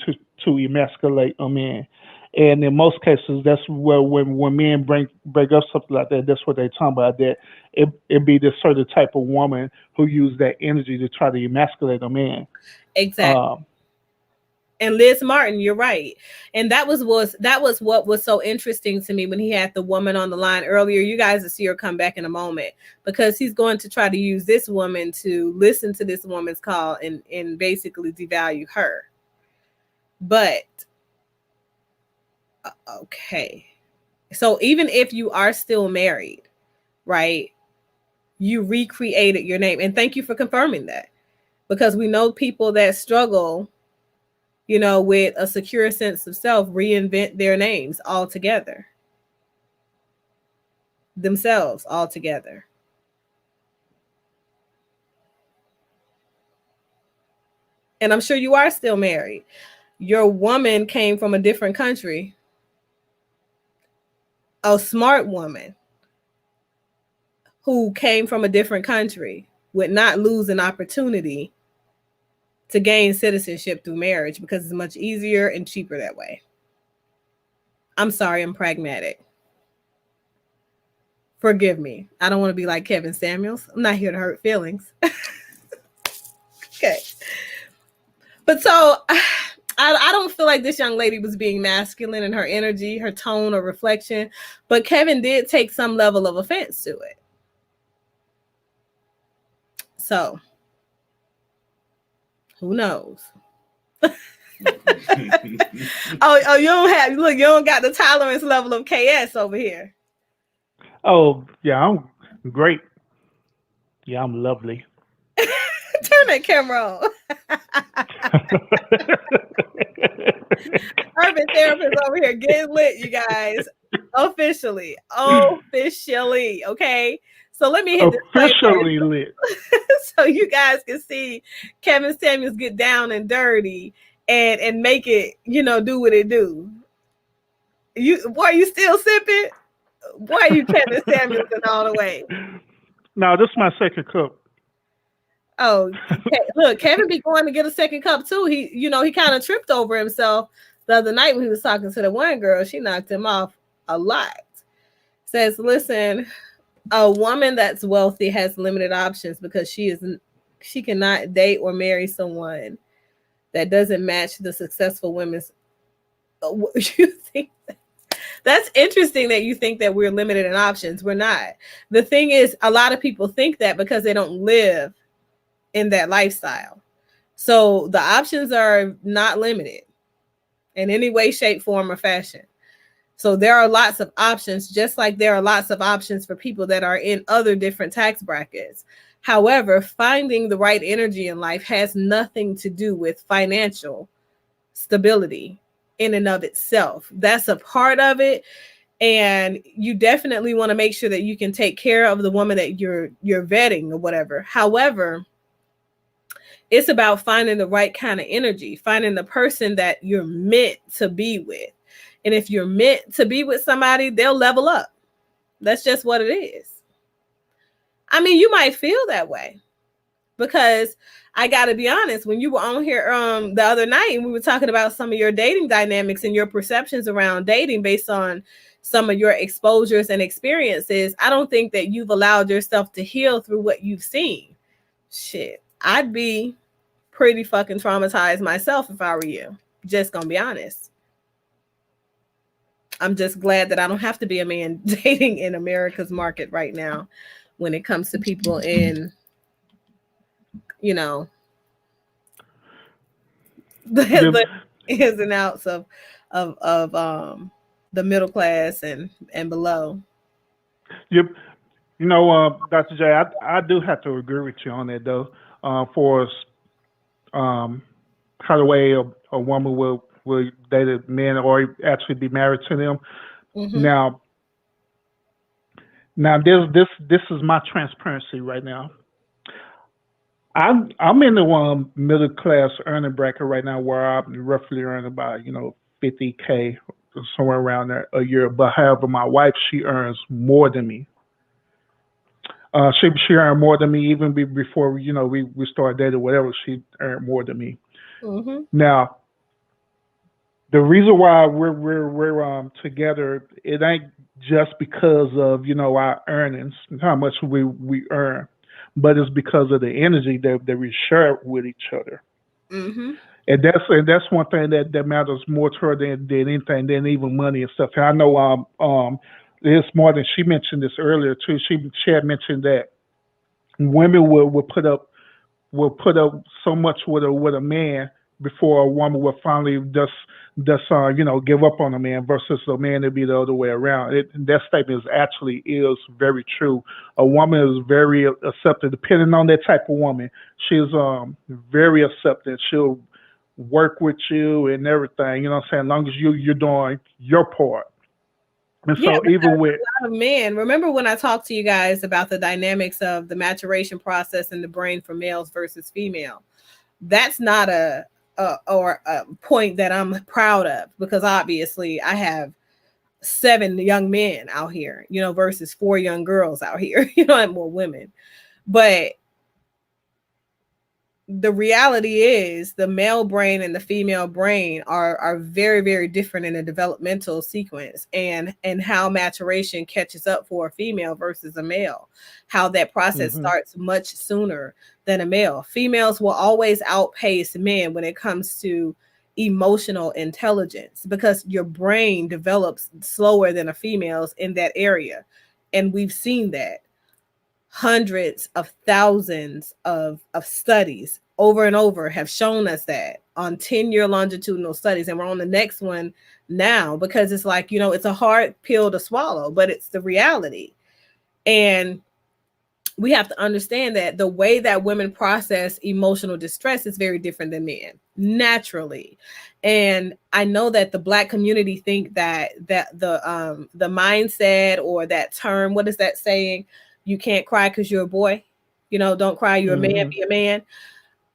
to emasculate a man. And in most cases, that's where when men break up something like that, that's what they're talking about. That it be this certain type of woman who use that energy to try to emasculate a man. Exactly. Um, And Liz Martin, you're right. And that was what was so interesting to me when he had the woman on the line earlier. You guys will see her come back in a moment because he's going to try to use this woman to listen to this woman's call and basically devalue her. But okay. So even if you are still married, right? You recreated your name. And thank you for confirming that. Because we know people that struggle, with a secure sense of self, reinvent their names altogether, themselves altogether. And I'm sure you are still married. your woman came from a different country, a smart woman who came from a different country would not lose an opportunity to gain citizenship through marriage because it's much easier and cheaper that way. I'm sorry, I'm pragmatic. Forgive me. I don't want to be like Kevin Samuels. I'm not here to hurt feelings. Okay. But so I don't feel like this young lady was being masculine in her energy, her tone, or reflection. But Kevin did take some level of offense to it. So who knows? Oh, you don't got the tolerance level of KS over here. Oh, yeah, I'm great. Yeah, I'm lovely. Turn that camera on. Urban therapist over here getting lit, you guys. Officially. Okay. So let me hit this play Officially button lit. so you guys can see Kevin Samuels get down and dirty and make it, do what it do. You still sipping? Boy, you Kevin Samuels and all the way. No, this is my second cup. Oh, look, Kevin be going to get a second cup too. He kind of tripped over himself the other night when he was talking to the one girl. She knocked him off a lot. Says, listen, a woman that's wealthy has limited options because she cannot date or marry someone that doesn't match the successful women's. You think that's interesting that you think that we're limited in options. We're not. The thing is, a lot of people think that because they don't live in that lifestyle. So the options are not limited in any way, shape, form, or fashion. So there are lots of options, just like there are lots of options for people that are in other different tax brackets. However, finding the right energy in life has nothing to do with financial stability in and of itself. That's a part of it. And you definitely want to make sure that you can take care of the woman that you're vetting or whatever. However, it's about finding the right kind of energy, finding the person that you're meant to be with. And if you're meant to be with somebody, they'll level up. That's just what it is. I mean, you might feel that way because I got to be honest, when you were on here the other night and we were talking about some of your dating dynamics and your perceptions around dating based on some of your exposures and experiences, I don't think that you've allowed yourself to heal through what you've seen. Shit. I'd be pretty fucking traumatized myself if I were you. Just gonna be honest. I'm just glad that I don't have to be a man dating in America's market right now when it comes to people in, the ins and outs of the middle class and below. Yep. Dr. J, I do have to agree with you on that though. For how the way a woman will date a man or actually be married to them. Mm-hmm. Now this is my transparency right now. I'm in the middle class earning bracket right now where I'm roughly earning about $50K somewhere around there a year. But however, my wife, she earns more than me. She earned more than me even before we started dating. Whatever, she earned more than me. Mm-hmm. Now, the reason why we're together, it ain't just because of our earnings, how much we earn, but it's because of the energy that we share with each other. Mm-hmm. And that's one thing that matters more to her than anything, than even money and stuff. And I know it's more than she mentioned this earlier too. She had mentioned that women will put up so much with a man before a woman will finally just give up on a man versus a man to be the other way around. That statement is very true. A woman is very accepting, depending on that type of woman. She's very accepting. She'll work with you and everything. You know what I'm saying? As long as you're doing your part. And Yeah, so even with a lot of men, remember when I talked to you guys about the dynamics of the maturation process in the brain for males versus female? That's not a or a point that I'm proud of, because obviously I have 7 young men out here, you know, versus 4 young girls out here, you know, and more women. But the reality is the male brain and the female brain are very, very different in a developmental sequence, and how maturation catches up for a female versus a male, how that process starts much sooner than a male. Females will always outpace men when it comes to emotional intelligence, because your brain develops slower than a female's in that area, and we've seen that. Hundreds of thousands of studies over and over have shown us that on 10-year longitudinal studies. And we're on the next one now, because it's like, you know, it's a hard pill to swallow, but it's the reality. And we have to understand that the way that women process emotional distress is very different than men, naturally. And I know that the Black community think that the mindset, or that term, what is that saying? You can't cry because you're a boy. You know, don't cry, you're a man, be a man.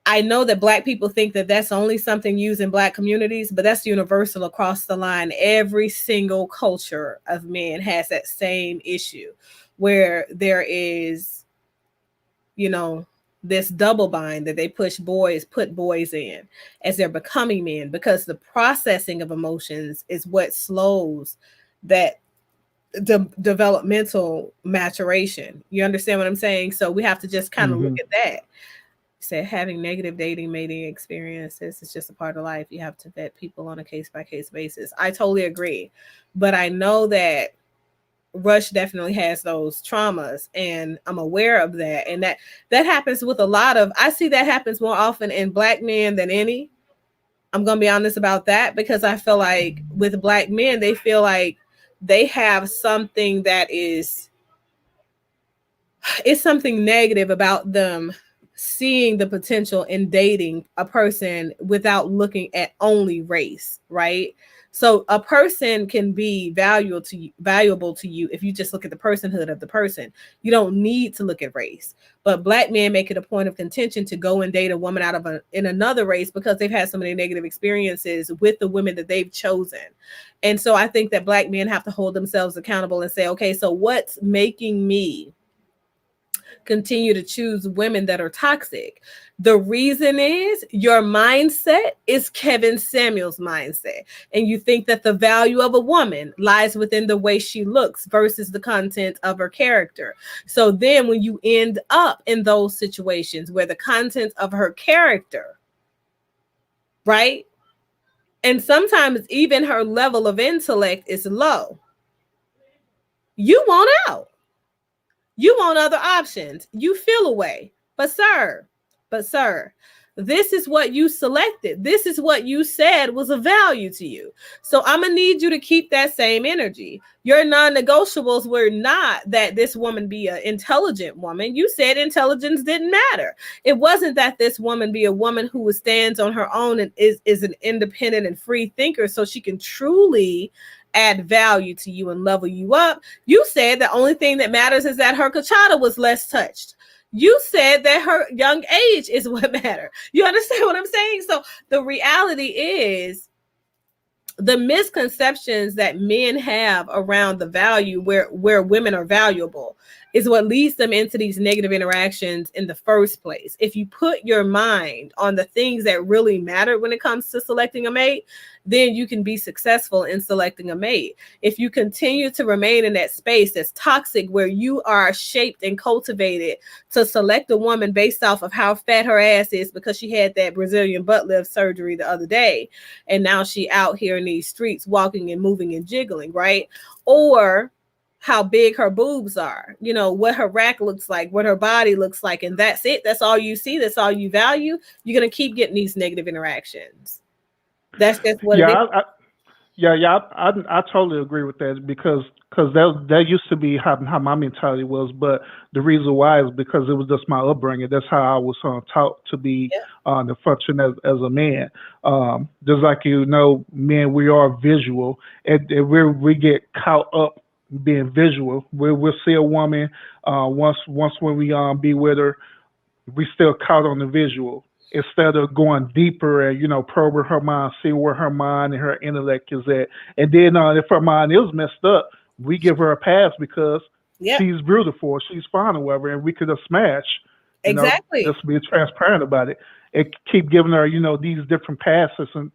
I know that Black people think that that's only something used in Black communities, but that's universal across the line. Every single culture of men has that same issue, where there is, you know, this double bind that they put boys in as they're becoming men, because the processing of emotions is what slows that developmental maturation. You understand what I'm saying? So we have to just kind of look at that. Say having negative dating mating experiences is just a part of life. You have to vet people on a case-by-case basis. I totally agree. But I know that Rush definitely has those traumas, and I'm aware of that. And that happens with a lot of, I see that happens more often in Black men than any. I'm going to be honest about that, because I feel like with Black men, they feel like they have something that is, it's something negative about them seeing the potential in dating a person without looking at only race, right? So a person can be valuable to you if you just look at the personhood of the person. You don't need to look at race. But Black men make it a point of contention to go and date a woman out of in another race, because they've had so many negative experiences with the women that they've chosen. And so I think that Black men have to hold themselves accountable and say, okay, so what's making me continue to choose women that are toxic? The reason is your mindset is Kevin Samuels' mindset. And you think that the value of a woman lies within the way she looks versus the content of her character. So then when you end up in those situations where the content of her character, right? And sometimes even her level of intellect is low, you want out. You want other options. You feel away. But sir, this is what you selected. This is what you said was of value to you. So I'm going to need you to keep that same energy. Your non-negotiables were not that this woman be an intelligent woman. You said intelligence didn't matter. It wasn't that this woman be a woman who stands on her own and is an independent and free thinker, so she can truly add value to you and level you up. You said the only thing that matters is that her cachada was less touched. You said that her young age is what mattered. You understand what I'm saying? So the reality is, the misconceptions that men have around the value where women are valuable is what leads them into these negative interactions in the first place. If you put your mind on the things that really matter when it comes to selecting a mate, then you can be successful in selecting a mate. If you continue to remain in that space that's toxic, where you are shaped and cultivated to select a woman based off of how fat her ass is because she had that Brazilian butt lift surgery the other day, and now she out here in these streets walking and moving and jiggling, right? Or how big her boobs are, you know, what her rack looks like, what her body looks like, and that's it. That's all you see. That's all you value. You're going to keep getting these negative interactions. That's just what it is. I totally agree with that, because that used to be how my mentality was. But the reason why is because it was just my upbringing. That's how I was taught to be to function as a man. Just like, you know, men, we are visual, and we get caught up being visual. We'll see a woman once when we be with her, we still caught on the visual. instead of going deeper and probing her mind, see where her mind and her intellect is at. And then if her mind is messed up, we give her a pass because Yep, she's beautiful, she's fine or whatever, and we could just smash. exactly. Just be transparent about it. And keep giving her, these different passes and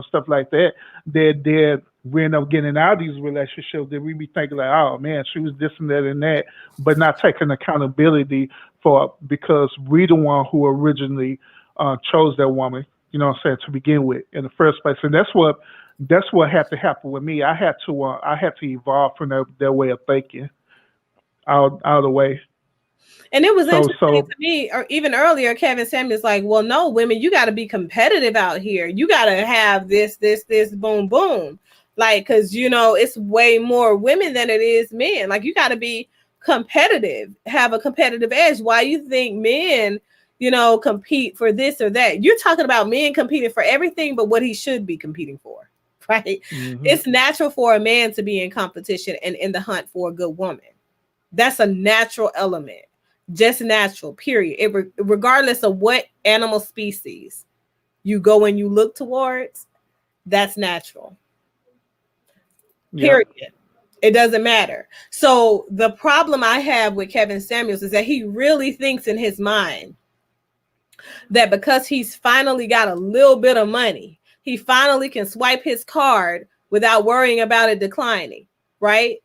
stuff like that. That we end up getting out of these relationships that we be thinking like, oh man, she was this and that and that, but not taking accountability for because we the one who originally chose that woman, what I'm saying, to begin with in the first place. And that's what had to happen with me. I had to evolve from their way of thinking out of the way. And it was interesting So to me, or even earlier, Kevin Samuels like, well, no, women, you got to be competitive out here. You got to have this, boom, boom. Like, because, it's way more women than it is men. Like, you got to be competitive, have a competitive edge. Why you think men, compete for this or that? You're talking about men competing for everything but what he should be competing for, right? It's natural for a man to be in competition and in the hunt for a good woman. That's a natural element. Just natural, period. Regardless of what animal species you go and you look towards, that's natural. Period. Yep. It doesn't matter. So the problem I have with Kevin Samuels is that he really thinks in his mind that because he's finally got a little bit of money, he finally can swipe his card without worrying about it declining, right?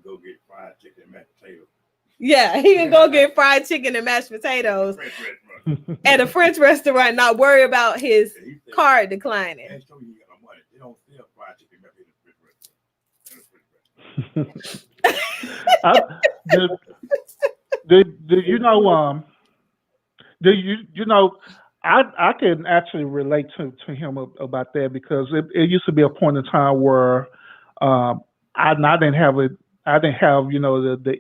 Go get fried chicken and mashed potatoes. Yeah, he can go get fried chicken and mashed potatoes at a French restaurant, not worry about his card declining. They don't sell fried chicken in the I can actually relate to him about that because it used to be a point in time where I didn't have the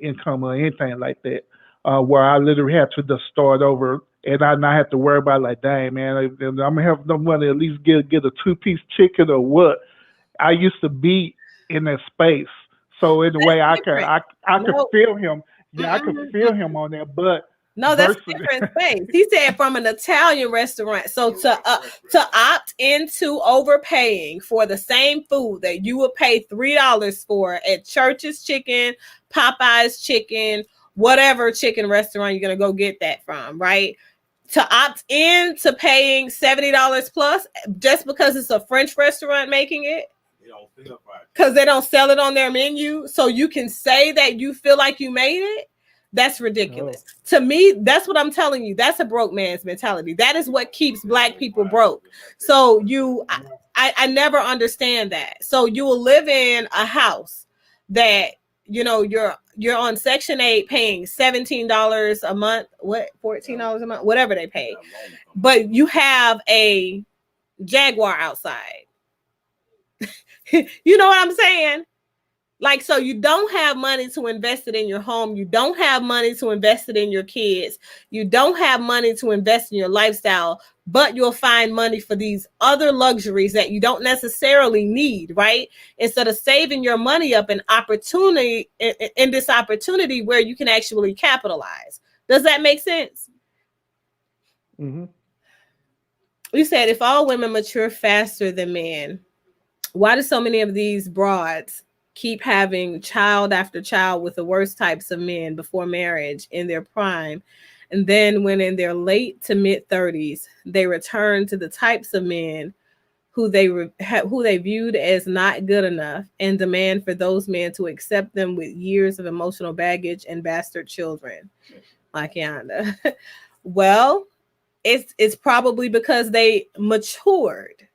income or anything like that, where I literally had to just start over and I not have to worry about like, dang man, I'm gonna have no money, at least get a 2-piece chicken or what. I used to be in that space, so in a way I could feel him. Yeah, I could feel him on that, but. No, that's a different space. He said from an Italian restaurant. So to opt into overpaying for the same food that you would pay $3 for at Church's Chicken, Popeye's Chicken, whatever chicken restaurant you're gonna go get that from, right? To opt in to paying $70 plus just because it's a French restaurant making it. Because they don't sell it on their menu, so you can say that you feel like you made it. That's ridiculous. To me, that's what I'm telling you. That's a broke man's mentality. That is what keeps Black people broke. So I never understand that. So you will live in a house that, you're on Section 8 paying $17 a month, $14 a month, whatever they pay. But you have a Jaguar outside. You know what I'm saying? Like, so you don't have money to invest it in your home. You don't have money to invest it in your kids. You don't have money to invest in your lifestyle, but you'll find money for these other luxuries that you don't necessarily need, right? Instead of saving your money up in this opportunity where you can actually capitalize. Does that make sense? Mm-hmm. You said if all women mature faster than men, why do so many of these broads keep having child after child with the worst types of men before marriage in their prime, and then when in their late to mid 30s they return to the types of men who they viewed as not good enough and demand for those men to accept them with years of emotional baggage and bastard children like Yonda? Well, it's probably because they matured.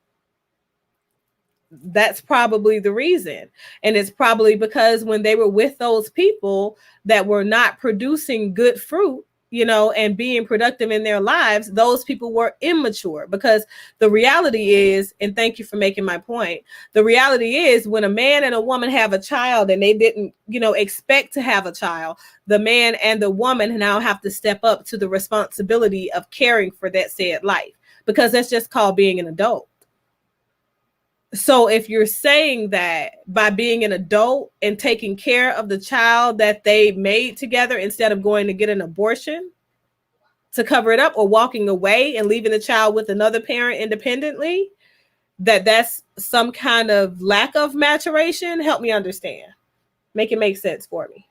That's probably the reason. And it's probably because when they were with those people that were not producing good fruit, and being productive in their lives, those people were immature. Because the reality is, and thank you for making my point, the reality is when a man and a woman have a child and they didn't, expect to have a child, the man and the woman now have to step up to the responsibility of caring for that said life, because that's just called being an adult. So if you're saying that by being an adult and taking care of the child that they made together instead of going to get an abortion, to cover it up, or walking away and leaving the child with another parent independently, that's some kind of lack of maturation. Help me understand. Make it make sense for me.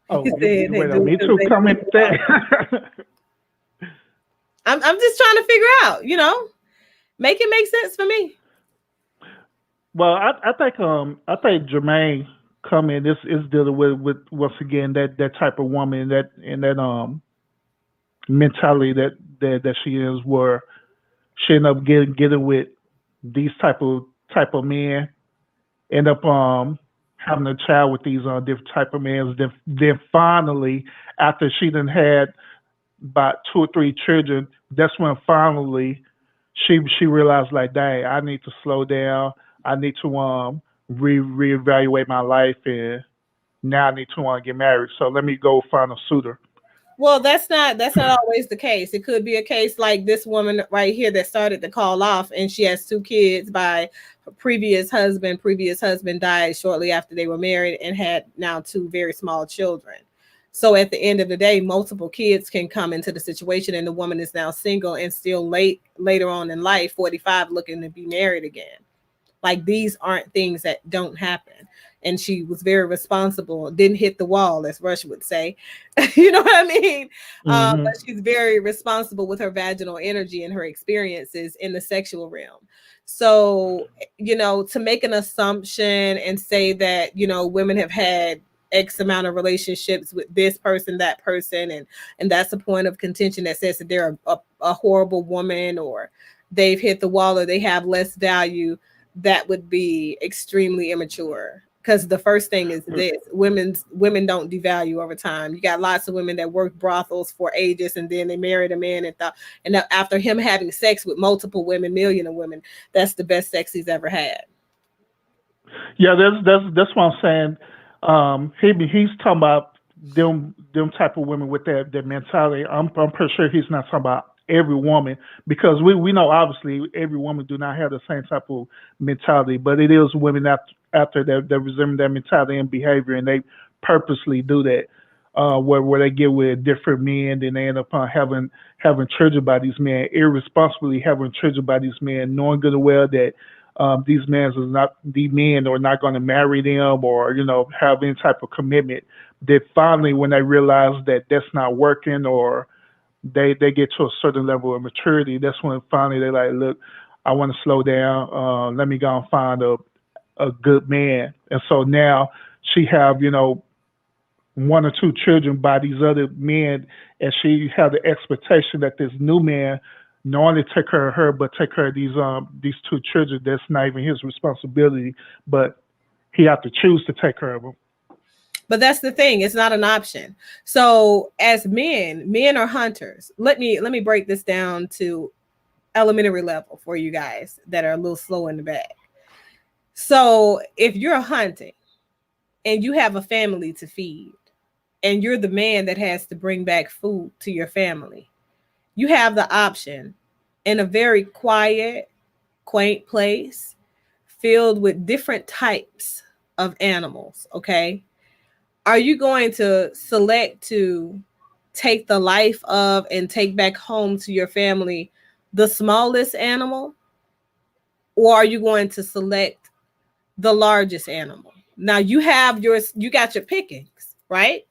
Oh, He you said they wait do on me because to they comment do. that. I'm just trying to figure out, make it make sense for me. Well, I think Jermaine comment is dealing with once again that type of woman, that mentality that she is, where she end up getting with these type of men, end up having a child with these different type of men. Then finally, after she done had about two or three children, that's when finally she realized, like, dang, I need to slow down. I need to reevaluate my life, and now I need to get married. So let me go find a suitor. Well, that's not always the case. It could be a case like this woman right here that started the call off, and she has two kids by her previous husband. Previous husband died shortly after they were married and had now two very small children. So at the end of the day, multiple kids can come into the situation, and the woman is now single and still later on in life, 45, looking to be married again. Like, these aren't things that don't happen. And she was very responsible, didn't hit the wall, as Rush would say. You know what I mean? Hmm. But she's very responsible with her vaginal energy and her experiences in the sexual realm. So, to make an assumption and say that, women have had X amount of relationships with this person, that person, and that's a point of contention that says that they're a horrible woman, or they've hit the wall, or they have less value, that would be extremely immature. Because the first thing is this: women don't devalue over time. You got lots of women that work brothels for ages, and then they married a man and thought, and after him having sex with multiple women, million of women, that's the best sex he's ever had. Yeah, that's what I'm saying. He's talking about them type of women with that mentality. I'm pretty sure he's not talking about every woman, because we know obviously every woman do not have the same type of mentality, but it is women after that resemble that mentality and behavior, and they purposely do that. Where they get with different men, then they end up having children by these men, irresponsibly having children by these men, knowing good and well that these men are not going to marry them, or have any type of commitment. That finally, when they realize that that's not working, or they get to a certain level of maturity, that's when finally they're like, look, I want to slow down. Let me go and find a good man. And so now she have one or two children by these other men, and she had the expectation that this new man not only take care of her, but take care of these two children. That's not even his responsibility, but he have to choose to take care of them. But that's the thing; it's not an option. So, as men are hunters. Let me break this down to elementary level for you guys that are a little slow in the back. So, if you're hunting and you have a family to feed, and you're the man that has to bring back food to your family, you have the option in a very quiet, quaint place filled with different types of animals. Okay. Are you going to select to take the life of and take back home to your family the smallest animal? Or are you going to select the largest animal? Now you got your pickings, right?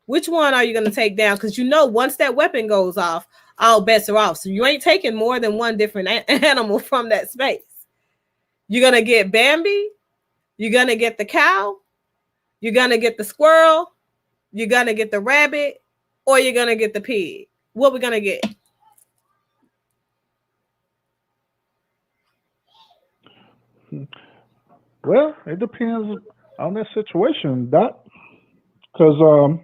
Which one are you going to take down? Because once that weapon goes off, all bets are off. So you ain't taking more than one different animal from that space. You're going to get Bambi. You're going to get the cow. You're going to get the squirrel. You're going to get the rabbit. Or you're going to get the pig. What we going to get? Well, it depends on that situation, Doc. Because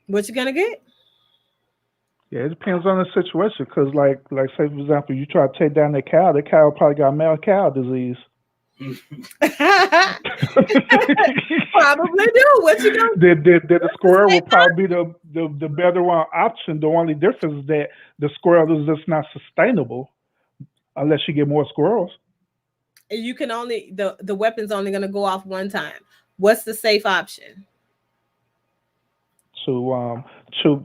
What you going to get? yeah, it depends on the situation. Because like say for example, you try to take down the cow probably got mad cow disease. Probably do. What you going to The squirrel will probably be the better one option. The only difference is that the squirrel is just not sustainable unless you get more squirrels. You can only the weapon's only going to go off one time. What's the safe option? To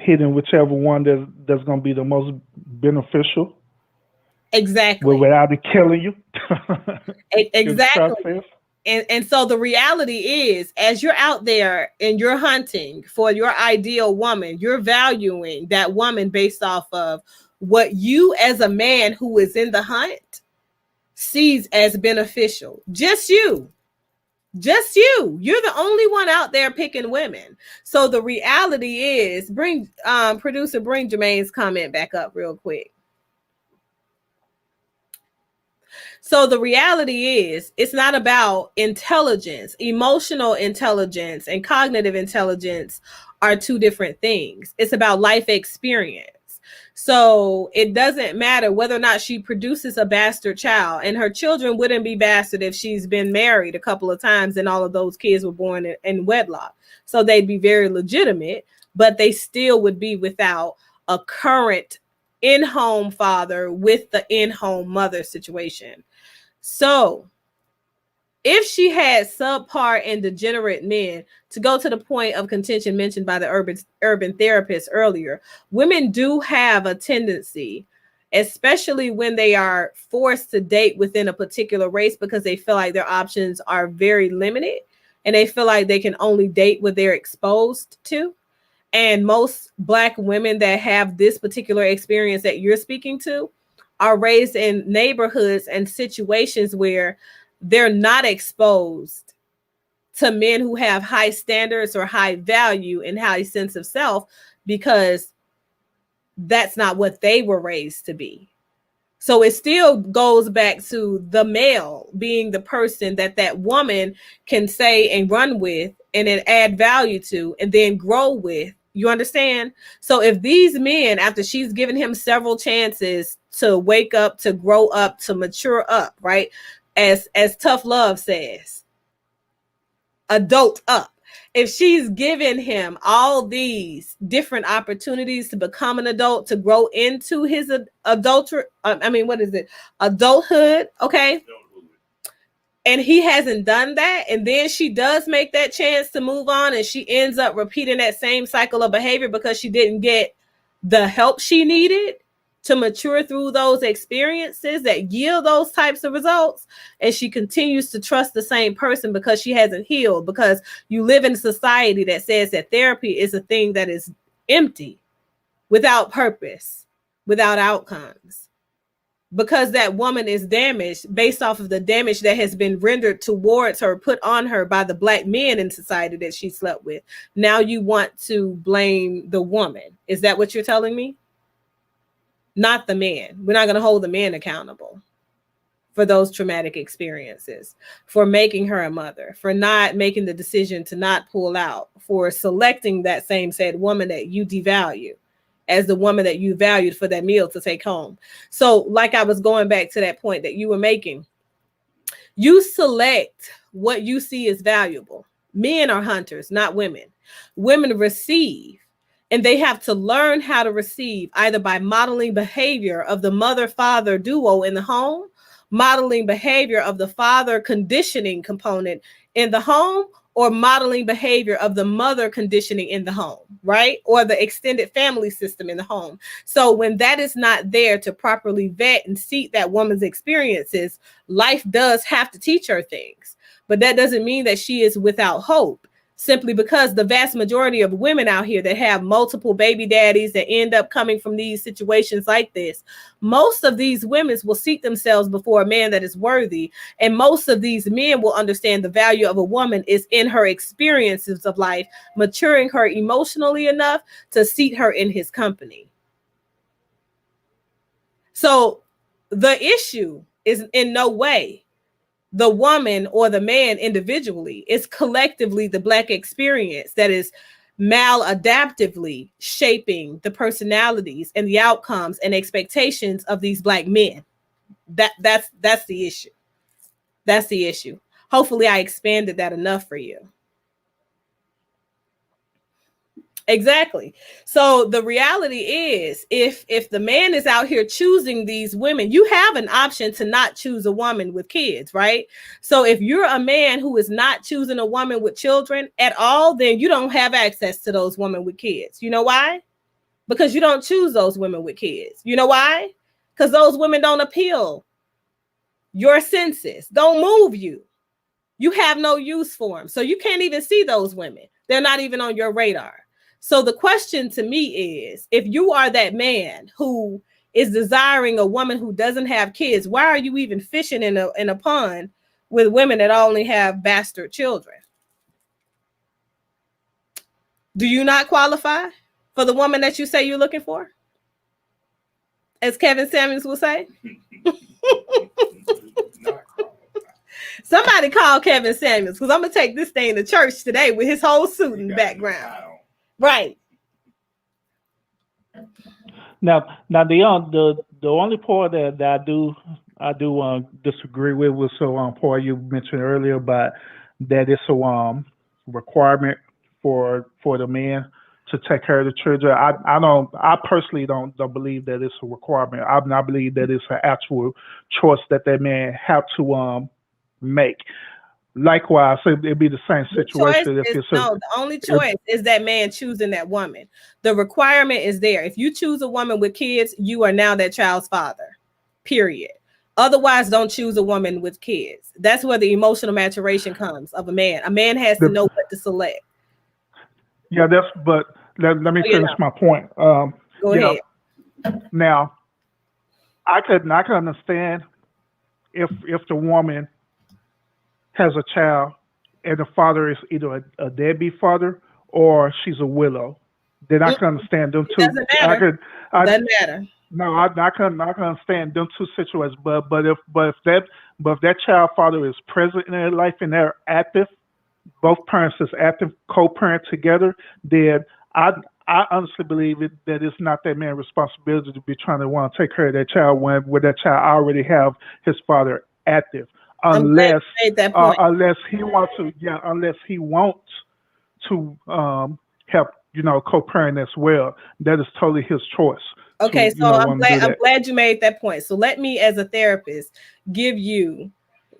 hitting whichever one that's going to be the most beneficial Exactly. without it killing you. Exactly. And so the reality is, as you're out there and you're hunting for your ideal woman, you're valuing that woman based off of what you as a man who is in the hunt sees as beneficial. Just you. Just you. You're the only one out there picking women. So the reality is, bring producer, bring Jermaine's comment back up real quick. So the reality is, it's not about intelligence. Emotional intelligence and cognitive intelligence are two different things. It's about life experience. So it doesn't matter whether or not she produces a bastard child, and her children wouldn't be bastard if she's been married a couple of times and all of those kids were born in wedlock. So they'd be very legitimate, but they still would be without a current in-home father with the in-home mother situation. So if she had subpar and degenerate men, to go to the point of contention mentioned by the urban therapist earlier, women do have a tendency, especially when they are forced to date within a particular race, because they feel like their options are very limited and they feel like they can only date what they're exposed to. And most Black women that have this particular experience that you're speaking to are raised in neighborhoods and situations where they're not exposed to men who have high standards or high value and high sense of self, because that's not what they were raised to be. So it still goes back to the male being the person that woman can say and run with and then add value to and then grow with. You understand? So if these men, after she's given him several chances to wake up, to grow up, to mature up, right? As tough love says, adult up. If she's given him all these different opportunities to become an adult, to grow into his adulthood, okay? And he hasn't done that, and then she does make that chance to move on, and she ends up repeating that same cycle of behavior because she didn't get the help she needed to mature through those experiences that yield those types of results. And she continues to trust the same person because she hasn't healed, because you live in a society that says that therapy is a thing that is empty, without purpose, without outcomes, because that woman is damaged based off of the damage that has been rendered towards her, put on her by the Black men in society that she slept with. Now you want to blame the woman. Is that what you're telling me? Not the man. We're not going to hold the man accountable for those traumatic experiences, for making her a mother, for not making the decision to not pull out, for selecting that same said woman that you devalue as the woman that you valued for that meal to take home. So like I was going back to that point that you were making, you select what you see as valuable. Men are hunters, not women. Women receive, and they have to learn how to receive either by modeling behavior of the mother-father duo in the home, modeling behavior of the father conditioning component in the home, or modeling behavior of the mother conditioning in the home, right? Or the extended family system in the home. So when that is not there to properly vet and seat that woman's experiences, life does have to teach her things. But that doesn't mean that she is without hope, simply because the vast majority of women out here that have multiple baby daddies that end up coming from these situations like this, most of these women will seek themselves before a man that is worthy. And most of these men will understand the value of a woman is in her experiences of life, maturing her emotionally enough to seat her in his company. So the issue is in no way the woman or the man individually. It's collectively the Black experience that is maladaptively shaping the personalities and the outcomes and expectations of these Black men. That's the issue. That's the issue. Hopefully I expanded that enough for you. Exactly. So the reality is, if the man is out here choosing these women, you have an option to not choose a woman with kids, right? So if you're a man who is not choosing a woman with children at all, then you don't have access to those women with kids. You know why? Because you don't choose those women with kids. You know why? Because those women don't appeal your senses, don't move you. You have no use for them. So you can't even see those women. They're not even on your radar. So the question to me is, if you are that man who is desiring a woman who doesn't have kids, why are you even fishing in a pond with women that only have bastard children? Do you not qualify for the woman that you say you're looking for? As Kevin Samuels will say. Somebody call Kevin Samuels, because I'm gonna take this thing to church today with his whole suit and background. Right. Now the only part that I do disagree with was part you mentioned earlier about that it's a requirement for the man to take care of the children. I personally don't believe that it's a requirement. I believe that it's an actual choice that man have to make. Likewise, it'd be the same situation if it's the only choice is that man choosing that woman. The requirement is there. If you choose a woman with kids, you are now that child's father. Period. Otherwise, don't choose a woman with kids. That's where the emotional maturation comes of a man. A man has to know what to select. Yeah, but let me finish my point. Go ahead. Now, I could understand if the woman has a child and the father is either a deadbeat father or she's a widow, then I can understand them two. Doesn't matter. Doesn't matter. No, I can understand them two situations. But if that child father is present in their life and they're active, both parents is active, co-parent together, then I honestly believe that it's not that man's responsibility to be trying to want to take care of that child when that child already have his father active. Unless he wants to help, co-parent as well. That is totally his choice. Okay, so I'm glad you made that point. So let me, as a therapist, give you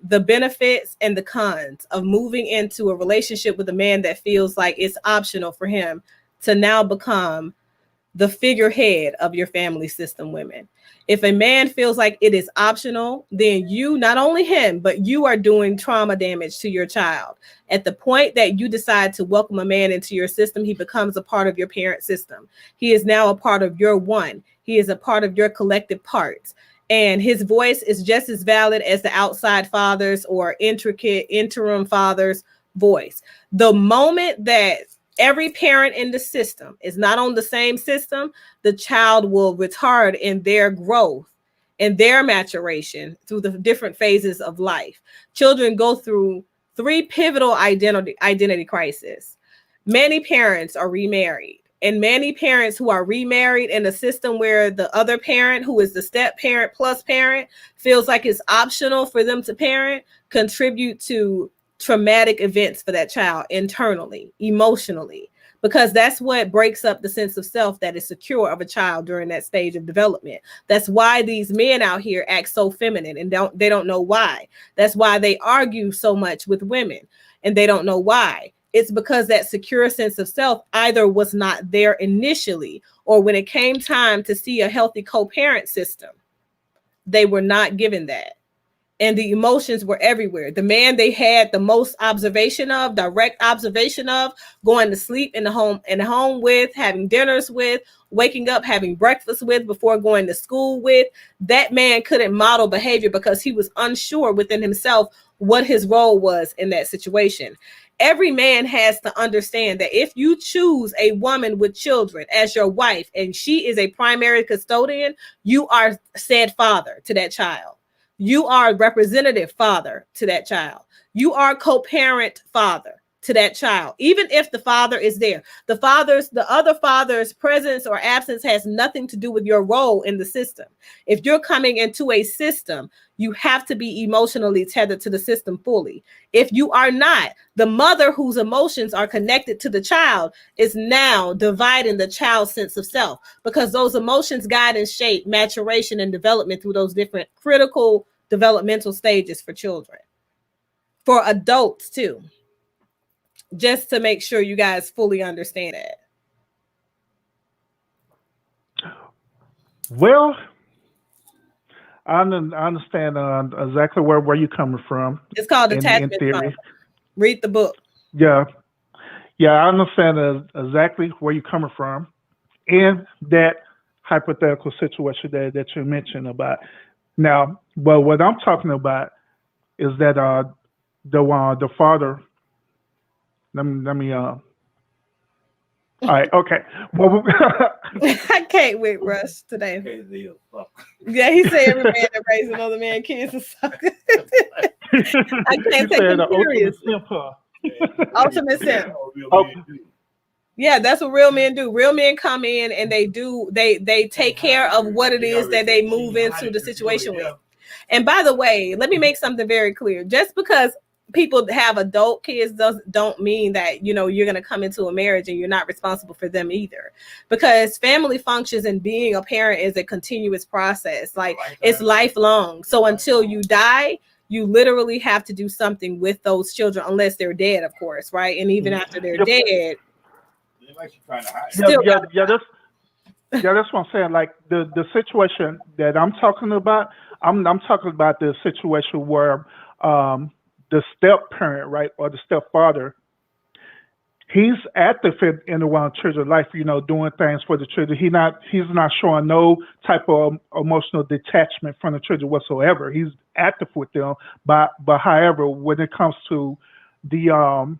the benefits and the cons of moving into a relationship with a man that feels like it's optional for him to now become the figurehead of your family system, women. If a man feels like it is optional, then you, not only him, but you are doing trauma damage to your child. At the point that you decide to welcome a man into your system, he becomes a part of your parent system. He is now a part of your one. He is a part of your collective parts. And his voice is just as valid as the outside father's or intricate interim father's voice. The moment that every parent in the system is not on the same system, the child will retard in their growth and their maturation through the different phases of life. Children go through 3 pivotal identity crises. Many parents are remarried, and many parents who are remarried in a system where the other parent, who is the step parent plus parent, feels like it's optional for them to parent, contribute to traumatic events for that child internally, emotionally, because that's what breaks up the sense of self that is secure of a child during that stage of development. That's why these men out here act so feminine and they don't know why. That's why they argue so much with women and they don't know why. It's because that secure sense of self either was not there initially, or when it came time to see a healthy co-parent system, they were not given that. And the emotions were everywhere. The man they had the most direct observation of, going to sleep in the home with, having dinners with, waking up, having breakfast with, before going to school with, that man couldn't model behavior because he was unsure within himself what his role was in that situation. Every man has to understand that if you choose a woman with children as your wife and she is a primary custodian, you are said father to that child. You are a representative father to that child. You are co-parent father to that child, even if the father is there. The other father's presence or absence has nothing to do with your role in the system. If you're coming into a system, you have to be emotionally tethered to the system fully. If you are not, the mother whose emotions are connected to the child is now dividing the child's sense of self, because those emotions guide and shape maturation and development through those different critical developmental stages for children, for adults too. Just to make sure you guys fully understand it. Well, I understand exactly where you're coming from It's called in attachment theory. trauma. Read the book. Yeah, I understand exactly where you're coming from in that hypothetical situation that you mentioned about. Now, but what I'm talking about is that the father. Let me. All right. Okay. Well, I can't with Rush today. Okay, Zia, fuck. Yeah, he said every man that raises another man kids is sucker. I can't take him the ultimate seriously. simp, huh? Ultimate simp. Oh, Yeah, that's what real men do. Real men come in and they take care of what it is that they move into the situation with. And by the way, let me make something very clear. Just because people have adult kids don't mean that, you know, you're going to come into a marriage and you're not responsible for them either. Because family functions and being a parent is a continuous process. Like, it's lifelong. So until you die, you literally have to do something with those children, unless they're dead, of course, right? And even after they're dead, still that's what I'm saying. Like the situation that I'm talking about, I'm talking about the situation where the step parent, right, or the stepfather, he's active in around children's life, you know, doing things for the children. He's not showing no type of emotional detachment from the children whatsoever. He's active with them, but however, when it comes to the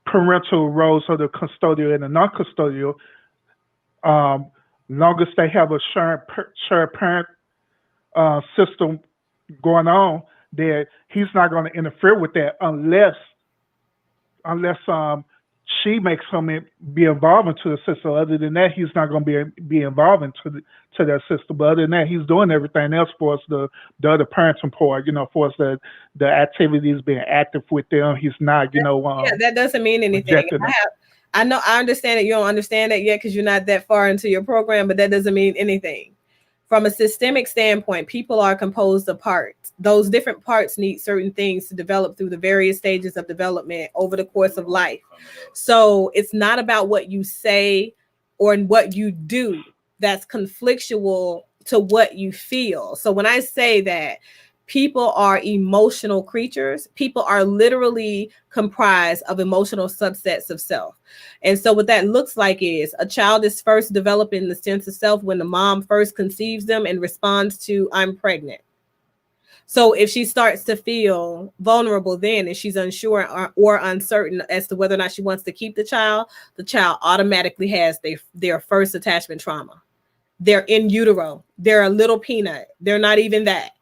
parental roles of the custodial and the non-custodial, long as they have a shared parent system going on, that he's not going to interfere with that unless she makes him be involved into the system. Other than that, he's not going to be involved into that system. But other than that, he's doing everything else for us, the other parenting part, you know, for us the activities, being active with them. He's not, you know. Yeah, that doesn't mean anything. I know, I understand that you don't understand that yet because you're not that far into your program, but that doesn't mean anything. From a systemic standpoint, people are composed of parts. Those different parts need certain things to develop through the various stages of development over the course of life. So it's not about what you say or what you do that's conflictual to what you feel. So when I say that people are emotional creatures, people are literally comprised of emotional subsets of self. And so what that looks like is a child is first developing the sense of self when the mom first conceives them and responds to, I'm pregnant. So if she starts to feel vulnerable then, and she's unsure or uncertain as to whether or not she wants to keep the child automatically has their first attachment trauma. They're in utero. They're a little peanut. They're not even that.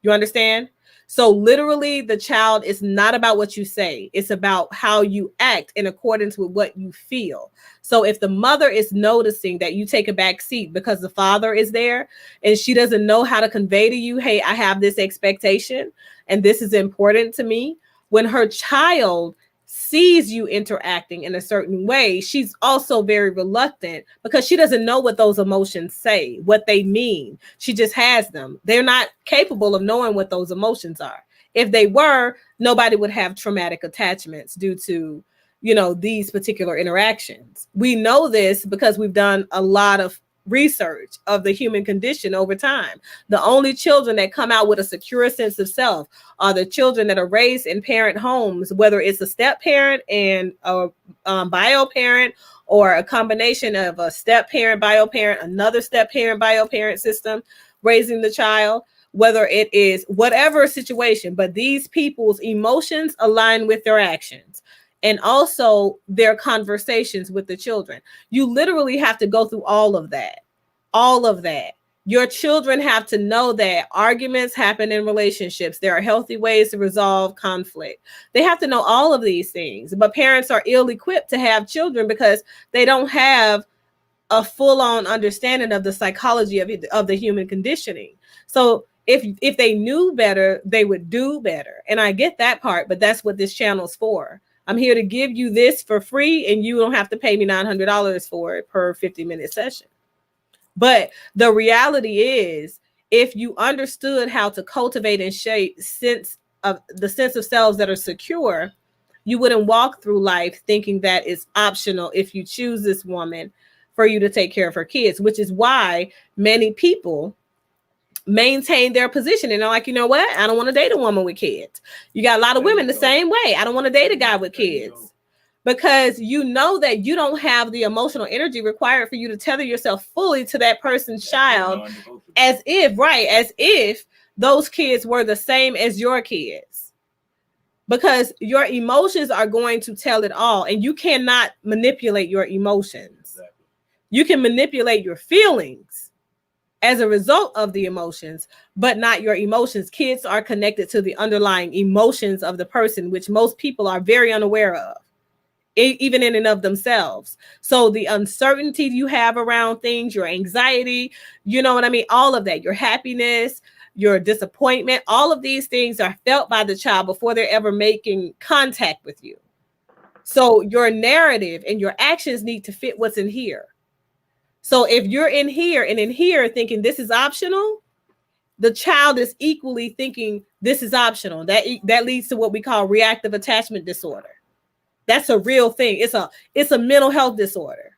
You understand? So literally the child is not about what you say. It's about how you act in accordance with what you feel. So if the mother is noticing that you take a back seat because the father is there and she doesn't know how to convey to you, hey, I have this expectation and this is important to me. When her child sees you interacting in a certain way, she's also very reluctant because she doesn't know what those emotions say, what they mean. She just has them. They're not capable of knowing what those emotions are. If they were, nobody would have traumatic attachments due to, you know, these particular interactions. We know this because we've done a lot of research of the human condition over time. The only children that come out with a secure sense of self are the children that are raised in parent homes, whether it's a step parent and a bio parent, or a combination of a step parent, bio parent, another step parent, bio parent system raising the child, whether it is whatever situation, but these people's emotions align with their actions. And also their conversations with the children. You literally have to go through all of that. Your children have to know that arguments happen in relationships. There are healthy ways to resolve conflict. They have to know all of these things, but parents are ill-equipped to have children because they don't have a full-on understanding of the psychology of the human conditioning. So if they knew better, they would do better. And I get that part, but that's what this channel's for. I'm here to give you this for free, and you don't have to pay me $900 for it per 50-minute session. But the reality is, if you understood how to cultivate and shape sense of selves that are secure, you wouldn't walk through life thinking that it's optional if you choose this woman for you to take care of her kids, which is why many people maintain their position and they're like, you know what? I don't want to date a woman with kids. You got a lot of women the same way. I don't want to date a guy with kids. Because you know that you don't have the emotional energy required for you to tether yourself fully to that person's child, as if those kids were the same as your kids. Because your emotions are going to tell it all, and you cannot manipulate your emotions. You can manipulate your feelings as a result of the emotions, but not your emotions. Kids are connected to the underlying emotions of the person, which most people are very unaware of, even in and of themselves. So the uncertainty you have around things, your anxiety, you know what I mean? All of that, your happiness, your disappointment, all of these things are felt by the child before they're ever making contact with you. So your narrative and your actions need to fit what's in here. So if you're in here and in here thinking this is optional, the child is equally thinking this is optional. That leads to what we call reactive attachment disorder. That's a real thing. It's a mental health disorder.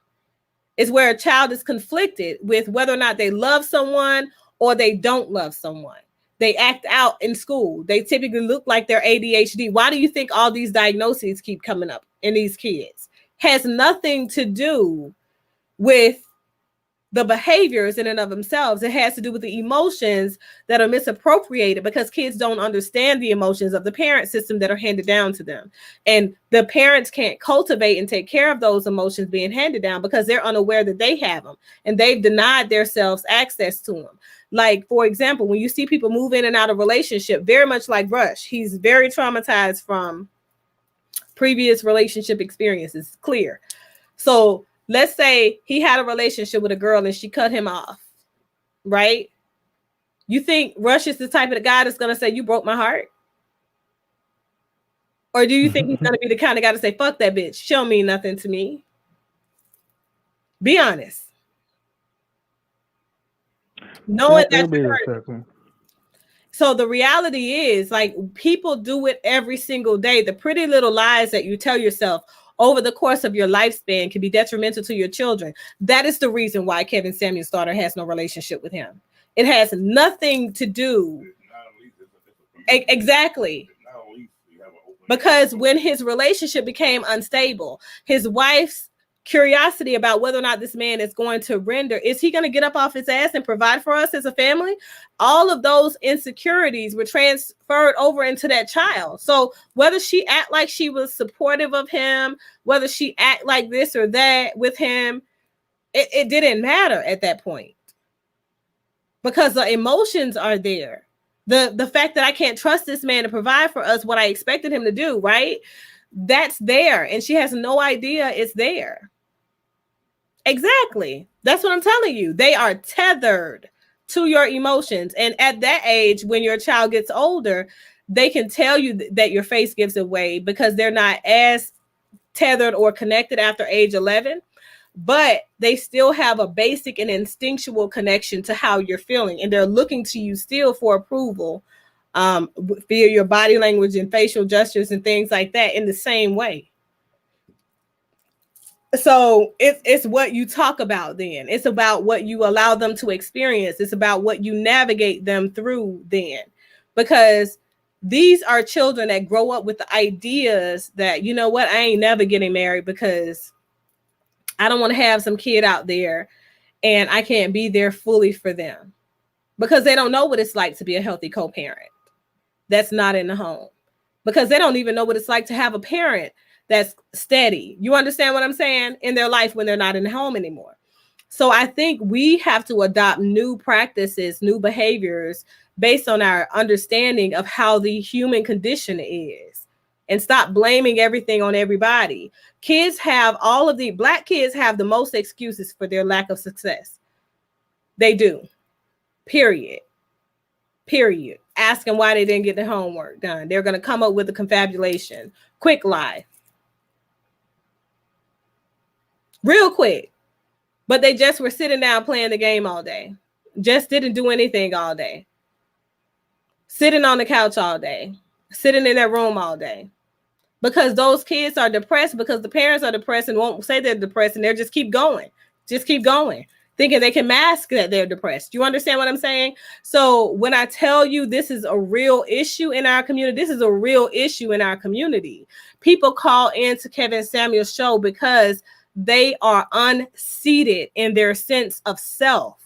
It's where a child is conflicted with whether or not they love someone or they don't love someone. They act out in school. They typically look like they're ADHD. Why do you think all these diagnoses keep coming up in these kids? Has nothing to do with the behaviors in and of themselves. It has to do with the emotions that are misappropriated because kids don't understand the emotions of the parent system that are handed down to them. And the parents can't cultivate and take care of those emotions being handed down because they're unaware that they have them and they've denied themselves access to them. Like, for example, when you see people move in and out of relationship, very much like Rush, he's very traumatized from previous relationship experiences. Clear. So let's say he had a relationship with a girl and she cut him off, right? You think Rush is the type of the guy that's going to say, you broke my heart? Or do you think he's going to be the kind of guy to say, fuck that bitch, she don't mean nothing to me? Be honest. Knowing that you're hurt. So the reality is, like, people do it every single day. The pretty little lies that you tell yourself over the course of your lifespan can be detrimental to your children. That is the reason why Kevin Samuel's daughter has no relationship with him. It has nothing to do. Exactly. Because when his relationship became unstable, his wife's curiosity about whether or not this man is going to render, is he going to get up off his ass and provide for us as a family? All of those insecurities were transferred over into that child. So whether she act like she was supportive of him, whether she act like this or that with him, it didn't matter at that point because the emotions are there. The fact that I can't trust this man to provide for us what I expected him to do, right? That's there. And she has no idea it's there. Exactly. That's what I'm telling you. They are tethered to your emotions. And at that age, when your child gets older, they can tell you that your face gives away because they're not as tethered or connected after age 11, but they still have a basic and instinctual connection to how you're feeling. And they're looking to you still for approval via your body language and facial gestures and things like that in the same way. So it's what you talk about then. It's about what you allow them to experience. It's about what you navigate them through then. Because these are children that grow up with the ideas that, you know what, I ain't never getting married because I don't want to have some kid out there and I can't be there fully for them. Because they don't know what it's like to be a healthy co-parent that's not in the home. Because they don't even know what it's like to have a parent that's steady. You understand what I'm saying? In their life when they're not in the home anymore. So I think we have to adopt new practices, new behaviors based on our understanding of how the human condition is, and stop blaming everything on everybody. Black kids have the most excuses for their lack of success. They do. Period. Period. Asking why they didn't get their homework done. They're going to come up with a confabulation. Quick lie. Real quick. But they just were sitting down playing the game all day. Just didn't do anything all day. Sitting on the couch all day. Sitting in their room all day. Because those kids are depressed, because the parents are depressed and won't say they're depressed, and they'll just keep going. Just keep going. Thinking they can mask that they're depressed. You understand what I'm saying? So when I tell you this is a real issue in our community, this is a real issue in our community. People call into Kevin Samuel's show because they are unseated in their sense of self.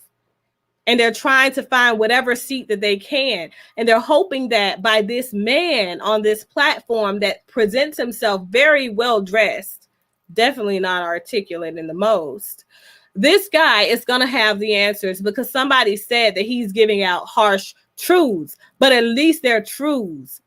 And they're trying to find whatever seat that they can. And they're hoping that by this man on this platform that presents himself very well dressed, definitely not articulate in the most, this guy is going to have the answers, because somebody said that he's giving out harsh truths, but at least they're truths.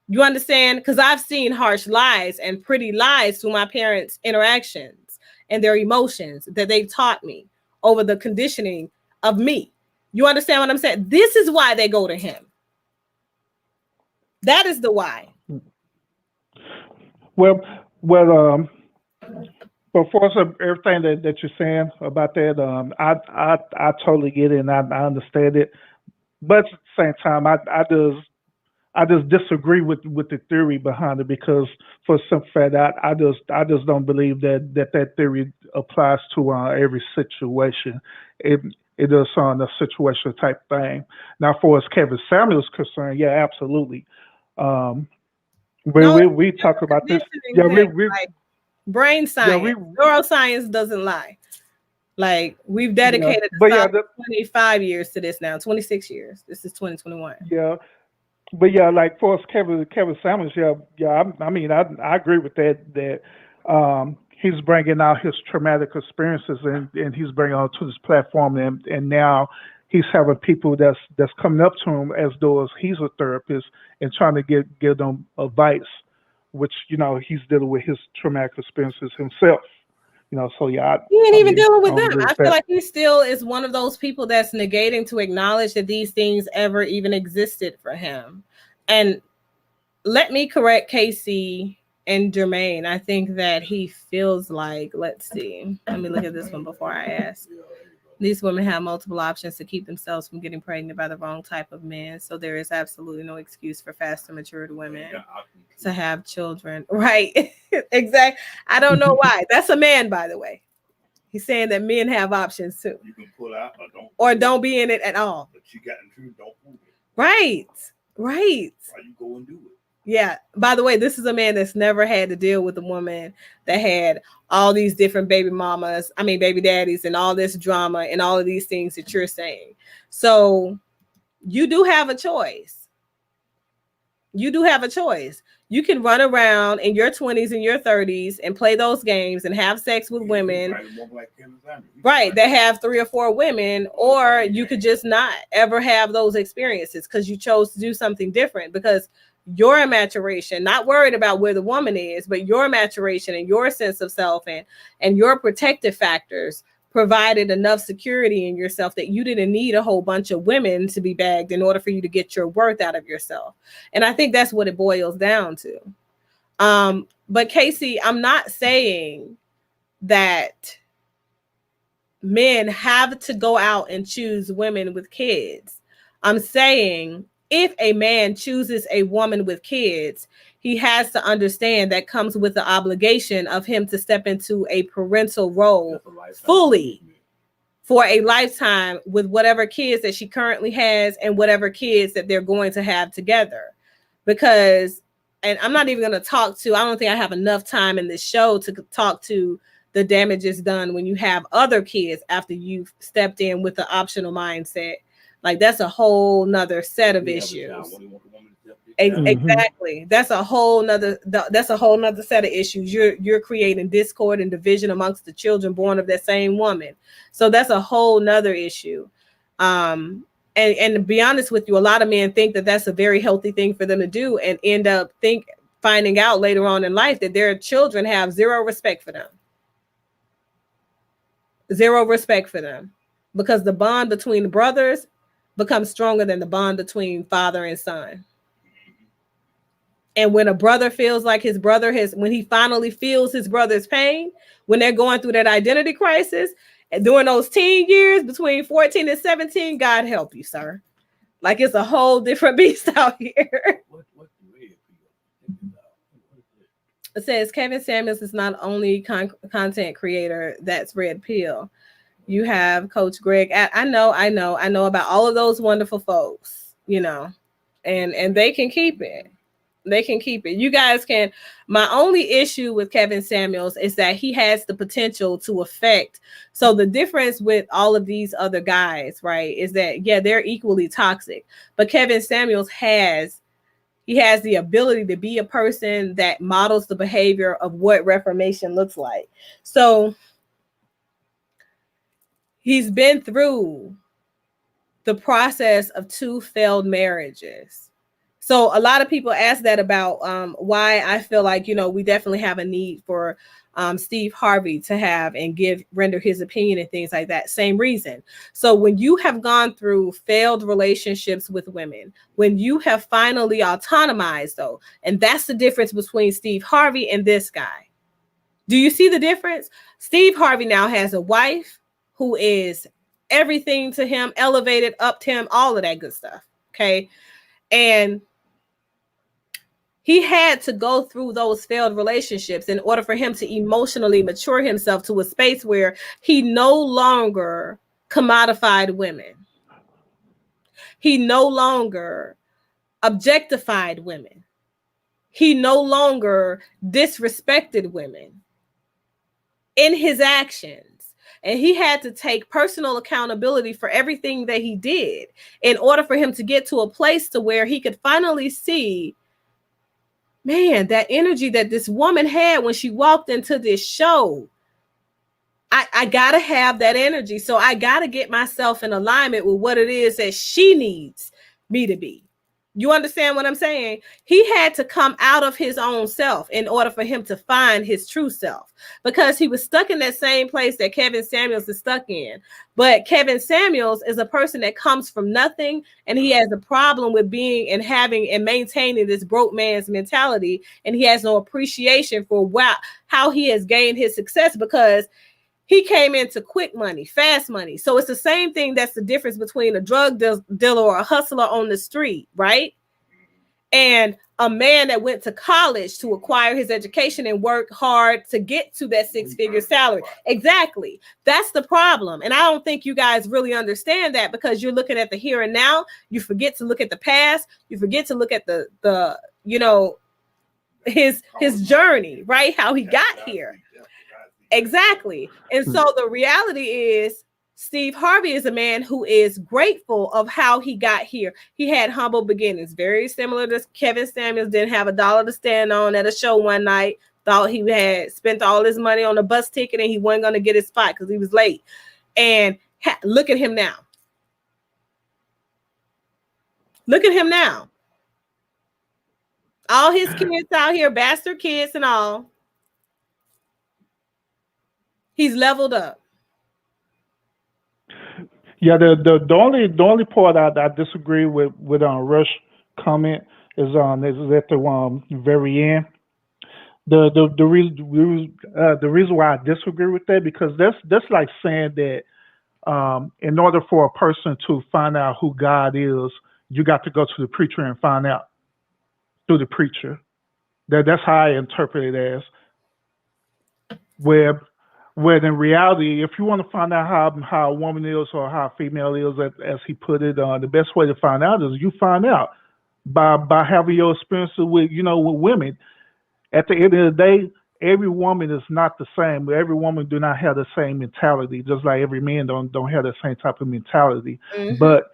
You understand? Because I've seen harsh lies and pretty lies through my parents' interactions and their emotions that they've taught me over the conditioning of me. You understand what I'm saying? This is why they go to him. That is the why. Well, for everything that you're saying about that, I totally get it and I understand it. But at the same time, I just disagree with the theory behind it, because for some fact I just don't believe that theory applies to every situation. It is on a situational type thing. Now, for as Kevin Samuel's concerned, yeah, absolutely. We talk about this. Yeah, like brain science, neuroscience doesn't lie. Like, we've dedicated 25 years to this now, 26 years. This is 2021. Yeah. But yeah, like for us, Kevin Samuels, I mean, I agree with that. He's bringing out his traumatic experiences and he's bringing on to this platform, and now he's having people that's coming up to him as though as he's a therapist and trying to give them advice, which he's dealing with his traumatic experiences himself. So yeah, he ain't even dealing with them. I feel like he still is one of those people that's negating to acknowledge that these things ever even existed for him. And let me correct Casey and Jermaine. I think that he feels like, let's see. Let me look at this one before I ask. These women have multiple options to keep themselves from getting pregnant by the wrong type of men. So there is absolutely no excuse for faster matured women to have children. Right. Exactly. I don't know why. That's a man, by the way. He's saying that men have options too. You can pull out or don't be in it at all. But you got the truth, don't prove it. Right. Right. Why you go and do it? Yeah. By the way, this is a man that's never had to deal with a woman that had all these different baby daddies and all this drama and all of these things that you're saying. So you do have a choice. You do have a choice. You can run around in your 20s and your 30s and play those games and have sex with women. Right. That have 3 or 4 women, or you could just not ever have those experiences because you chose to do something different, because your maturation, not worried about where the woman is, but your maturation and your sense of self and your protective factors provided enough security in yourself that you didn't need a whole bunch of women to be bagged in order for you to get your worth out of yourself. And I think that's what it boils down to. But Casey, I'm not saying that men have to go out and choose women with kids. I'm saying if a man chooses a woman with kids, he has to understand that comes with the obligation of him to step into a parental role fully for a lifetime with whatever kids that she currently has and whatever kids that they're going to have together. Because, and I'm not even going to I don't think I have enough time in this show to talk to the damages done when you have other kids after you've stepped in with the optional mindset. Like, that's a whole nother set of issues. Exactly. That's a whole nother set of issues. You're creating discord and division amongst the children born of that same woman. So that's a whole nother issue. And to be honest with you, a lot of men think that that's a very healthy thing for them to do, and end up finding out later on in life that their children have zero respect for them. Zero respect for them, because the bond between the brothers becomes stronger than the bond between father and son. And when a brother feels like his brother when he finally feels his brother's pain, when they're going through that identity crisis, and during those teen years between 14 and 17, God help you, sir. Like, it's a whole different beast out here. It says Kevin Samuels is not only content creator that's red pill. You have Coach Greg. I know about all of those wonderful folks, and they can keep it. They can keep it. You guys can. My only issue with Kevin Samuels is that he has the potential to affect. So the difference with all of these other guys, right, is that, yeah, they're equally toxic. But Kevin Samuels has the ability to be a person that models the behavior of what reformation looks like. So he's been through the process of 2 failed marriages. So a lot of people ask that about why I feel like, we definitely have a need for Steve Harvey to have and render his opinion and things like that. Same reason. So when you have gone through failed relationships with women, when you have finally autonomized, though, and that's the difference between Steve Harvey and this guy. Do you see the difference? Steve Harvey now has a wife who is everything to him, elevated, upped him, all of that good stuff. Okay. And he had to go through those failed relationships in order for him to emotionally mature himself to a space where he no longer commodified women. He no longer objectified women. He no longer disrespected women in his actions. And he had to take personal accountability for everything that he did in order for him to get to a place to where he could finally see, man, that energy that this woman had when she walked into this show. I gotta have that energy. So I gotta get myself in alignment with what it is that she needs me to be. You understand what I'm saying? He had to come out of his own self in order for him to find his true self, because he was stuck in that same place that Kevin Samuels is stuck in. But Kevin Samuels is a person that comes from nothing, and he has a problem with being and having and maintaining this broke man's mentality. And he has no appreciation for how he has gained his success, because he came into quick money, fast money. So it's the same thing. That's the difference between a drug dealer or a hustler on the street, right? And a man that went to college to acquire his education and work hard to get to that 6-figure salary. Exactly. That's the problem. And I don't think you guys really understand that, because you're looking at the here and now. You forget to look at the past. You forget to look at the his journey, right? How he got here. Exactly. And so the reality is, Steve Harvey is a man who is grateful of how he got here. He had humble beginnings, very similar to Kevin Samuels. Didn't have $1 to stand on at a show one night. Thought he had spent all his money on a bus ticket and he wasn't going to get his spot because he was late. And look at him now. Look at him now. All his kids out here, bastard kids and all. He's leveled up. Yeah, the only part I disagree with Rush comment is at the very end. The reason why I disagree with that, because that's like saying that in order for a person to find out who God is, you got to go to the preacher and find out through the preacher. That's how I interpret it as. Where in reality, if you want to find out how a woman is or how a female is, as he put it, the best way to find out is you find out by having your experiences with women. At the end of the day, every woman is not the same. Every woman do not have the same mentality, just like every man don't have the same type of mentality. Mm-hmm. But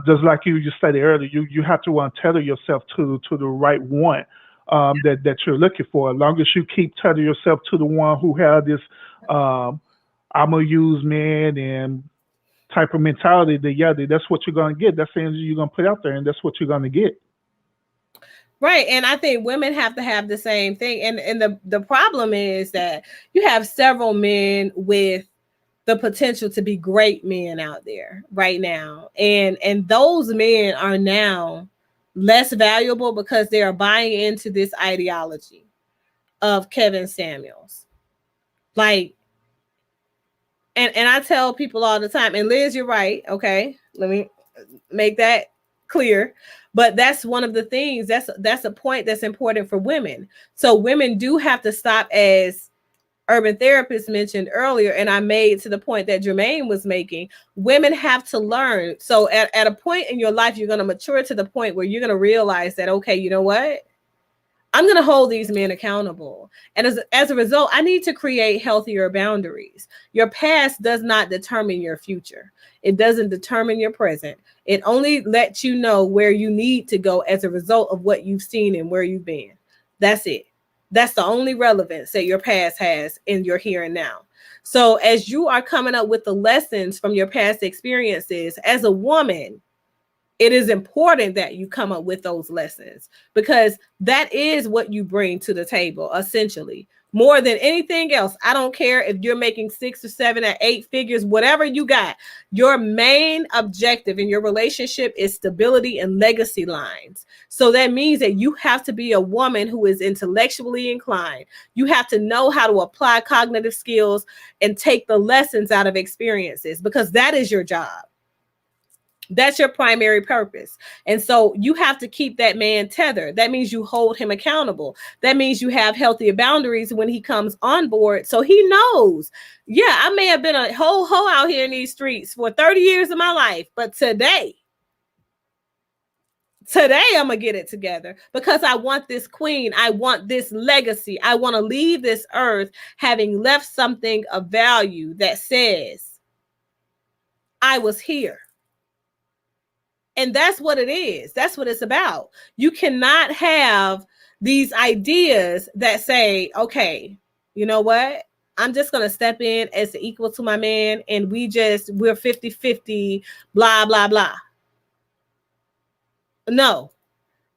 Just like you stated earlier, you have to tether yourself to the right one that you're looking for. As long as you keep tethering yourself to the one who has this I'm gonna use man and type of mentality, that yeah, that's what you're gonna get. That's the energy you're gonna put out there, and that's what you're gonna get. Right. And I think women have to have the same thing. And the problem is that you have several men with the potential to be great men out there right now. And those men are now less valuable because they are buying into this ideology of Kevin Samuels. Like, and I tell people all the time, and Liz, you're right. Okay. Let me make that clear. But that's one of the things, that's a point that's important for women. So women do have to stop, as Urban Therapist mentioned earlier, and I made to the point that Jermaine was making. Women have to learn. So at a point in your life, you're going to mature to the point where you're going to realize that, okay, you know what? I'm going to hold these men accountable. And as a result, I need to create healthier boundaries. Your past does not determine your future. It doesn't determine your present. It only lets you know where you need to go as a result of what you've seen and where you've been. That's it. That's the only relevance that your past has in your here and now. So as you are coming up with the lessons from your past experiences as a woman, it is important that you come up with those lessons, because that is what you bring to the table, essentially, more than anything else. I don't care if you're making 6 or 7 or 8 figures, whatever you got. Your main objective in your relationship is stability and legacy lines. So that means that you have to be a woman who is intellectually inclined. You have to know how to apply cognitive skills and take the lessons out of experiences, because that is your job. That's your primary purpose. And so you have to keep that man tethered. That means you hold him accountable. That means you have healthier boundaries when he comes on board. So he knows, yeah, I may have been a whole hoe out here in these streets for 30 years of my life, but today I'm going to get it together, because I want this queen. I want this legacy. I want to leave this earth having left something of value that says I was here. And that's what it is. That's what it's about. You cannot have these ideas that say, okay, you know what? I'm just going to step in as equal to my man, and we're 50-50, blah, blah, blah. No,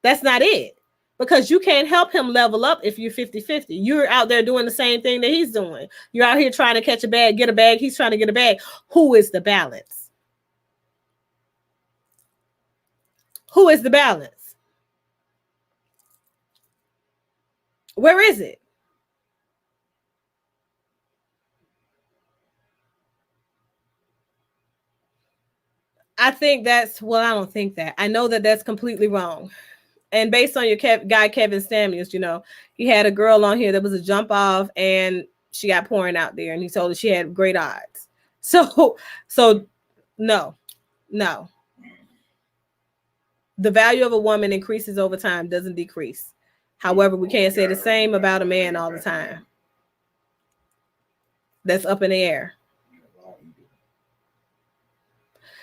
that's not it. Because you can't help him level up if you're 50-50. You're out there doing the same thing that he's doing. You're out here trying to catch a bag, get a bag. He's trying to get a bag. Who is the balance? Who is the balance? Where is it? I think that's, well, I don't think that. I know that that's completely wrong. And based on your guy, Kevin Samuels, he had a girl on here that was a jump off, and she got pouring out there, and he told her she had great odds. So no. The value of a woman increases over time, doesn't decrease. However, we can't say the same about a man all the time. That's up in the air.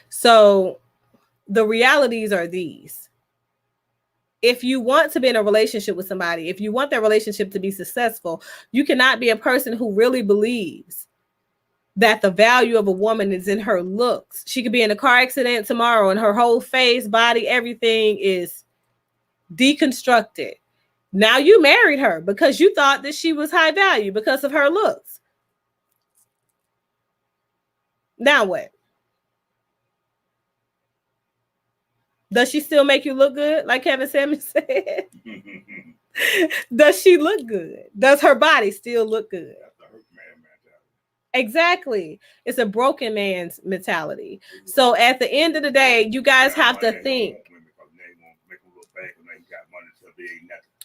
So the realities are these. If you want to be in a relationship with somebody, if you want that relationship to be successful, you cannot be a person who really believes that the value of a woman is in her looks. She could be in a car accident tomorrow and her whole face, body, everything is deconstructed. Now you married her because you thought that she was high value because of her looks. Now what? Does she still make you look good, like Kevin Samuels said? Does she look good? Does her body still look good? Exactly. It's a broken man's mentality. So at the end of the day, you guys have to think.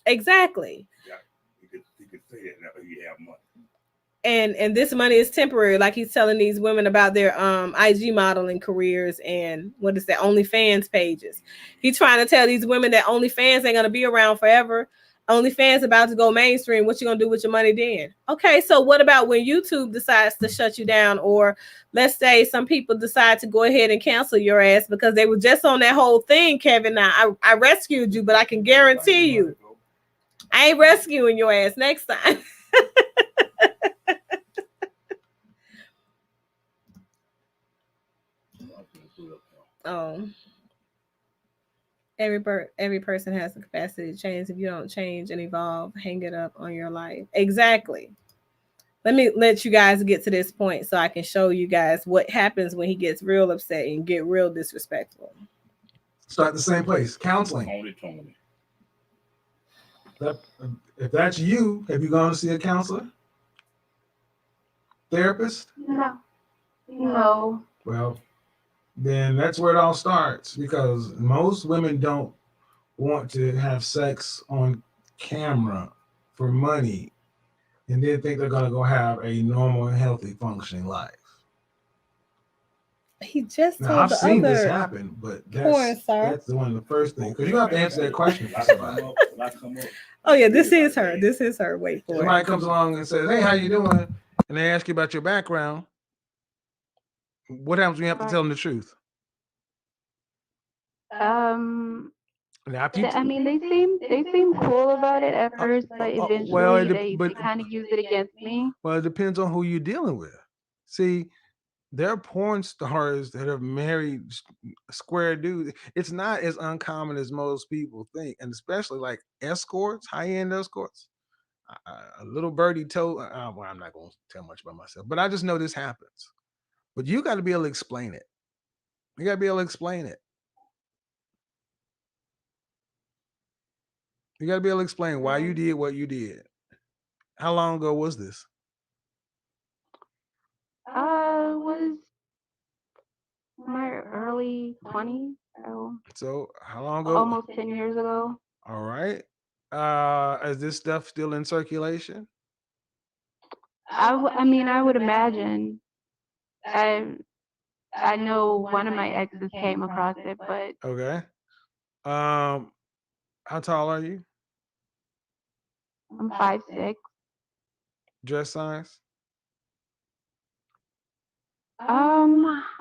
Exactly. And this money is temporary, like he's telling these women about their IG modeling careers and what is that, OnlyFans pages. He's trying to tell these women that OnlyFans ain't gonna be around forever. OnlyFans about to go mainstream. What you gonna do with your money then? Okay, so what about when YouTube decides to shut you down, or let's say some people decide to go ahead and cancel your ass because they were just on that whole thing, Kevin. Now I rescued you, but I can guarantee you, I ain't rescuing your ass next time. Every person has the capacity to change. If you don't change and evolve, hang it up on your life. Exactly. Let me let you guys get to this point so I can show you guys what happens when he gets real upset and get real disrespectful. Start the same place. Counseling. Tony. If that's you, have you gone to see a counselor? Therapist? No. Well, then that's where it all starts, because most women don't want to have sex on camera for money and then think they're going to go have a normal and healthy functioning life. He just Now, told I've the seen other this happen, but porn star. that's the one of the first things, because you have to answer that question for somebody. Oh yeah, this is her. This is her. Wait for Somebody it. comes along and says, "Hey, how you doing?" and they ask you about your background. What happens when you have to tell them the truth? Now, if you I mean, they seem cool about it at first, but eventually they kind of use it against me. Well, it depends on who you're dealing with. See, there are porn stars that have married square dudes. It's not as uncommon as most people think, and especially like escorts, high-end escorts. A little birdie told, well, I'm not going to tell much about myself, but I just know this happens. But you got to be able to explain it. You got to be able to explain it. You got to be able to explain why you did what you did. How long ago was this? Was my early 20s, So how long ago? almost 10 years ago. All right. Is this stuff still in circulation? I mean, I would imagine. I know one of my exes came across it, but Okay. How tall are you? I'm 5'6". Dress size?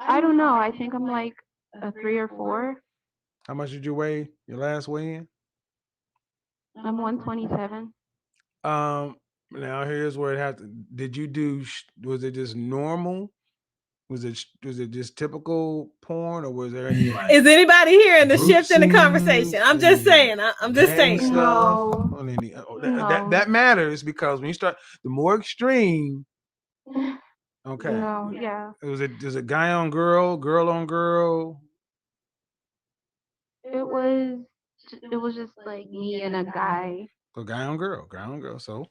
I don't know. I think I'm like a 3 or 4. How much did you weigh your last weigh in? I'm 127. Now here's where it has to. Did you do? Was it just normal? Was it just typical porn, or was there any like? Is anybody hearing the group shift in the scenes conversation? I'm just saying. I'm just gang saying. stuff No. on any. No. That matters, because when you start, the more extreme. Okay. No, yeah. Was it guy on girl, girl on girl? It was just like me and a guy. So guy on girl, guy on girl. So,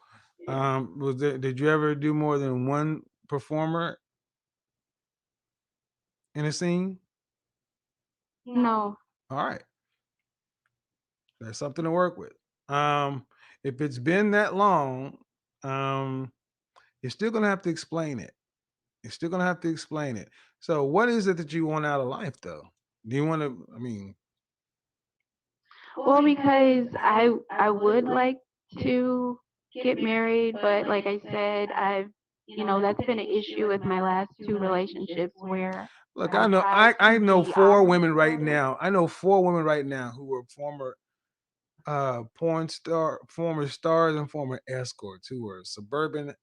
did you ever do more than one performer in a scene? No. All right, that's something to work with. If it's been that long, you're still gonna have to explain it. You're still gonna have to explain it. So, what is it that you want out of life, though? Do you want to? I mean, Well, because I would like to get married, but like I said, that's been an issue with my last 2 relationships where look, I I know, tried I to know be 4 honest women right about it. now. I know 4 women right now who were former former stars and former escorts who were suburban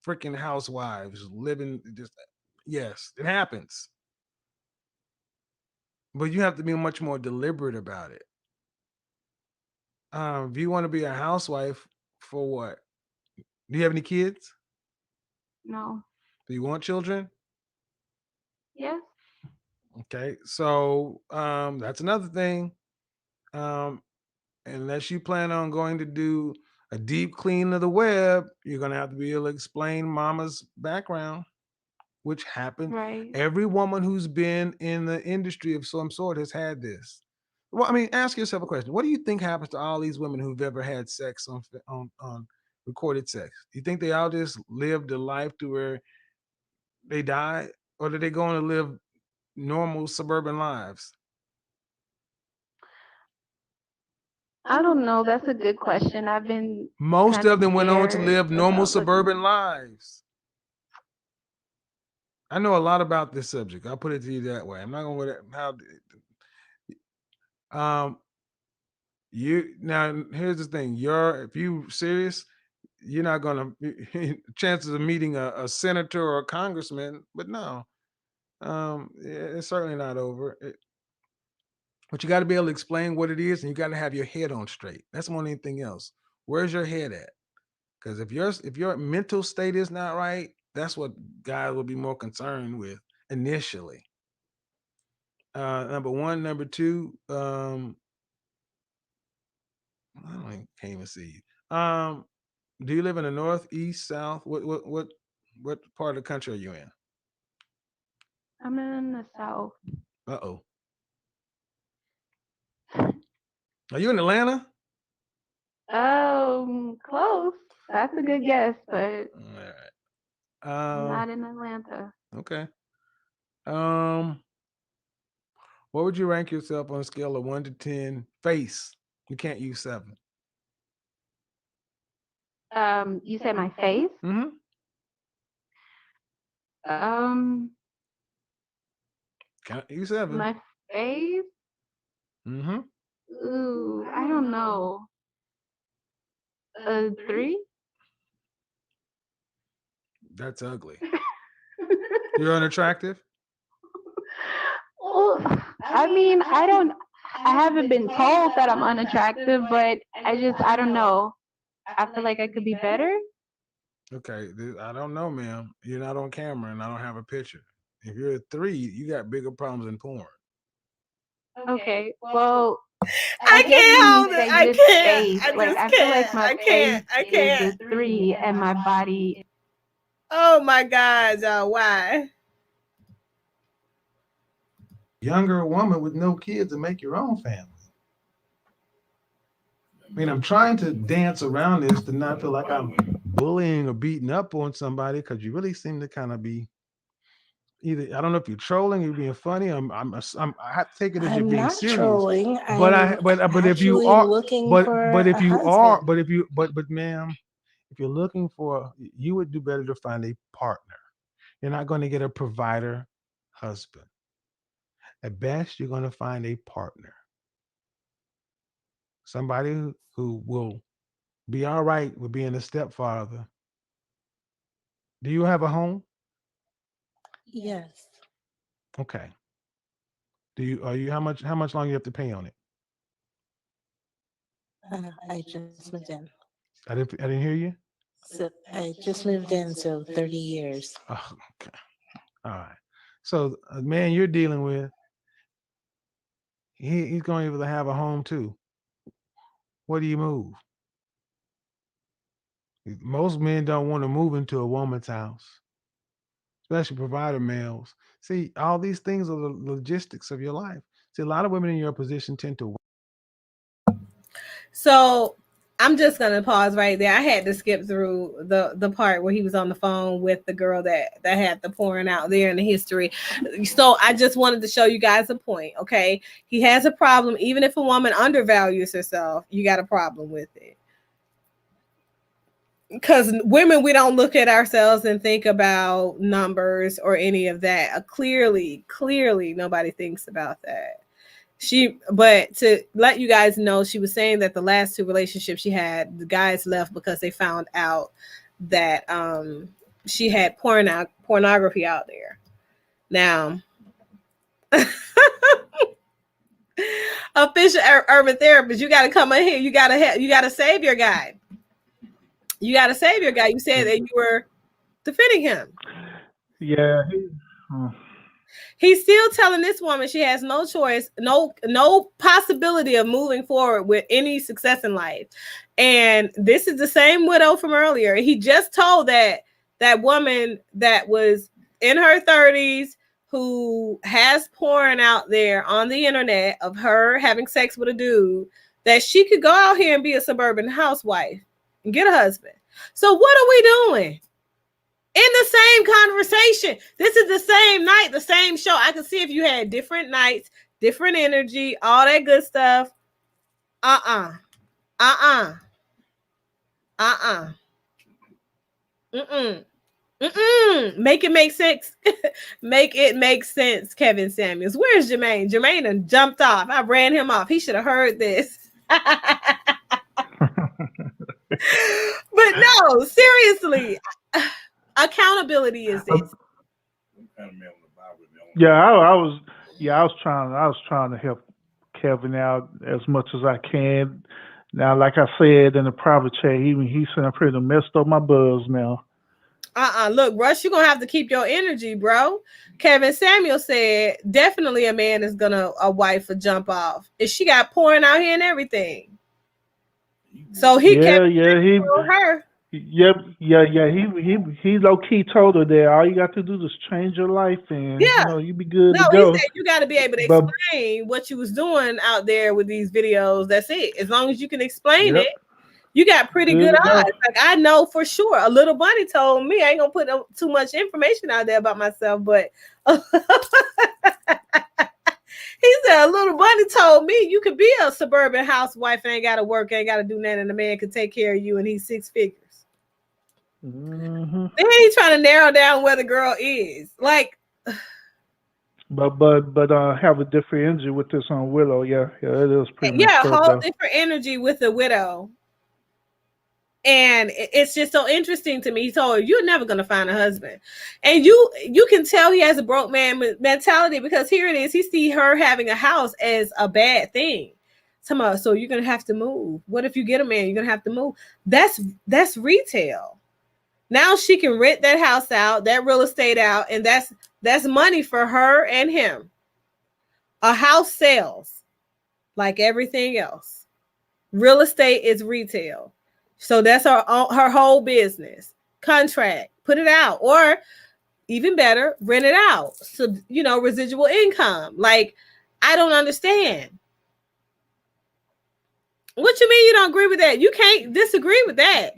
freaking housewives living just. Yes, it happens, but you have to be much more deliberate about it. If you want to be a housewife, for what? Do you have any kids? No. Do you want children? Yes. Okay, so that's another thing. Um, unless you plan on going to do a deep clean of the web, you're gonna have to be able to explain mama's background, which happened. Right. Every woman who's been in the industry of some sort has had this. Well, I mean, ask yourself a question. What do you think happens to all these women who've ever had sex on recorded sex? Do you think they all just lived a life to where they died, or did they go on to live normal suburban lives? I don't know. That's a good question. I've been Most kind of them went on to scared live normal about looking. suburban lives. I know a lot about this subject. I'll put it to you that way. I'm not gonna you now. Here's the thing: if you serious, you're not gonna chances of meeting a senator or a congressman. But no, it's certainly not over. But you got to be able to explain what it is, and you got to have your head on straight. That's more than anything else. Where's your head at? Because if your mental state is not right, that's what guys will be more concerned with initially. Number one, number two. I can't even see you. Do you live in the north, east, south? What part of the country are you in? I'm in the South. Uh-oh. Are you in Atlanta? Close. That's a good guess, but All right. I'm not in Atlanta. Okay. What would you rank yourself on a scale of 1 to 10? Face. You can't use 7. You said my face? Mm-hmm. Can't use 7. My face? Mm-hmm. Ooh, I don't know. A 3? That's ugly. You're unattractive? Well, I mean, I haven't been told that I'm unattractive, but I don't know. I feel like I could be better. Okay, I don't know, ma'am. You're not on camera, and I don't have a picture. If you're a 3, you got bigger problems than porn. Okay, well, I guess can't when hold you it. say I good can't. face, I like just I feel like can't. my I face can't. I is can't. a 3, and my body. Oh my God, y'all! Why? Younger woman with no kids and make your own family. I mean, I'm trying to dance around this to not feel like I'm Bullying or beating up on somebody because you really seem to kind of be either. I don't know if you're trolling, you're being funny. I have to take it as you're I'm being not serious. trolling. But if you Actually are, looking but for if a you are, husband. but ma'am, if you're looking for, you would do better to find a partner. You're not going to get a provider husband. At best, you're going to find a partner, somebody who will be all right with being a stepfather. Do you have a home? Yes. Okay. Are you how much longer you have to pay on it? I just moved in. I didn't hear you. So I just moved in, so 30 years. Oh, okay. All right. So a man you're dealing with, he's going to have a home too. Where do you move? Most men don't want to move into a woman's house, especially provider males. See, all these things are the logistics of your life. See, a lot of women in your position tend to. So I'm just gonna pause right there. I had to skip through the part where he was on the phone with the girl that had the pouring out there in the history. So I just wanted to show you guys a point. Okay, he has a problem. Even if a woman undervalues herself, you got a problem with it. Because women, we don't look at ourselves and think about numbers or any of that. Clearly, nobody thinks about that. But to let you guys know, she was saying that the last 2 relationships she had, the guys left because they found out that she had pornography out there. Now, official urban therapist, you got to come in here. You got to save your guy. You got to save your guy. You said that you were defending him. Yeah. He's still telling this woman she has no choice, no possibility of moving forward with any success in life. And this is the same widow from earlier. He just told that woman that was in her 30s who has porn out there on the internet of her having sex with a dude that she could go out here and be a suburban housewife and get a husband. So what are we doing? In the same conversation. This is the same night, the same show. I can see if you had different nights, different energy, all that good stuff. Uh-uh. Uh-uh. Mm-mm. Mm-mm. Make it make sense. Make it make sense, Kevin Samuels. Where's Jermaine? Jermaine done jumped off. I ran him off. He should have heard this. But no, seriously. Accountability is this. Them kind of men on the Bible, they don't Yeah, know. I was trying to help Kevin out as much as I can. Now, like I said in the private chat, he sent up here to messed up my buzz now. Look, Rush, you're gonna have to keep your energy, bro. Kevin Samuel said definitely a man is gonna a wife will jump off. And she got pouring out here and everything. So he Yeah, kept yeah, her. yep, yeah. He low key told her that all you got to do is change your life, and Yeah. you be good No, to he go. said you got to be able to But explain what you was doing out there with these videos. That's it. As long as you can explain yep, it, you got pretty good good to odds. go. Like I know for sure. A little bunny told me I ain't gonna put too much information out there about myself, but he said a little bunny told me you could be a suburban housewife and ain't gotta work, ain't gotta do nothing, and the man could take care of you and he's 6 figures. Hmm. Then he's trying to narrow down where the girl is. Like, But have a different energy with this on Willow. Yeah, it is pretty yeah, messed a up whole though. different energy with the widow. And it's just so interesting to me. He told her, "You're never gonna find a husband," and you can tell he has a broke man mentality because here it is. He see her having a house as a bad thing. So you're gonna have to move. What if you get a man? You're gonna have to move. That's retail. Now she can rent that house out, that real estate out, and that's money for her and him. A house sells like everything else. Real estate is retail. So that's her whole business. Contract, put it out, or even better, rent it out. So residual income. Like, I don't understand. What you mean you don't agree with that? You can't disagree with that.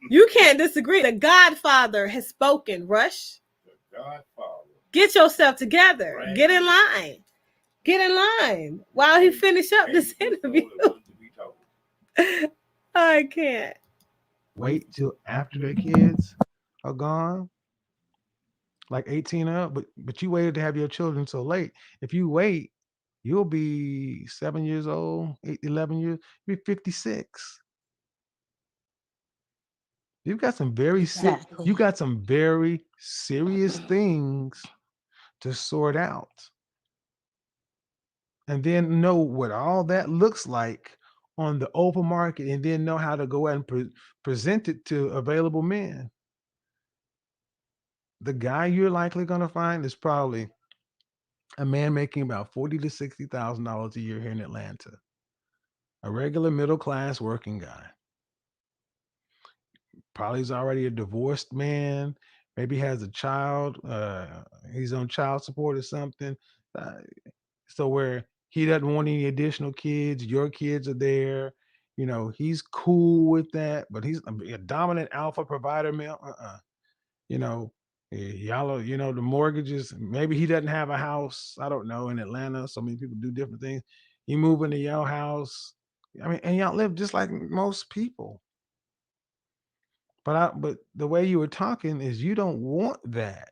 You can't disagree. The Godfather has spoken, Rush. The Godfather. Get yourself together. Right. Get in line. Get in line while he finish up this interview. I can't. Wait till after their kids are gone, like 18 up, but you waited to have your children so late. If you wait, you'll be 7 years old, 11 years, you'll be 56. You've got some Exactly. you got some very serious things to sort out. And then know what all that looks like on the open market, and then know how to go out and present it to available men. The guy you're likely going to find is probably a man making about $40,000 to $60,000 a year here in Atlanta, a regular middle class working guy. Probably is already a divorced man. Maybe has a child. He's on child support or something. Uh, so where he doesn't want any additional kids, your kids are there. He's cool with that, but he's a dominant alpha provider male. You know, y'all are, the mortgages. Maybe he doesn't have a house. I don't know, in Atlanta. So many people do different things. You move into your house. I mean, and y'all live just like most people. But the way you were talking is you don't want that.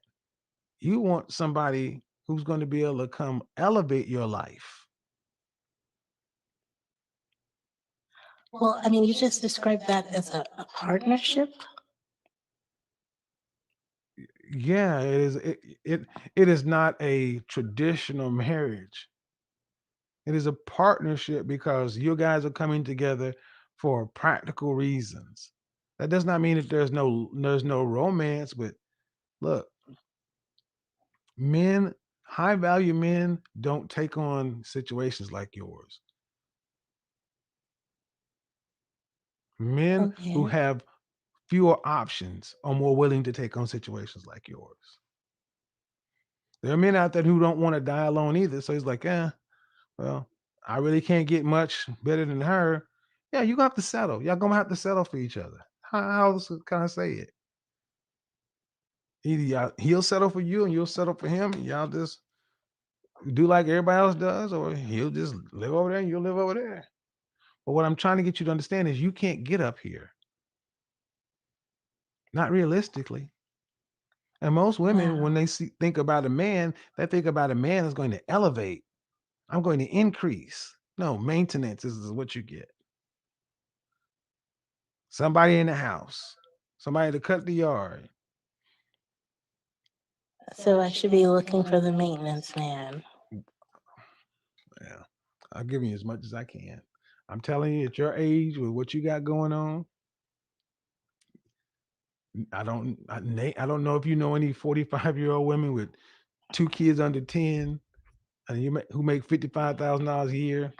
You want somebody who's going to be able to come elevate your life. Well, I mean, you just described that as a partnership. Yeah, it is. It is not a traditional marriage. It is a partnership because you guys are coming together for practical reasons. That does not mean that there's no romance, but look, men, high value men don't take on situations like yours. Men who Okay. have fewer options are more willing to take on situations like yours. There are men out there who don't want to die alone either. So he's like, well, I really can't get much better than her. Yeah, you're gonna have to settle. Y'all gonna have to settle for each other. How else can I say it? He'll settle for you and you'll settle for him, and y'all just do like everybody else does, or he'll just live over there and you'll live over there. But what I'm trying to get you to understand is you can't get up here. Not realistically. And most women, when they think about a man, they think about a man that's going to elevate. I'm going to increase. No, maintenance is what you get. Somebody in the house, somebody to cut the yard. So I should be looking for the maintenance man. Yeah, I'll give you as much as I can. I'm telling you, at your age, with what you got going on, I don't know if you know any 45-year-old women with 2 kids under 10, and who make $55,000 a year,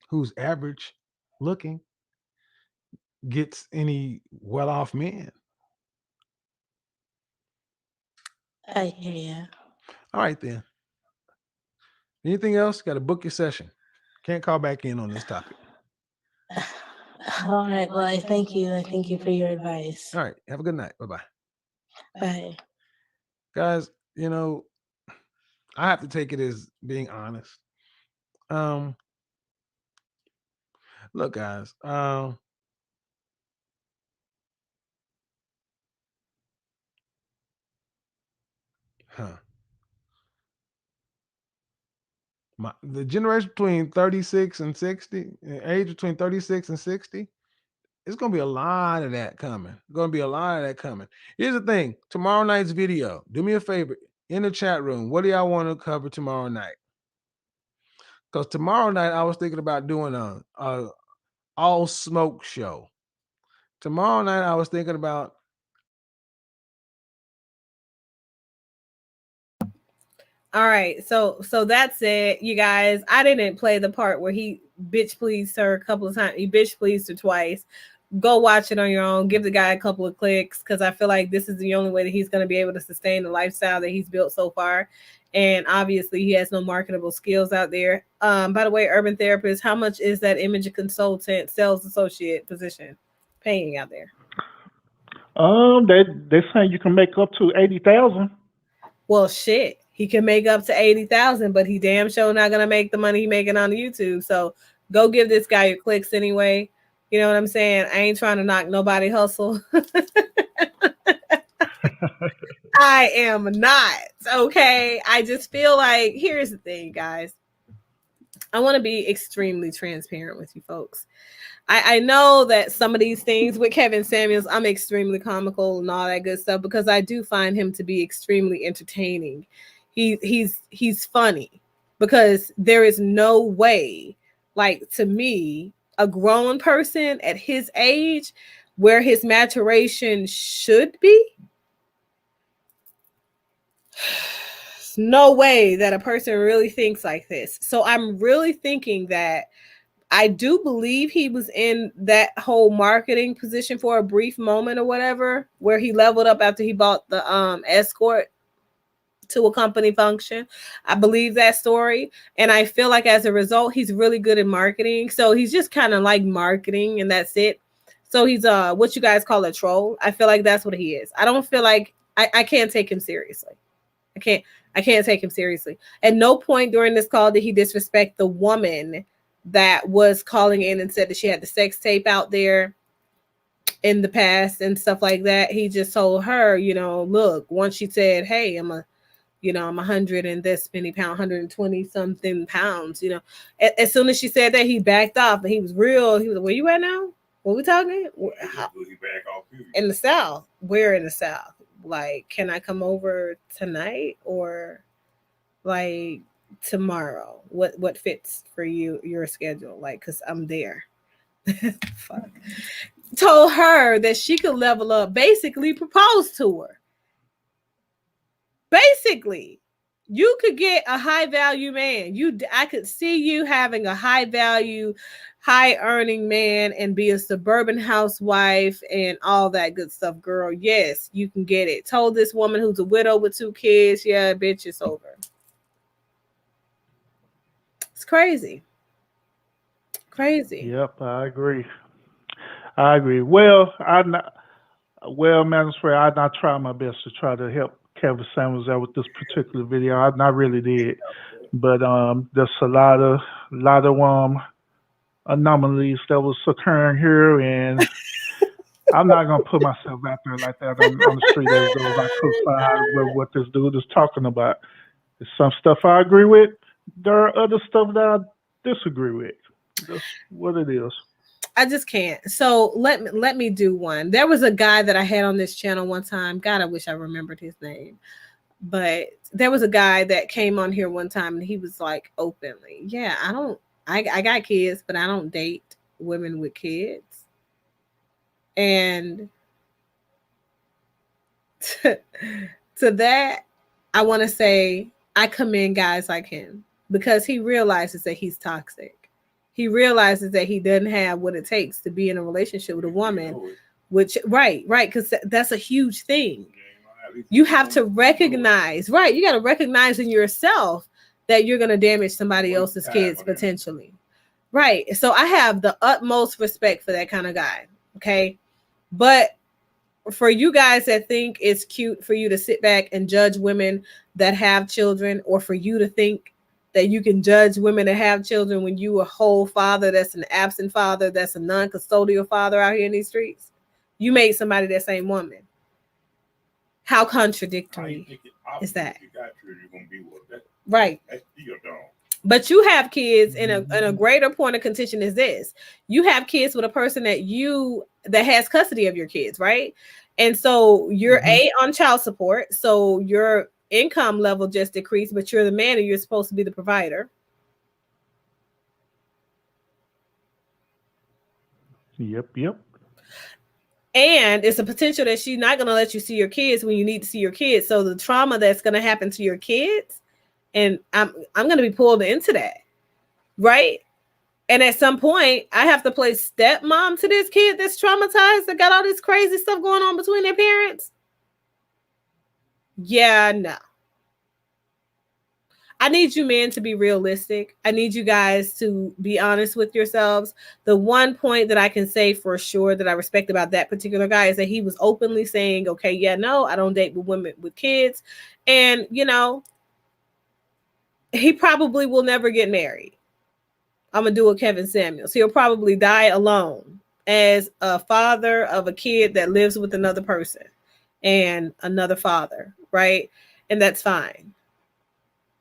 who's average looking, gets any well-off men. I hear you. All right then. Anything else? Got to book your session. Can't call back in on this topic. All right. Well, I thank you. I thank you for your advice. All right. Have a good night. Bye-bye. Bye. Guys, I have to take it as being honest. Look, guys, the generation between 36 and 60, age between 36 and 60, it's going to be a lot of that coming. Here's the thing. Tomorrow night's video, do me a favor, in the chat room, what do y'all want to cover tomorrow night? Because tomorrow night, I was thinking about doing a all smoke show. Tomorrow night, I was thinking about. All right, so that's it, you guys. I didn't play the part where he bitch pleased her a couple of times. He bitch pleased her twice. Go watch it on your own. Give the guy a couple of clicks, because I feel like this is the only way that he's going to be able to sustain the lifestyle that he's built so far. And obviously, he has no marketable skills out there. By the way, Urban Therapist, how much is that image consultant, sales associate position paying out there? They saying you can make up to 80,000. Well, shit, he can make up to 80,000, but he damn sure not gonna make the money he making on YouTube. So go give this guy your clicks anyway. You know what I'm saying? I ain't trying to knock nobody hustle. I am not. Okay. I just feel like, here's the thing, guys. I want to be extremely transparent with you folks. I know that some of these things with Kevin Samuels, I'm extremely comical and all that good stuff, because I do find him to be extremely entertaining. He's funny, because there is no way, like, to me, a grown person at his age, where his maturation should be, no way that a person really thinks like this. So I'm really thinking that I do believe he was in that whole marketing position for a brief moment or whatever, where he leveled up after he bought the escort to a company function. I believe that story. And I feel like as a result, he's really good at marketing. So he's just kind of like marketing, and that's it. So he's what you guys call a troll. I feel like that's what he is. I don't feel like I can't take him seriously. I can't take him seriously. At no point during this call did he disrespect the woman that was calling in and said that she had the sex tape out there in the past and stuff like that. He just told her, look, once she said, hey, I'm 100 and this many pounds, 120 something pounds, as soon as she said that, he backed off, and he was real. He was like, where you at now? What we talking? In the South. Where in the South? Like, can I come over tonight or like tomorrow? What fits for you, your schedule? Like, because I'm there. Fuck. Told her that she could level up, basically proposed to her. Basically, you could get a high value man. I could see you having a high value, high earning man and be a suburban housewife and all that good stuff, girl. Yes, you can get it. Told this woman who's a widow with 2 kids, yeah, bitch, it's over. It's crazy. Crazy. Yep, I agree. Well, Madam Spray, I not try my best to try to help Kevin Samuels out with this particular video. I really did, but there's a lot of anomalies that was occurring here, and I'm not gonna put myself out there like that on the street as though I co-sign what this dude is talking about. There's some stuff I agree with. There are other stuff that I disagree with. That's what it is. I just can't. So let me do one. There was a guy that I had on this channel one time. God, I wish I remembered his name. But there was a guy that came on here one time and he was like openly, yeah, I got kids, but I don't date women with kids. And to that, I want to say I commend guys like him because he realizes that he's toxic. He realizes that he doesn't have what it takes to be in a relationship with a woman, which right, because that's a huge thing. You have to recognize, right? You got to recognize in yourself that you're going to damage somebody else's kids potentially. Right. So I have the utmost respect for that kind of guy. Okay. But for you guys that think it's cute for you to sit back and judge women that have children, or for you to think that you can judge women that have children when you a whole father that's an absent father, that's a non-custodial father out here in these streets, you made somebody that same woman. How contradictory is that? Right. But you have kids, in a greater point of contention is this. You have kids with a person that has custody of your kids, right? And so you're on child support. So your income level just decreased, but you're the man and you're supposed to be the provider. Yep. And it's a potential that she's not going to let you see your kids when you need to see your kids. So the trauma that's going to happen to your kids, and I'm going to be pulled into that, right? And at some point, I have to play stepmom to this kid that's traumatized, that got all this crazy stuff going on between their parents. Yeah, no. I need you men to be realistic. I need you guys to be honest with yourselves. The one point that I can say for sure that I respect about that particular guy is that he was openly saying, okay, yeah, no, I don't date with women with kids. And, you know, he probably will never get married. I'm going to do a Kevin Samuels. He'll probably die alone as a father of a kid that lives with another person and another father, right? And that's fine.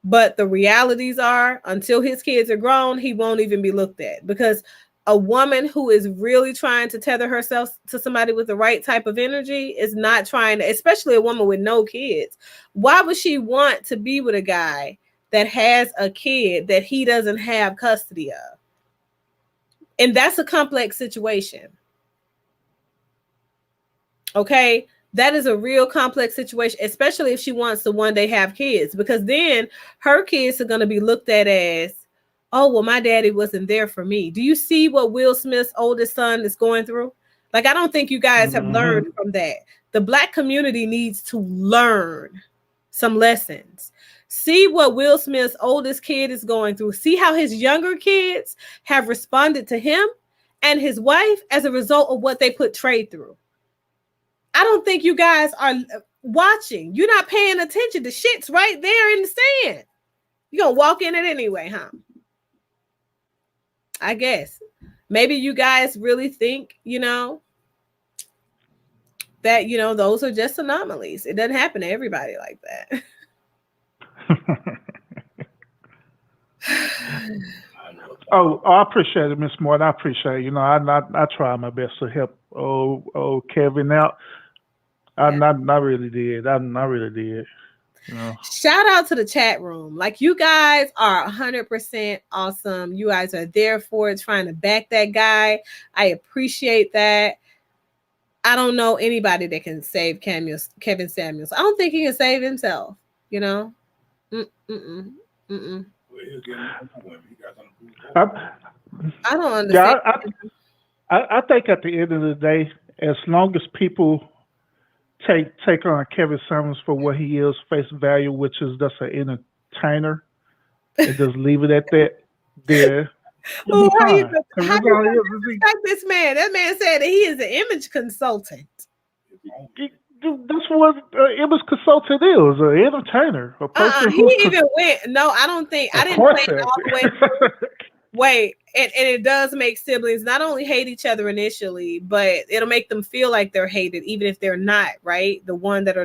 But the realities are, until his kids are grown, he won't even be looked at, because a woman who is really trying to tether herself to somebody with the right type of energy is not trying to, especially a woman with no kids. Why would she want to be with a guy that has a kid that he doesn't have custody of? And that's a complex situation. Okay? That is a real complex situation, especially if she wants to one day have kids, because then her kids are going to be looked at as, oh, well, my daddy wasn't there for me. Do you see what Will Smith's oldest son is going through? Like, I don't think you guys have learned from that. The Black community needs to learn some lessons. See what Will Smith's oldest kid is going through. See how his younger kids have responded to him and his wife as a result of what they put Trey through. I don't think you guys are watching. You're not paying attention. The shit's right there in the stand. You're going to walk in it anyway, huh? I guess. Maybe you guys really think, you know, that, you know, those are just anomalies. It doesn't happen to everybody like that. I appreciate it, Miss Morton. I appreciate it. You know, I try my best to help old Kevin out. I really did. I really did. You know. Shout out to the chat room. Like, you guys are 100% awesome. You guys are there for it, trying to back that guy. I appreciate that. I don't know anybody that can save Kevin Samuels. I don't think he can save himself. You know. I don't understand. Yeah, I think at the end of the day, as long as people take on Kevin Samuels for what he is, face value, which is just an entertainer, and just leave it at that, there. Oh, how you respect this man? That man said that he is an image consultant. That's what image consultant is, an entertainer, a person He even went. No, I don't think. I didn't play it all the way through. Wait, and it does make siblings not only hate each other initially, but it'll make them feel like they're hated, even if they're not, right? The ones that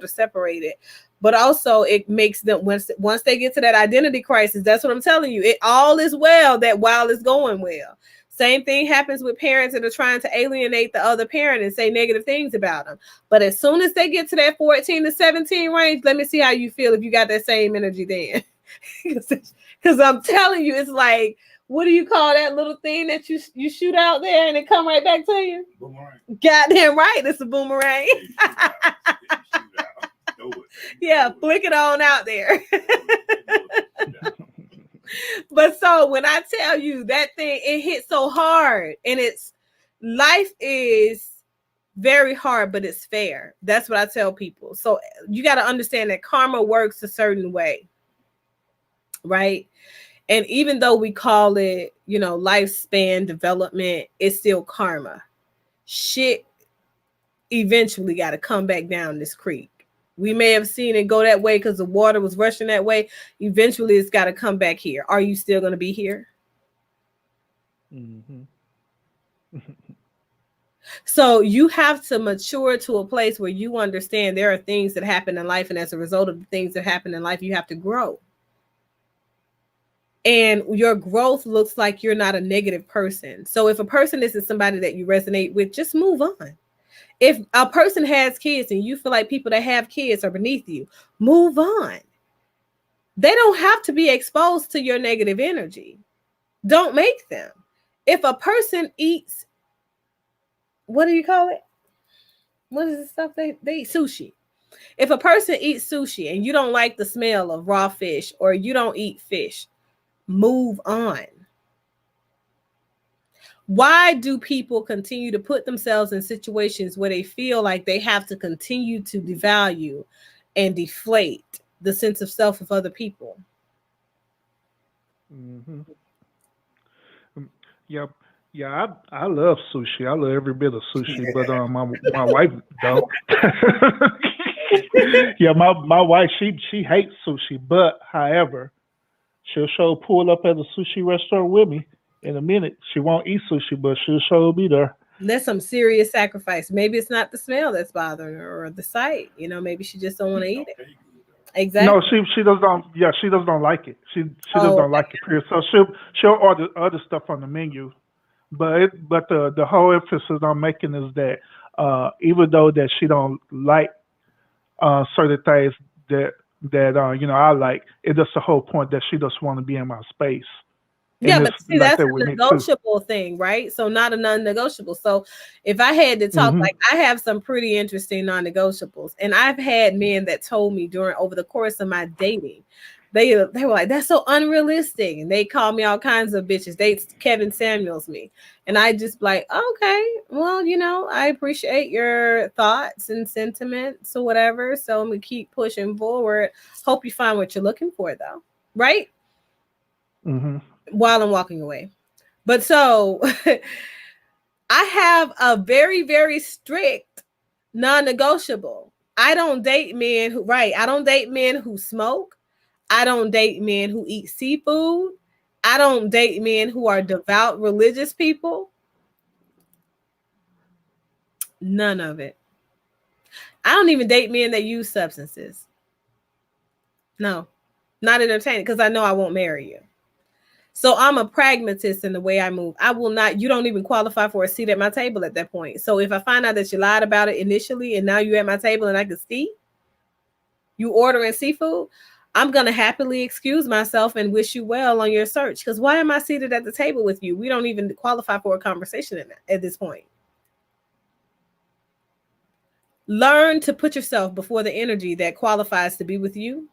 are separated. But also it makes them once they get to that identity crisis, that's what I'm telling you. It all is well that while it's going well. Same thing happens with parents that are trying to alienate the other parent and say negative things about them. But as soon as they get to that 14 to 17 range, let me see how you feel if you got that same energy then. Because I'm telling you, it's like, what do you call that little thing that you shoot out there and it come right back to you? Boomerang. Goddamn right, it's a boomerang. Yeah, flick it on out there. But so when I tell you that thing, it hits so hard, and life is very hard, but it's fair. That's what I tell people. So you got to understand that karma works a certain way, right? And even though we call it, lifespan development, it's still karma. Shit eventually got to come back down this creek. We may have seen it go that way because the water was rushing that way. Eventually, it's got to come back here. Are you still going to be here? Mm-hmm. So you have to mature to a place where you understand there are things that happen in life, and as a result of the things that happen in life, you have to grow. And your growth looks like you're not a negative person. So if a person isn't somebody that you resonate with, just move on. If a person has kids and you feel like people that have kids are beneath you, move on. They don't have to be exposed to your negative energy. Don't make them. If a person eats, what do you call it? What is the stuff they eat? Sushi. If a person eats sushi and you don't like the smell of raw fish, or you don't eat fish, move on. Why do people continue to put themselves in situations where they feel like they have to continue to devalue and deflate the sense of self of other people? Mm-hmm. Yep. Yeah, I love sushi. I love every bit of sushi, but my wife don't. Yeah, my wife she hates sushi, but however, she'll pull up at a sushi restaurant with me in a minute. She won't eat sushi, but she'll be there. That's some serious sacrifice. Maybe it's not the smell that's bothering her or the sight. Maybe she just don't want to eat it. No, Exactly. she does don't. Yeah, she does don't like it. She does Oh, don't like it. Period. So she'll order other stuff on the menu, but the whole emphasis I'm making is that even though that she don't like certain things that I like, it is the whole point that she just want to be in my space, yeah, and it's but see, like that's that a with me too. negotiable thing, right? So not a non-negotiable. So if I had to talk, Hmm. like, I have some pretty interesting non-negotiables, and I've had men that told me over the course of my dating, they were like, "That's so unrealistic," and they called me all kinds of bitches. They Kevin Samuels me, and I just like, okay, well, I appreciate your thoughts and sentiments or whatever. So I'm gonna keep pushing forward. Hope you find what you're looking for, though, right? Hmm. While I'm walking away. But so I have a very, very strict non-negotiable. I don't date men who, right? I don't date men who smoke. I don't date men who eat seafood. I don't date men who are devout religious people. None of it. I don't even date men that use substances. No, not entertaining, because I know I won't marry you. So I'm a pragmatist in the way I move. I will not, you don't even qualify for a seat at my table at that point. So if I find out that you lied about it initially and now you're at my table and I can see you ordering seafood, I'm going to happily excuse myself and wish you well on your search. Because why am I seated at the table with you? We don't even qualify for a conversation at this point. Learn to put yourself before the energy that qualifies to be with you,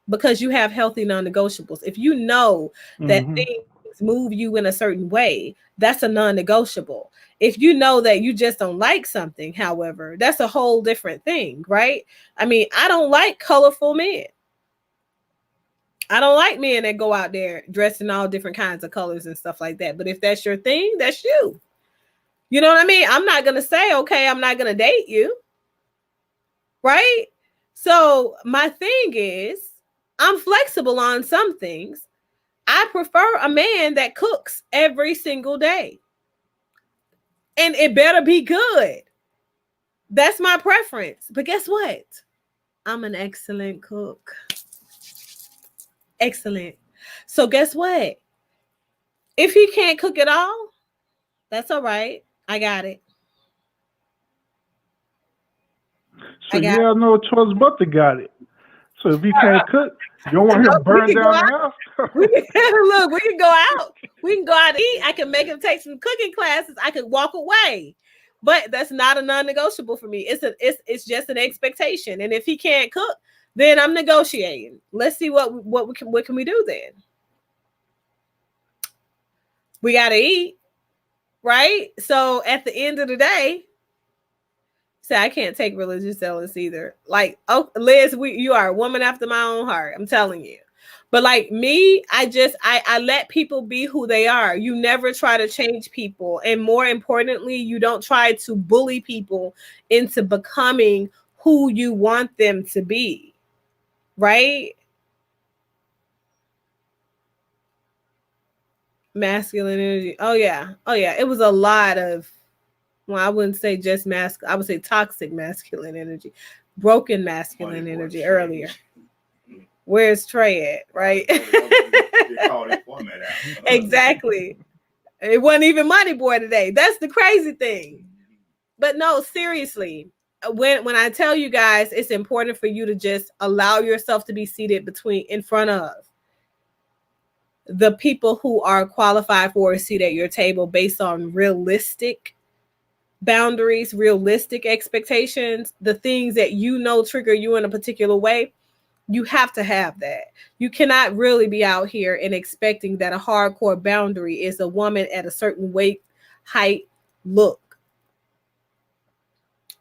because you have healthy non-negotiables. If you know that Hmm. things move you in a certain way, that's a non-negotiable. If you know that you just don't like something, however, that's a whole different thing, right? I mean, I don't like colorful men. I don't like men that go out there dressed in all different kinds of colors and stuff like that. But if that's your thing, that's you. You know what I mean? I'm not going to say, okay, I'm not going to date you, right? So my thing is, I'm flexible on some things. I prefer a man that cooks every single day. And it better be good. That's my preference. But guess what? I'm an excellent cook. Excellent. So guess what? If he can't cook at all, that's all right. I got it. So I you got it. have no choice but to got it. So if he can't cook, you don't want him to burn down the house. We can, look, we can go out. We can go out to eat. I can make him take some cooking classes. I could walk away. But that's not a non-negotiable for me. It's just an expectation. And if he can't cook, then I'm negotiating. Let's see what can we do then. We gotta eat, right? So at the end of the day, say I can't take religious zealous either. Like, oh, Liz, you are a woman after my own heart. I'm telling you. But like me, I let people be who they are. You never try to change people. And more importantly, you don't try to bully people into becoming who you want them to be. Right? Masculine energy. Oh yeah. Oh yeah. It was a lot of, well, I wouldn't say just masculine. I would say toxic masculine energy, broken masculine energy earlier. Where's Trey at? Right? Exactly. It wasn't even Money Boy today. That's the crazy thing. But no, seriously, when I tell you guys, it's important for you to just allow yourself to be seated in front of the people who are qualified for a seat at your table based on realistic boundaries, realistic expectations, the things that you know trigger you in a particular way. You have to have that. You cannot really be out here and expecting that a hardcore boundary is a woman at a certain weight, height, look.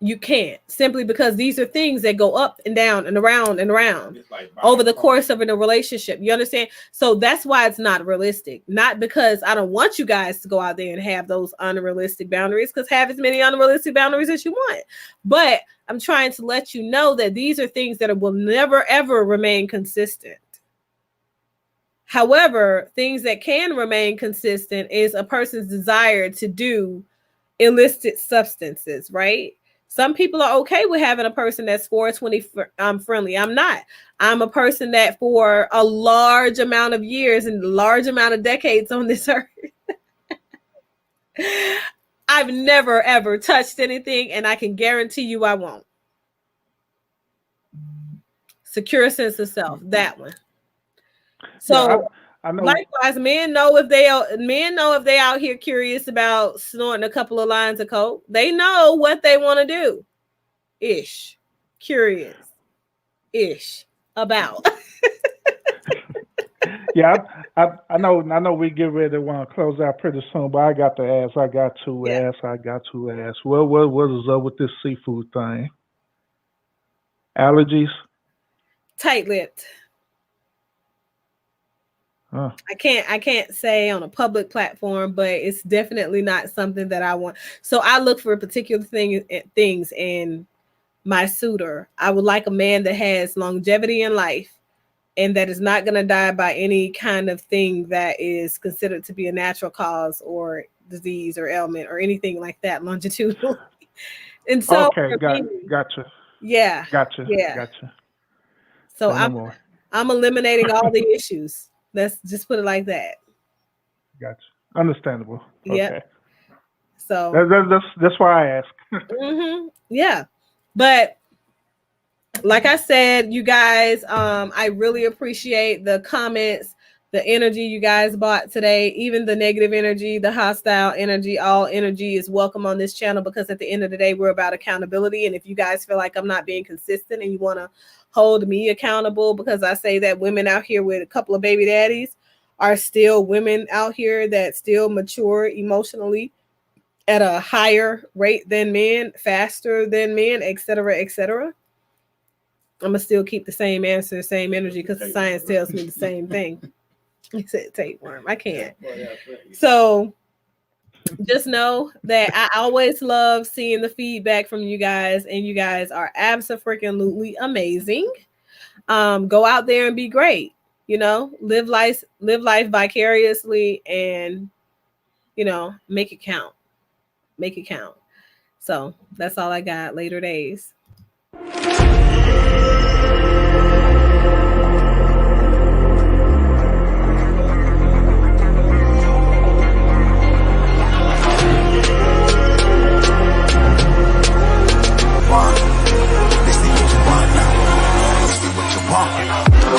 You can't, simply because these are things that go up and down and around and around over the course of a relationship. You understand? So that's why it's not realistic. Not because I don't want you guys to go out there and have those unrealistic boundaries, because have as many unrealistic boundaries as you want. But I'm trying to let you know that these are things that will never, ever remain consistent. However, things that can remain consistent is a person's desire to do illicit substances, right? Some people are okay with having a person that's 420 friendly. I'm not. I'm a person that for a large amount of years and large amount of decades on this earth, I've never, ever touched anything, and I can guarantee you I won't. Secure sense of self, that one. So Yeah, I know. likewise, men know if they out here curious about snorting a couple of lines of coke. They know what they want to do. Ish. Curious. Ish. About. Yeah, I know we get ready to want to close out pretty soon, but I got to ask. What is up with this seafood thing? Allergies? Tight-lipped. Huh. I can't say on a public platform, but it's definitely not something that I want. So I look for particular things in my suitor. I would like a man that has longevity in life and that is not going to die by any kind of thing that is considered to be a natural cause or disease or ailment or anything like that longitudinally. And so Okay, gotcha. Yeah. Gotcha. So Say no more. I'm eliminating all the issues. Let's just put it like that. Gotcha. Understandable. Yep. Okay. So that's why I ask. Yeah. But like I said, you guys, I really appreciate the comments, the energy you guys brought today, even the negative energy, the hostile energy. All energy is welcome on this channel, because at the end of the day, we're about accountability. And if you guys feel like I'm not being consistent and you want to hold me accountable, because I say that women out here with a couple of baby daddies are still women out here that still mature emotionally at a higher rate than men, faster than men, etc., etc. I'm gonna still keep the same answer, same energy, because the science tells me the same thing. He said tapeworm. I can't. So just know that I always love seeing the feedback from you guys, and you guys are absolutely amazing. Go out there and be great. you know, live life vicariously, and, you know, make it count. Make it count. So that's all I got. Later days.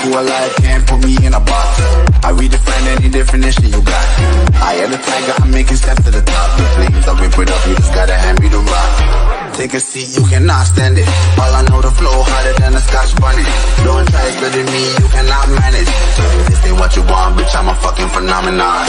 Who alive can't put me in a box. I redefine any definition you got. I am the tiger, I'm making steps to the top. The flames, I whip it up, you just gotta hand me the rock. Take a seat, you cannot stand it. All I know, the flow harder than a Scotch bunny. Don't try studying me, you cannot manage. This ain't what you want, bitch, I'm a fucking phenomenon.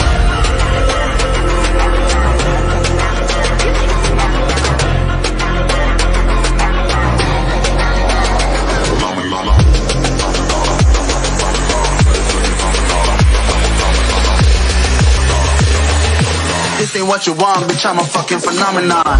This ain't what you want, bitch, I'm a fucking phenomenon.